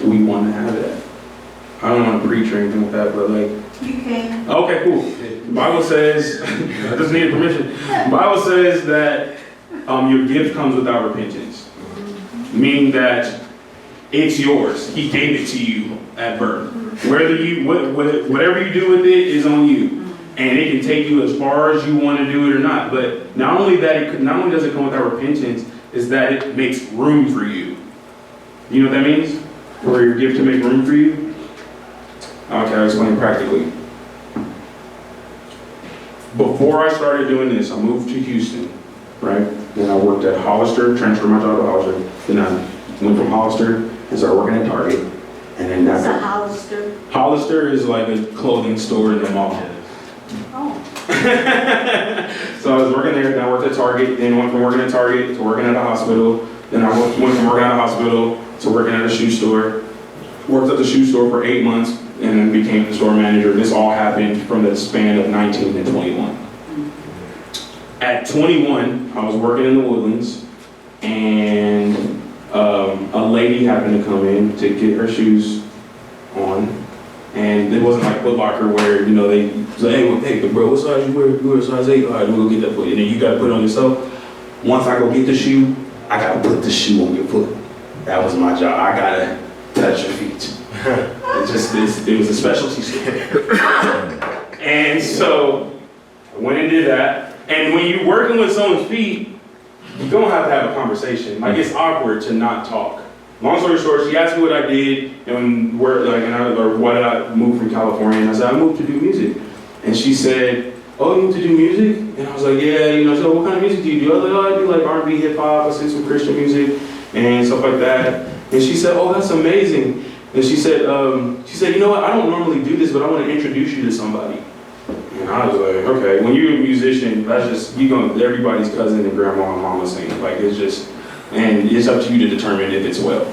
[SPEAKER 2] we want to have it at. I don't want to preach or anything like that, but like,
[SPEAKER 8] You can.
[SPEAKER 2] okay, cool. The Bible says, I just needed permission. The Bible says that your gift comes without repentance, meaning that it's yours. He gave it to you at birth. Whatever you do with it is on you, and it can take you as far as you want to do it or not. But not only does it come without repentance, is that it makes room for you. You know what that means? For your gift to make room for you. Okay, I'll explain practically. Before I started doing this, I moved to Houston, right? Then I worked at Hollister, transferred my job to Hollister. Then I went from Hollister and started working at Target. And then
[SPEAKER 8] It's a
[SPEAKER 2] that
[SPEAKER 8] Hollister.
[SPEAKER 2] Hollister is like a clothing store in the mall.
[SPEAKER 8] Oh.
[SPEAKER 2] So I was working there, then I worked at Target, then went from working at Target to working at a hospital. Then I went from working at a hospital to working at a shoe store. Worked at the shoe store for 8 months and then became the store manager. This all happened from the span of 19 and 21. At 21, I was working in the Woodlands, and a lady happened to come in to get her shoes on. And it wasn't like Foot Locker where, you know, they say, hey, but bro, what size you wear? You wear a size 8? All right, we'll go get that for you. And then you got to put it on yourself. Once I go get the shoe, I got to put the shoe on your foot. That was my job. I got to touch your feet. It was a specialty store. And so I went and did that. And when you're working with someone's feet, you're going to have a conversation. Like, it's awkward to not talk. Long story short, she asked me what I did and why did I move from California. And I said, I moved to do music. And she said, oh, you moved to do music? And I was like, yeah, you know, she said, what kind of music do you do? I was like, oh, I do like R&B, hip hop, I sing some Christian music and stuff like that. And she said, oh, that's amazing. And she said, you know what, I don't normally do this, but I want to introduce you to somebody. And I was like, okay, when you're a musician, that's just, everybody's cousin and grandma and mama sing. Like, it's just, and it's up to you to determine if it's well.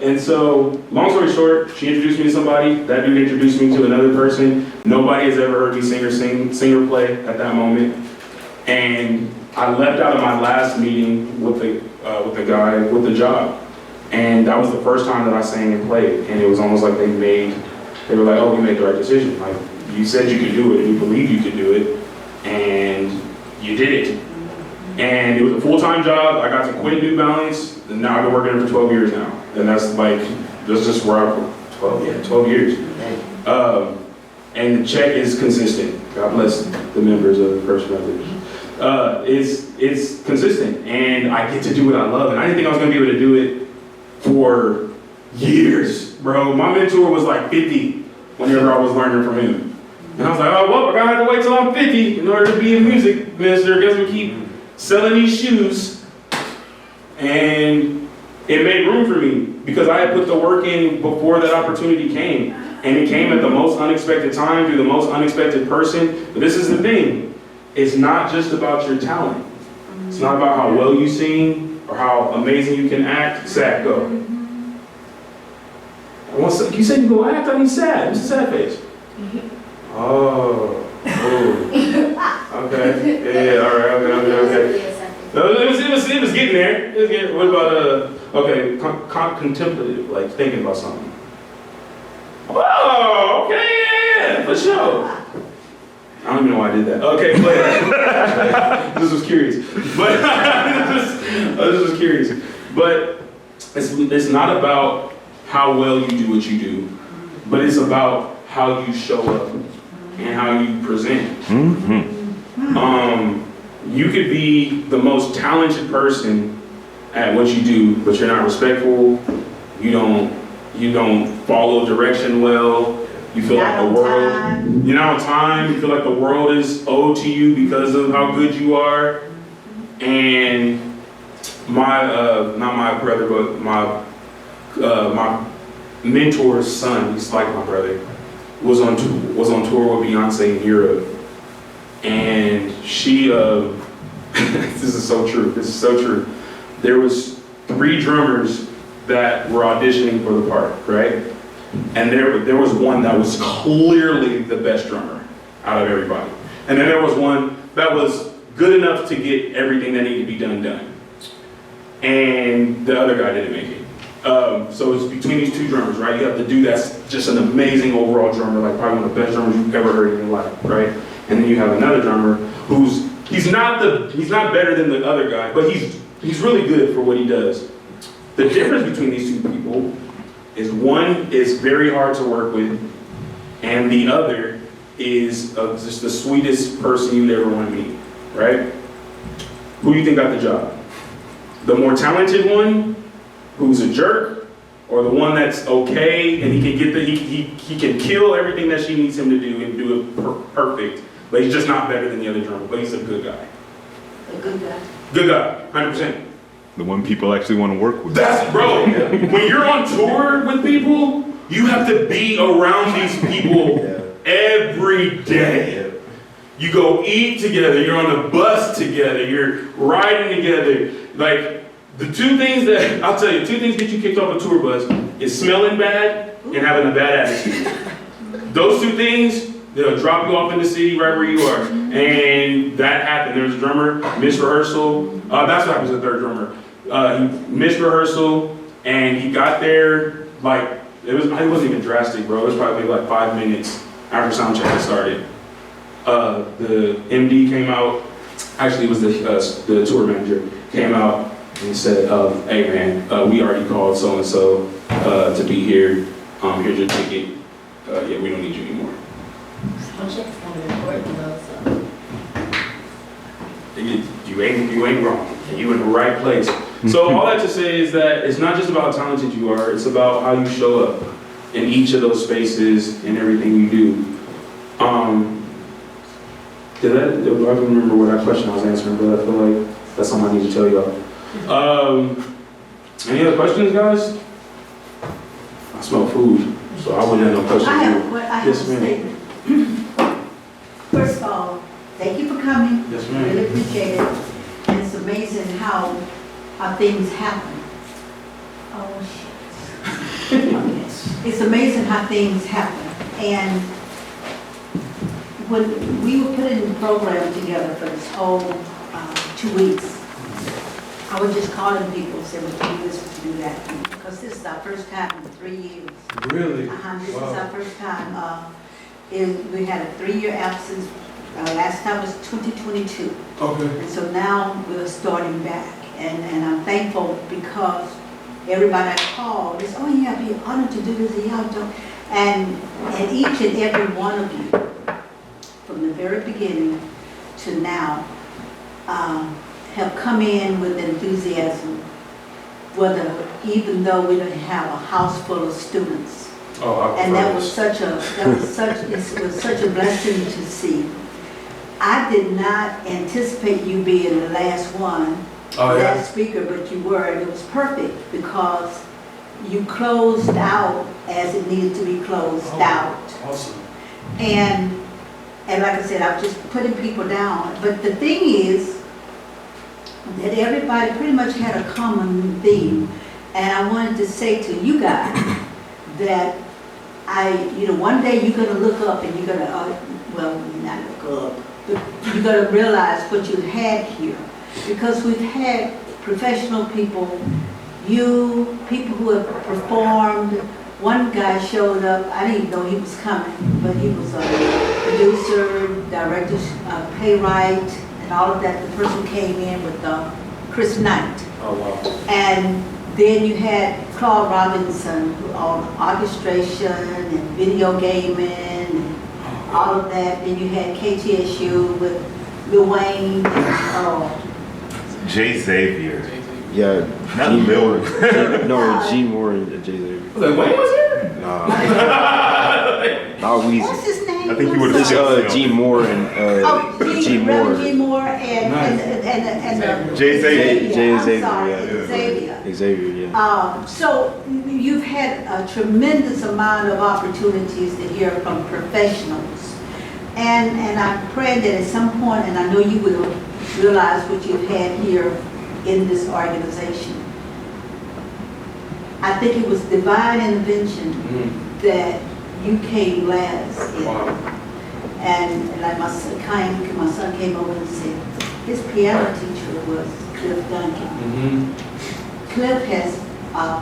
[SPEAKER 2] And so, long story short, she introduced me to somebody. That dude introduced me to another person. Nobody has ever heard me sing or play at that moment. And I left out of my last meeting with the guy with the job. And that was the first time that I sang and played. And it was almost like they were like, oh, you made the right decision. Like, you said you could do it, and you believed you could do it, and you did it. And it was a full-time job. I got to quit New Balance, and now I've been working there for 12 years now. And that's just where I'm, 12 years. And the check is consistent. God bless the members of First Methodist. It's consistent, and I get to do what I love. And I didn't think I was gonna be able to do it for years, bro. My mentor was like 50 whenever I was learning from him. And I was like, oh, well, I'm gonna have to wait till I'm 50 in order to be a music minister. I guess we keep selling these shoes. And it made room for me because I had put the work in before that opportunity came. And it came at the most unexpected time through the most unexpected person. But this is the thing. It's not just about your talent. It's not about how well you sing or how amazing you can act. Sad, go. You said you go act? I mean sad. What's the sad face? Oh. Okay. Yeah, all right. Okay. No, it was getting there. What about contemplative, like thinking about something? Oh, okay, yeah, for sure. I don't even know why I did that. Okay, but this was curious. But this was curious. But it's not about how well you do what you do, but it's about how you show up and how you present.
[SPEAKER 1] Mm-hmm.
[SPEAKER 2] You could be the most talented person at what you do, but you're not respectful. You don't follow direction well. You feel like
[SPEAKER 8] Not
[SPEAKER 2] the
[SPEAKER 8] on
[SPEAKER 2] world,
[SPEAKER 8] time.
[SPEAKER 2] you're not on time. You feel like the world is owed to you because of how good you are. And my, not my brother, but my mentor's son, he's like my brother, was on tour with Beyonce in Europe. And she, this is so true, this is so true. There was 3 drummers that were auditioning for the part, right? And there was one that was clearly the best drummer out of everybody. And then there was one that was good enough to get everything that needed to be done. And the other guy didn't make it. So it's between these 2 drummers, right? You have the dude that's just an amazing overall drummer, like probably one of the best drummers you've ever heard in your life, right? And then you have another drummer who's, he's not better than the other guy, but he's really good for what he does. The difference between these 2 people is one is very hard to work with, and the other is just the sweetest person you'd ever want to meet, right? Who do you think got the job? The more talented one, who's a jerk, or the one that's okay and he can get he can kill everything that she needs him to do and do it perfect, but he's just not better than the other drummer, but he's a good guy.
[SPEAKER 8] A good guy.
[SPEAKER 2] Good guy, 100%.
[SPEAKER 1] The one people actually want to work with.
[SPEAKER 2] That's, bro, when you're on tour with people, you have to be around these people every day. You go eat together, you're on the bus together, you're riding together. Like, the 2 things that, I'll tell you, 2 things get you kicked off a tour bus is smelling bad and having a bad attitude. Those 2 things, they'll drop you off in the city right where you are. And that happened. There was a drummer, missed rehearsal. That's what happened to the 3rd drummer. He missed rehearsal and he got there, like, it wasn't even drastic, bro. It was probably like 5 minutes after sound check had started. The MD came out, actually it was the tour manager, came out and said, hey man, we already called so-and-so to be here. Here's your ticket. Yeah, we don't need you anymore.
[SPEAKER 5] Sound check's kind of important though, so.
[SPEAKER 2] You ain't wrong. You in the right place. So all that to say is that it's not just about how talented you are, it's about how you show up in each of those spaces and everything you do. I don't remember what that question I was answering, but I feel like that's something I need to tell y'all. Any other questions, guys? I smell food, so I wouldn't have no questions.
[SPEAKER 8] I have
[SPEAKER 2] Yes,
[SPEAKER 8] a
[SPEAKER 2] ma'am.
[SPEAKER 8] statement. First of all, thank you for coming.
[SPEAKER 2] Yes,
[SPEAKER 8] Really
[SPEAKER 2] ma'am.
[SPEAKER 8] appreciate it. And it's amazing how things happen. Oh, shit. It's amazing how things happen. And when we were putting the program together for this whole 2 weeks, I was just calling people and saying, would you do this, would you do that? Because this is our first time in 3 years.
[SPEAKER 2] Really?
[SPEAKER 8] This is our first time. We had a 3-year absence. Last time was 2022.
[SPEAKER 2] Okay.
[SPEAKER 8] And so now we're starting back. And I'm thankful because everybody I called is, oh yeah, I'd be honored to do this. And each and every one of you, from the very beginning to now, have come in with enthusiasm, even though we don't have a house full of students.
[SPEAKER 2] Oh,
[SPEAKER 8] And it was such a blessing to see. I did not anticipate you being the last one, last speaker, but you were, and it was perfect because you closed out as it needed to be closed out.
[SPEAKER 2] Awesome.
[SPEAKER 8] And like I said, I'm just putting people down. But the thing is that everybody pretty much had a common theme. And I wanted to say to you guys that one day you're going to look up and you're going to, not look up, but you're going to realize what you had here. Because we've had professional people, people who have performed. One guy showed up, I didn't even know he was coming, but he was a producer, director, playwright, and all of that. The person came in with Chris Knight.
[SPEAKER 2] Oh, wow.
[SPEAKER 8] And then you had Claude Robinson on orchestration and video gaming and all of that. Then you had KTSU with Lil Wayne.
[SPEAKER 1] Jay Xavier.
[SPEAKER 9] Yeah,
[SPEAKER 1] Not
[SPEAKER 9] Gene
[SPEAKER 1] Lil.
[SPEAKER 9] Moore. No, Gene Moore and Jay Z.
[SPEAKER 2] Like, Wayne was here?
[SPEAKER 9] Nah. Not Weezy.
[SPEAKER 8] What's his name?
[SPEAKER 1] I think he
[SPEAKER 8] I'm
[SPEAKER 1] would've
[SPEAKER 8] sorry.
[SPEAKER 9] It's G Moore and
[SPEAKER 8] Oh,
[SPEAKER 9] G
[SPEAKER 8] Reverend
[SPEAKER 9] Moore.
[SPEAKER 8] G. Moore and
[SPEAKER 1] Jay Xavier.
[SPEAKER 9] Jay
[SPEAKER 8] I'm
[SPEAKER 9] Xavier,
[SPEAKER 8] sorry,
[SPEAKER 9] yeah.
[SPEAKER 8] Xavier.
[SPEAKER 9] Xavier, yeah.
[SPEAKER 8] So you've had a tremendous amount of opportunities to hear from professionals. And I pray that at some point, and I know you will, realize what you've had here in this organization. I think it was divine intervention that you came last in.
[SPEAKER 2] Wow.
[SPEAKER 8] And like my son came over and said, his piano teacher was Cliff Duncan. Cliff has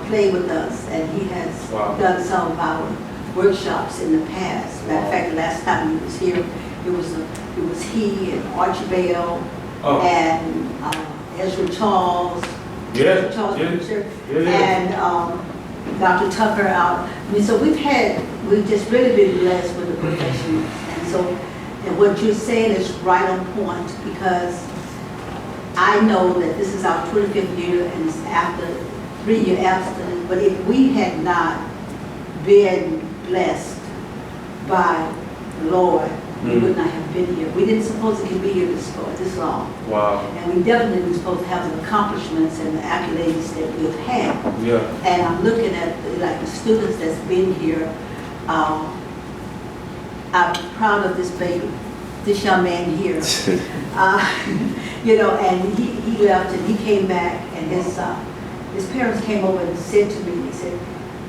[SPEAKER 8] played with us, and he has
[SPEAKER 2] Wow.
[SPEAKER 8] done some of our workshops in the past. Matter of fact, the last time he was here, it was he and Archie Bell
[SPEAKER 2] Oh,
[SPEAKER 8] and Ezra Charles.
[SPEAKER 2] yeah,
[SPEAKER 8] Charles
[SPEAKER 2] yeah,
[SPEAKER 8] Richard,
[SPEAKER 2] yeah.
[SPEAKER 8] and Dr. Tucker out. I mean, so we've just really been blessed with the professionals. And what you're saying is right on point, because I know that this is our 25th year and it's after 3-year abstinence, but if we had not been blessed by the Lord, we would not have been here. We didn't suppose to be here this long.
[SPEAKER 2] Wow.
[SPEAKER 8] And we definitely were supposed to have the accomplishments and the accolades that we've had.
[SPEAKER 2] Yeah.
[SPEAKER 8] And I'm looking at like the students that's been here. I'm proud of this baby, this young man here. And he left and he came back, and his parents came over and said to me, they said,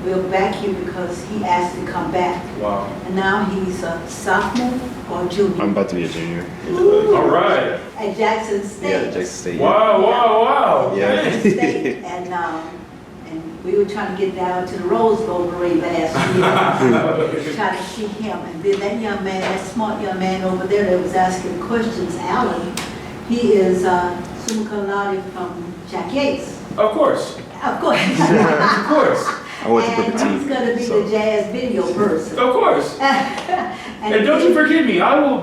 [SPEAKER 8] we're back here because he asked to come back.
[SPEAKER 2] Wow.
[SPEAKER 8] And now he's a sophomore or junior.
[SPEAKER 9] I'm about to be a junior.
[SPEAKER 8] Ooh.
[SPEAKER 2] All right.
[SPEAKER 8] At Jackson State.
[SPEAKER 9] Yeah, Jackson State.
[SPEAKER 2] Wow, wow, wow.
[SPEAKER 9] Yeah.
[SPEAKER 8] Jackson State, and we were trying to get down to the Rose Bowl parade last year, trying to see him. And then that young man, that smart young man over there that was asking questions, Alan, he is summa cum laude from Jack Yates.
[SPEAKER 2] Of course.
[SPEAKER 8] Of course.
[SPEAKER 2] Of course.
[SPEAKER 9] I went to
[SPEAKER 8] And
[SPEAKER 9] Booker
[SPEAKER 8] he's
[SPEAKER 9] T.
[SPEAKER 8] gonna be
[SPEAKER 9] so-
[SPEAKER 8] the jazz video person.
[SPEAKER 2] Of course. And don't you forget me. I will.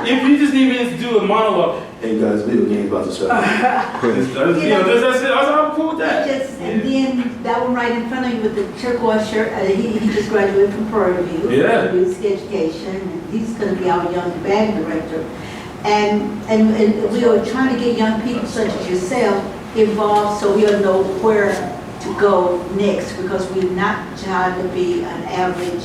[SPEAKER 2] If you just need me to do a monologue. Hey guys, video games about to start. That's it. I'm cool with that.
[SPEAKER 8] And then that one right in front of you with the turquoise shirt, he just graduated from Prairie View.
[SPEAKER 2] Yeah.
[SPEAKER 8] Music education, and he's gonna be our young band director. And we are trying to get young people such as yourself involved so we'll know where to go next, because we're not trying to be an average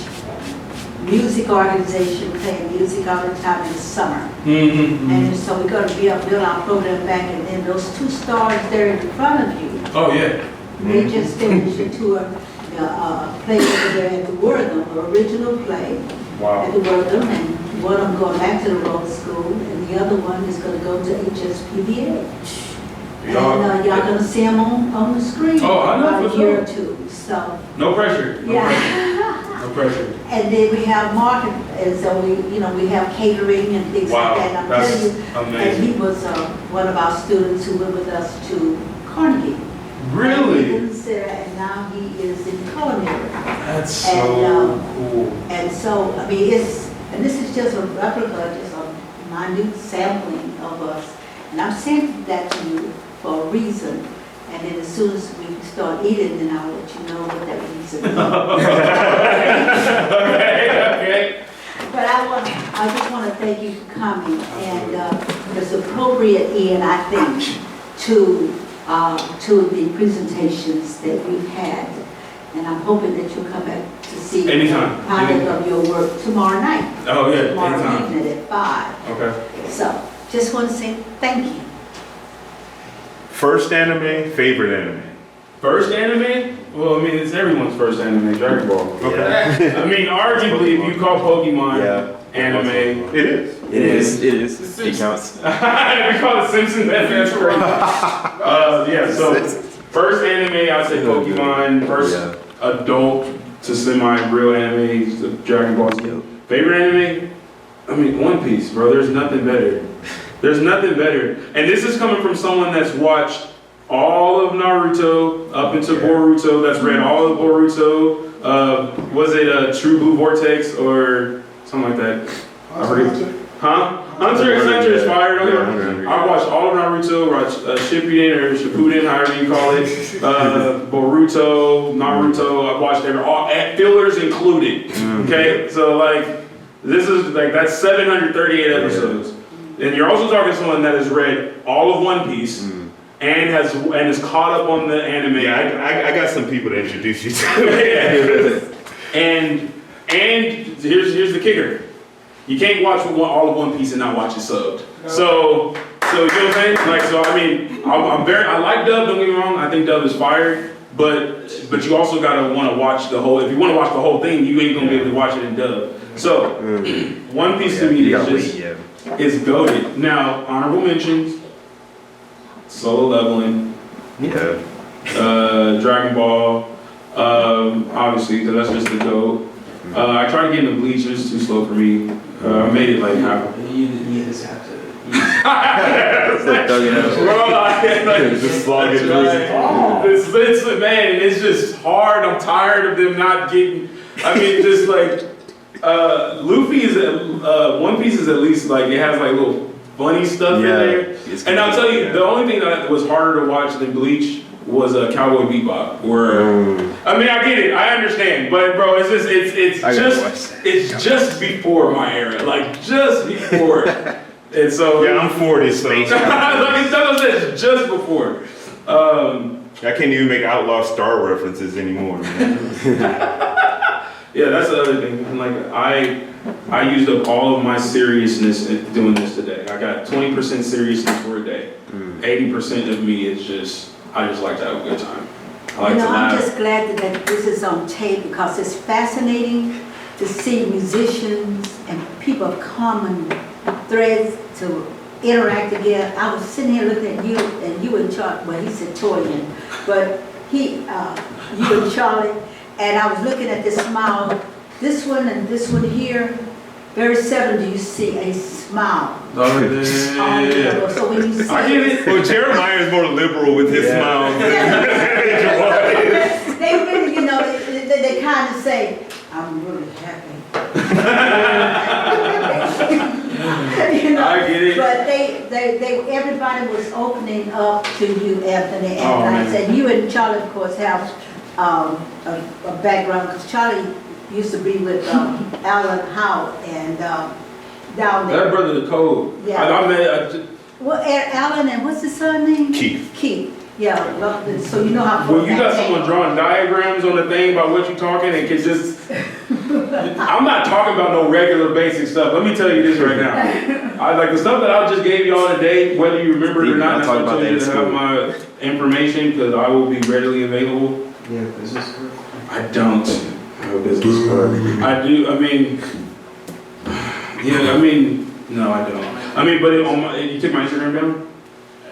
[SPEAKER 8] music organization playing music all the time in the summer.
[SPEAKER 2] Mm-hmm.
[SPEAKER 8] And so we're going to build our program back, and then those two stars there in front of you,
[SPEAKER 2] Oh yeah.
[SPEAKER 8] they just finished a tour, play over there at the Wortham, original play at
[SPEAKER 2] Wow.
[SPEAKER 8] the Wortham, and one of them going back to the Rhodes School, and the other one is going to go to HSPDA. And y'all gonna see them on the screen
[SPEAKER 2] Oh, I know,
[SPEAKER 8] in about
[SPEAKER 2] for
[SPEAKER 8] a year
[SPEAKER 2] sure.
[SPEAKER 8] or two, so.
[SPEAKER 2] No pressure. No pressure.
[SPEAKER 8] Yeah.
[SPEAKER 2] No pressure.
[SPEAKER 8] And then we have market, and so we have catering and things
[SPEAKER 2] Wow.
[SPEAKER 8] like that. And I'm
[SPEAKER 2] That's
[SPEAKER 8] telling you, and
[SPEAKER 2] amazing.
[SPEAKER 8] he was one of our students who went with us to Carnegie.
[SPEAKER 2] Really?
[SPEAKER 8] And now he is in culinary.
[SPEAKER 2] That's so
[SPEAKER 8] And,
[SPEAKER 2] cool.
[SPEAKER 8] And so, I mean, and this is just a replica, just a minute sampling of us. And I'm saying that to you for a reason. And then as soon as we start eating, then I'll let you know what that reason is.
[SPEAKER 2] Okay.
[SPEAKER 8] But I just want to thank you for coming. And it's appropriate, Ian, I think, to the presentations that we've had. And I'm hoping that you'll come back to see
[SPEAKER 2] Anytime.
[SPEAKER 8] the product of your work tomorrow night.
[SPEAKER 2] Oh yeah.
[SPEAKER 8] Tomorrow
[SPEAKER 2] Anytime.
[SPEAKER 8] evening at 5.
[SPEAKER 2] Okay.
[SPEAKER 8] So, just want to say thank you.
[SPEAKER 1] First anime, favorite anime.
[SPEAKER 2] First anime? Well, I mean, it's everyone's first anime, Dragon Ball.
[SPEAKER 1] Okay.
[SPEAKER 2] I mean, arguably, if you call Pokemon
[SPEAKER 9] Yeah.
[SPEAKER 2] anime,
[SPEAKER 1] It is.
[SPEAKER 9] It is. It counts.
[SPEAKER 2] we call it Simpsons. That's crazy. Yeah. So first anime, I'd say Pokemon. First
[SPEAKER 9] Yeah.
[SPEAKER 2] adult to semi-real anime is the Dragon Ball Z.
[SPEAKER 9] Yep.
[SPEAKER 2] Favorite anime? I mean, One Piece, bro. There's nothing better. There's nothing better. And this is coming from someone that's watched all of Naruto up into Boruto, that's read all of Boruto. Was it True Blue Vortex or something like that? I forget. Huh? Hunter x Hunter is fire. Don't get me
[SPEAKER 1] Yeah,
[SPEAKER 2] wrong.
[SPEAKER 1] Hunter x
[SPEAKER 2] I watched all of Naruto, watched Shippuden or Shippuden, however you call it, Boruto, Naruto. I watched all fillers included. Okay, so like this is like that's 738 episodes, and you're also talking to someone that has read all of One Piece. And is caught up on the anime.
[SPEAKER 1] Yeah, I got some people to introduce you to.
[SPEAKER 2] And here's the kicker: you can't watch all of One Piece and not watch it subbed. So you know what I'm saying? Like, so I mean, I like dub. Don't get me wrong. I think dub is fire. But you also gotta want to watch the whole. If you want to watch the whole thing, you ain't gonna be able to watch it in dub. So One Piece to me is goated. Now honorable mentions. Solo Leveling,
[SPEAKER 1] Yeah.
[SPEAKER 2] Dragon Ball, obviously, because that's just the GOAT. I tried to get into Bleach, it's too slow for me. I made it like half.
[SPEAKER 3] You just have to.
[SPEAKER 1] Just slog it through.
[SPEAKER 2] It's man, it's just hard. I'm tired of them not getting. I mean, just like Luffy is One Piece is at least like it has like little funny stuff in there. And I'll tell you, the only thing that was harder to watch than Bleach was Cowboy Bebop. Where I mean, I get it, I understand, but bro, it's just before my era, like just before. And so
[SPEAKER 1] Yeah, I'm 40, so
[SPEAKER 2] like it's just before.
[SPEAKER 1] I can't even make Outlaw Star references anymore.
[SPEAKER 2] Yeah, that's the other thing. And like I used up all of my seriousness in doing this today. I got 20% seriousness for a day. 80% of me is I just like to have a good time. I like to
[SPEAKER 8] I'm
[SPEAKER 2] laugh.
[SPEAKER 8] just glad that this is on tape because it's fascinating to see musicians and people of common threads to interact together. I was sitting here looking at you and you and Charlie, well he said Torian, but you and Charlie, and I was looking at this smile, this one and this one here. Very seldom do you see a smile.
[SPEAKER 2] Oh, yeah.
[SPEAKER 8] So when you see
[SPEAKER 2] I get it.
[SPEAKER 1] Well, Jeremiah is more liberal with his smile than
[SPEAKER 8] they really, they kind of say, I'm really happy.
[SPEAKER 2] I get it.
[SPEAKER 8] But everybody was opening up to you, Anthony. And
[SPEAKER 2] Oh,
[SPEAKER 8] like I
[SPEAKER 2] man.
[SPEAKER 8] said, you and Charlie, of course, have a background, because Charlie used to be with Alan Howe and down there.
[SPEAKER 2] That brother the code.
[SPEAKER 8] Yeah.
[SPEAKER 2] I met.
[SPEAKER 8] Well, Alan and what's his son name?
[SPEAKER 1] Keith.
[SPEAKER 8] Keith. Yeah, well, so you know how.
[SPEAKER 2] When you got someone drawing diagrams on the thing about what you're talking and can just. I'm not talking about no regular basic stuff. Let me tell you this right now. I like the stuff that I just gave y'all today, whether you remember it or not. That's why I told you to have my information because I will be readily available.
[SPEAKER 3] Yeah, business card.
[SPEAKER 2] I don't have a business card. I do. I mean, yeah. I mean, no, I don't. I mean, but you took my Instagram down.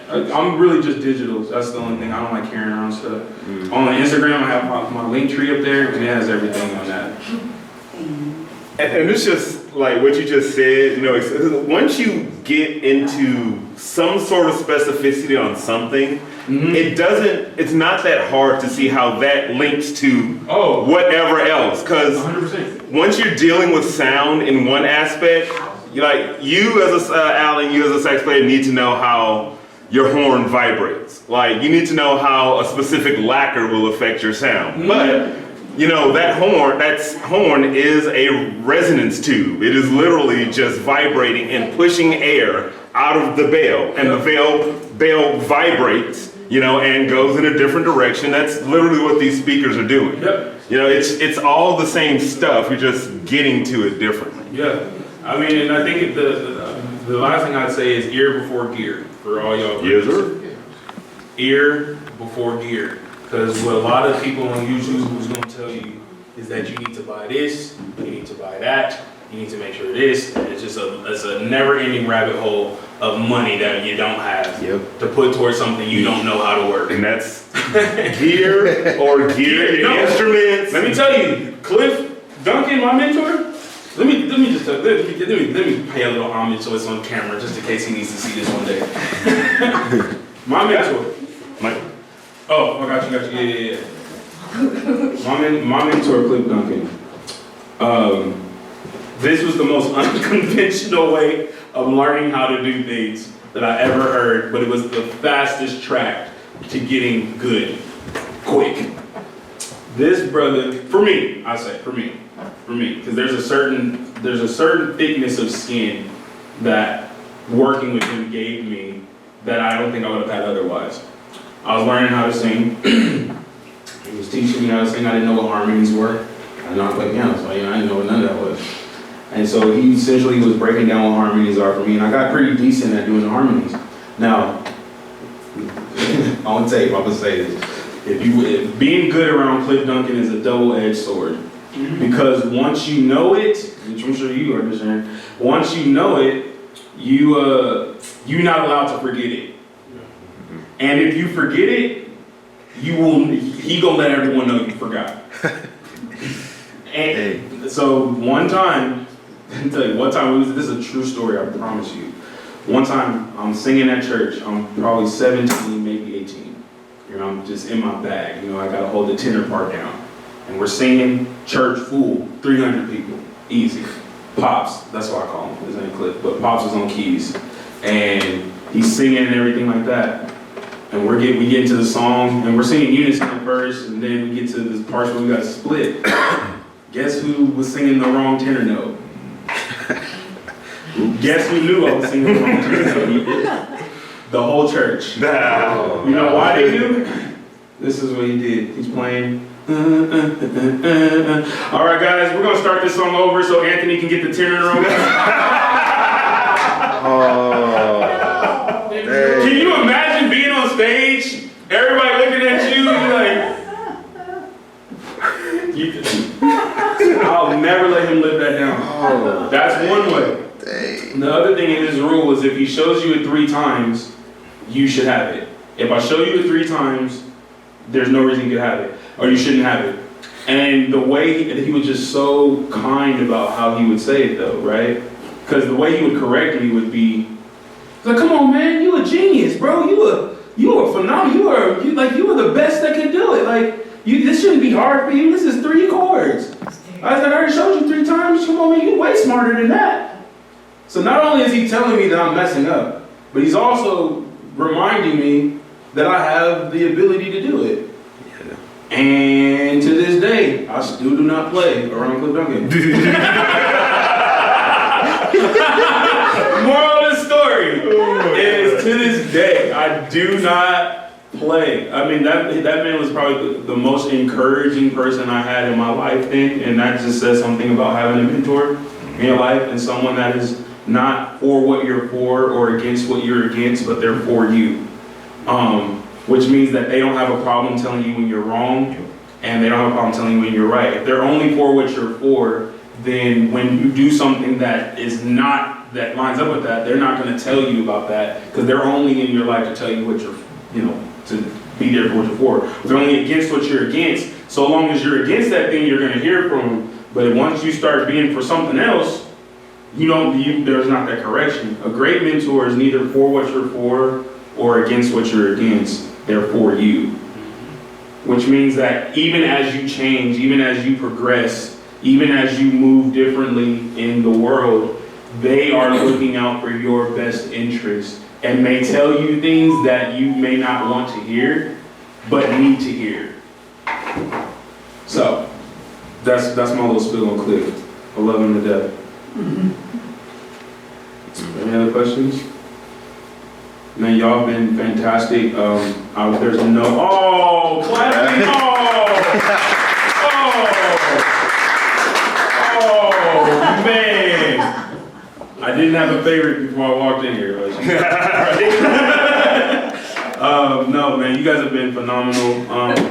[SPEAKER 2] I'm really just digital. That's the only thing. I don't like carrying around stuff. On Instagram, I have my link tree up there, and it has everything on that.
[SPEAKER 1] And it's just like what you just said, once you get into some sort of specificity on something, it's not that hard to see how that links to whatever else. Because
[SPEAKER 2] 100%.
[SPEAKER 1] once you're dealing with sound in one aspect, you as a sax player need to know how your horn vibrates. Like you need to know how a specific lacquer will affect your sound. But that horn is a resonance tube. It is literally just vibrating and pushing air out of the bell, and the bell vibrates, and goes in a different direction. That's literally what these speakers are doing.
[SPEAKER 2] Yep.
[SPEAKER 1] It's all the same stuff. You're just getting to it differently.
[SPEAKER 2] Yeah. I mean, and I think the last thing I'd say is ear before gear for all y'all.
[SPEAKER 1] Yes, sir.
[SPEAKER 2] Ear before gear. Because what a lot of people on YouTube is going to tell you is that you need to buy this, you need to buy that, you need to make sure this. And it's a never-ending rabbit hole of money that you don't have to put towards something you don't know how to work.
[SPEAKER 1] And that's gear or gear instruments.
[SPEAKER 2] Let me tell you, Cliff Duncan, my mentor. Let me pay a little homage so it's on camera just in case he needs to see this one day. My mentor. Oh, I got you. Yeah. My mentor, Cliff Duncan. This was the most unconventional way of learning how to do things that I ever heard, but it was the fastest track to getting good, quick. This brother, for me, because there's a certain thickness of skin that working with him gave me that I don't think I would have had otherwise. I was learning how to sing. He was teaching me how to sing. I didn't know what harmonies were. I didn't know how to play piano, so I didn't know what none of that was. And so he essentially was breaking down what harmonies are for me, and I got pretty decent at doing the harmonies. Now, on tape, I'm gonna say this. If being good around Cliff Duncan is a double-edged sword. Because once you know it, which I'm sure you understand, once you know it, you're not allowed to forget it. And if you forget it, he gonna let everyone know you forgot. And so one time, I'll tell you, this is a true story, I promise you. One time, I'm singing at church, I'm probably 17, maybe 18. You know, I'm just in my bag, you know, I gotta hold the tenor part down. And we're singing, church full, 300 people, easy. Pops, that's what I call him, his name Cliff, but Pops was on keys. And he's singing and everything like that. And we get into the song, and we're singing unison at first, and then we get to this part where we got split. Guess who was singing the wrong tenor note? Guess who knew I was singing the wrong tenor note? The whole church. You know why they knew? This is what he did. He's playing. All right, guys, we're gonna start this song over so Anthony can get the tenor note. Can you imagine being on stage, everybody looking at you, I'll never let him live that down. That's one way. The other thing in his rule is if he shows you it 3 times, you should have it. If I show you it 3 times, there's no reason you could have it, or you shouldn't have it. And the way he was just so kind about how he would say it though, right? Because the way he would correct me would be, like, come on, man, you a genius, bro. You were phenomenal. You were the best that could do it. Like, this shouldn't be hard for you. This is 3 chords. I was like, I already showed you 3 times. Come on, man, you're way smarter than that. So not only is he telling me that I'm messing up, but he's also reminding me that I have the ability to do it. And to this day, I still do not play around Cliff Duncan. Moral of the story is, to this day, I do not play. I mean, that man was probably the most encouraging person I had in my life then, and that just says something about having a mentor in your life and someone that is not for what you're for or against what you're against, but they're for you. Which means that they don't have a problem telling you when you're wrong, and they don't have a problem telling you when you're right. If they're only for what you're for, then when you do something that is not, that lines up with that, they're not going to tell you about that, because they're only in your life to tell you what you're, to be there for what you're for. If they're only against what you're against, so long as you're against that thing, you're going to hear from them. But once you start being for something else, there's not that correction. A great mentor is neither for what you're for or against what you're against. They're for you. Which means that even as you change, even as you progress, even as you move differently in the world, they are looking out for your best interest and may tell you things that you may not want to hear, but need to hear. So, that's my little spill on Cliff. I love him to death. Any other questions? Man, y'all been fantastic. There's clapping! Man! I didn't have a favorite before I walked in here. No, man, you guys have been phenomenal.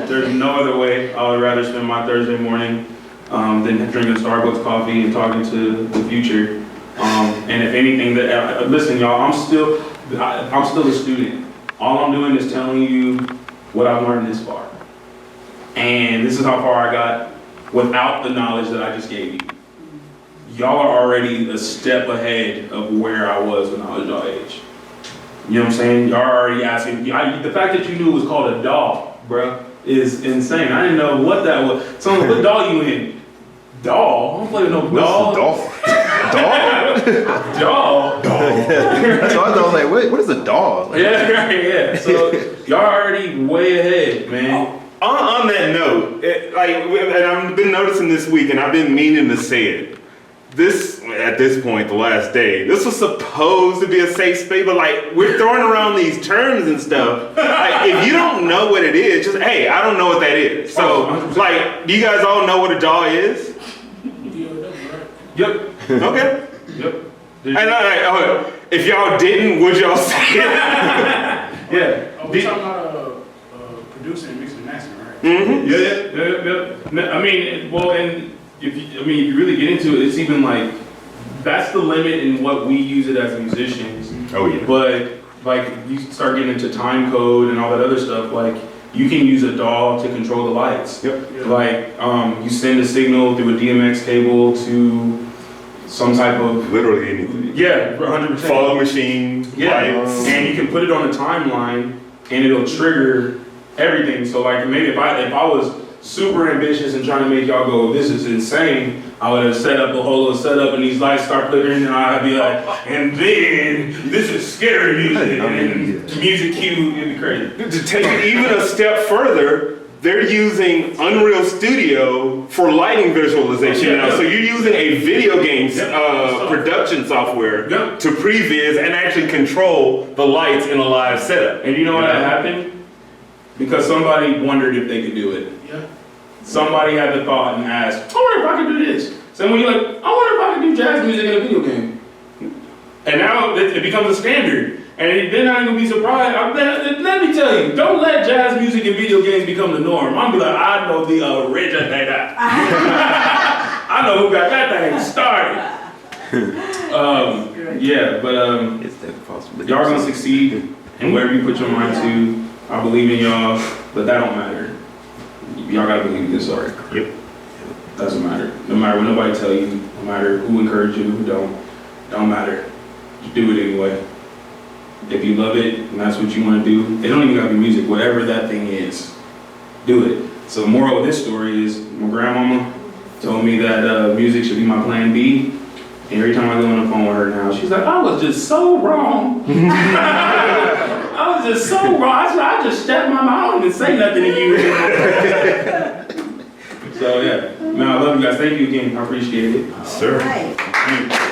[SPEAKER 2] There's no other way I would rather spend my Thursday morning than drinking Starbucks coffee and talking to the future. And if anything, listen, y'all, I'm still a student. All I'm doing is telling you what I've learned this far. And this is how far I got without the knowledge that I just gave you. Y'all are already a step ahead of where I was when I was y'all age. You know what I'm saying? Y'all are already asking. The fact that you knew it was called a doll, bruh, is insane. I didn't know what that was. So what doll you in? Doll? I don't play with no doll. Dog.
[SPEAKER 1] So I was like, what is a dog? Like,
[SPEAKER 2] Yeah, right, yeah. So y'all already way ahead, man.
[SPEAKER 1] on that note, and I've been noticing this week, and I've been meaning to say it. At this point, the last day, this was supposed to be a safe space, but like we're throwing around these terms and stuff. Like, if you don't know what it is, just hey, I don't know what that is. So, like, do you guys all know what a DAW is?
[SPEAKER 2] Yep.
[SPEAKER 1] Okay.
[SPEAKER 2] Yep.
[SPEAKER 1] And if y'all didn't, would y'all say it?
[SPEAKER 2] Yeah.
[SPEAKER 10] Oh, we're talking about producing and mixing and mastering, right?
[SPEAKER 1] Mm-hmm.
[SPEAKER 2] Yeah. I mean, well, and if you really get into it, it's even like that's the limit in what we use it as musicians.
[SPEAKER 1] Oh yeah.
[SPEAKER 2] But like you start getting into time code and all that other stuff, like you can use a DAW to control the lights.
[SPEAKER 1] Yep.
[SPEAKER 2] Like you send a signal through a DMX cable to some type of
[SPEAKER 1] Literally anything.
[SPEAKER 2] yeah, 100%.
[SPEAKER 1] Fog machine.
[SPEAKER 2] Yeah,
[SPEAKER 1] lights.
[SPEAKER 2] and you can put it on a timeline, and it'll trigger everything. So like maybe if I was super ambitious and trying to make y'all go, this is insane, I would have set up a whole little setup, and these lights start flickering, and I'd be like, and then this is scary music, and music cue, it'd be crazy.
[SPEAKER 1] To take it even a step further, they're using Unreal Studio for lighting visualization
[SPEAKER 2] Yeah,
[SPEAKER 1] now.
[SPEAKER 2] yeah.
[SPEAKER 1] So you're using a video game
[SPEAKER 2] Yeah.
[SPEAKER 1] production software
[SPEAKER 2] Yeah.
[SPEAKER 1] to previs and actually control the lights in a live setup.
[SPEAKER 2] And you know what happened? Because somebody wondered if they could do it.
[SPEAKER 10] Yeah.
[SPEAKER 2] Somebody had the thought and asked, I wonder if I could do this. So when you're like, I wonder if I could do jazz music in a video game. And now it becomes a standard. And then I'm gonna be surprised. Let me tell you, don't let jazz music and video games become the norm. I'm gonna be like, I know the originator. I know who got that thing started. Yeah, but
[SPEAKER 9] It's definitely possible.
[SPEAKER 2] y'all gonna succeed in wherever you put your mind to. I believe in y'all, but that don't matter. Y'all gotta believe this, sorry.
[SPEAKER 1] Yep.
[SPEAKER 2] Doesn't matter. No matter what nobody tell you, no matter who encourage you, who don't matter. Just do it anyway. If you love it and that's what you want to do, it don't even gotta be music, whatever that thing is, do it. So the moral of this story is my grandmama told me that music should be my plan B. And every time I go on the phone with her now, she's like, I was just so wrong. I was just so wrong. I just stepped my mouth. I don't even say nothing to you. So yeah, man, I love you guys. Thank you again. I appreciate it.
[SPEAKER 1] Sir.
[SPEAKER 8] Right.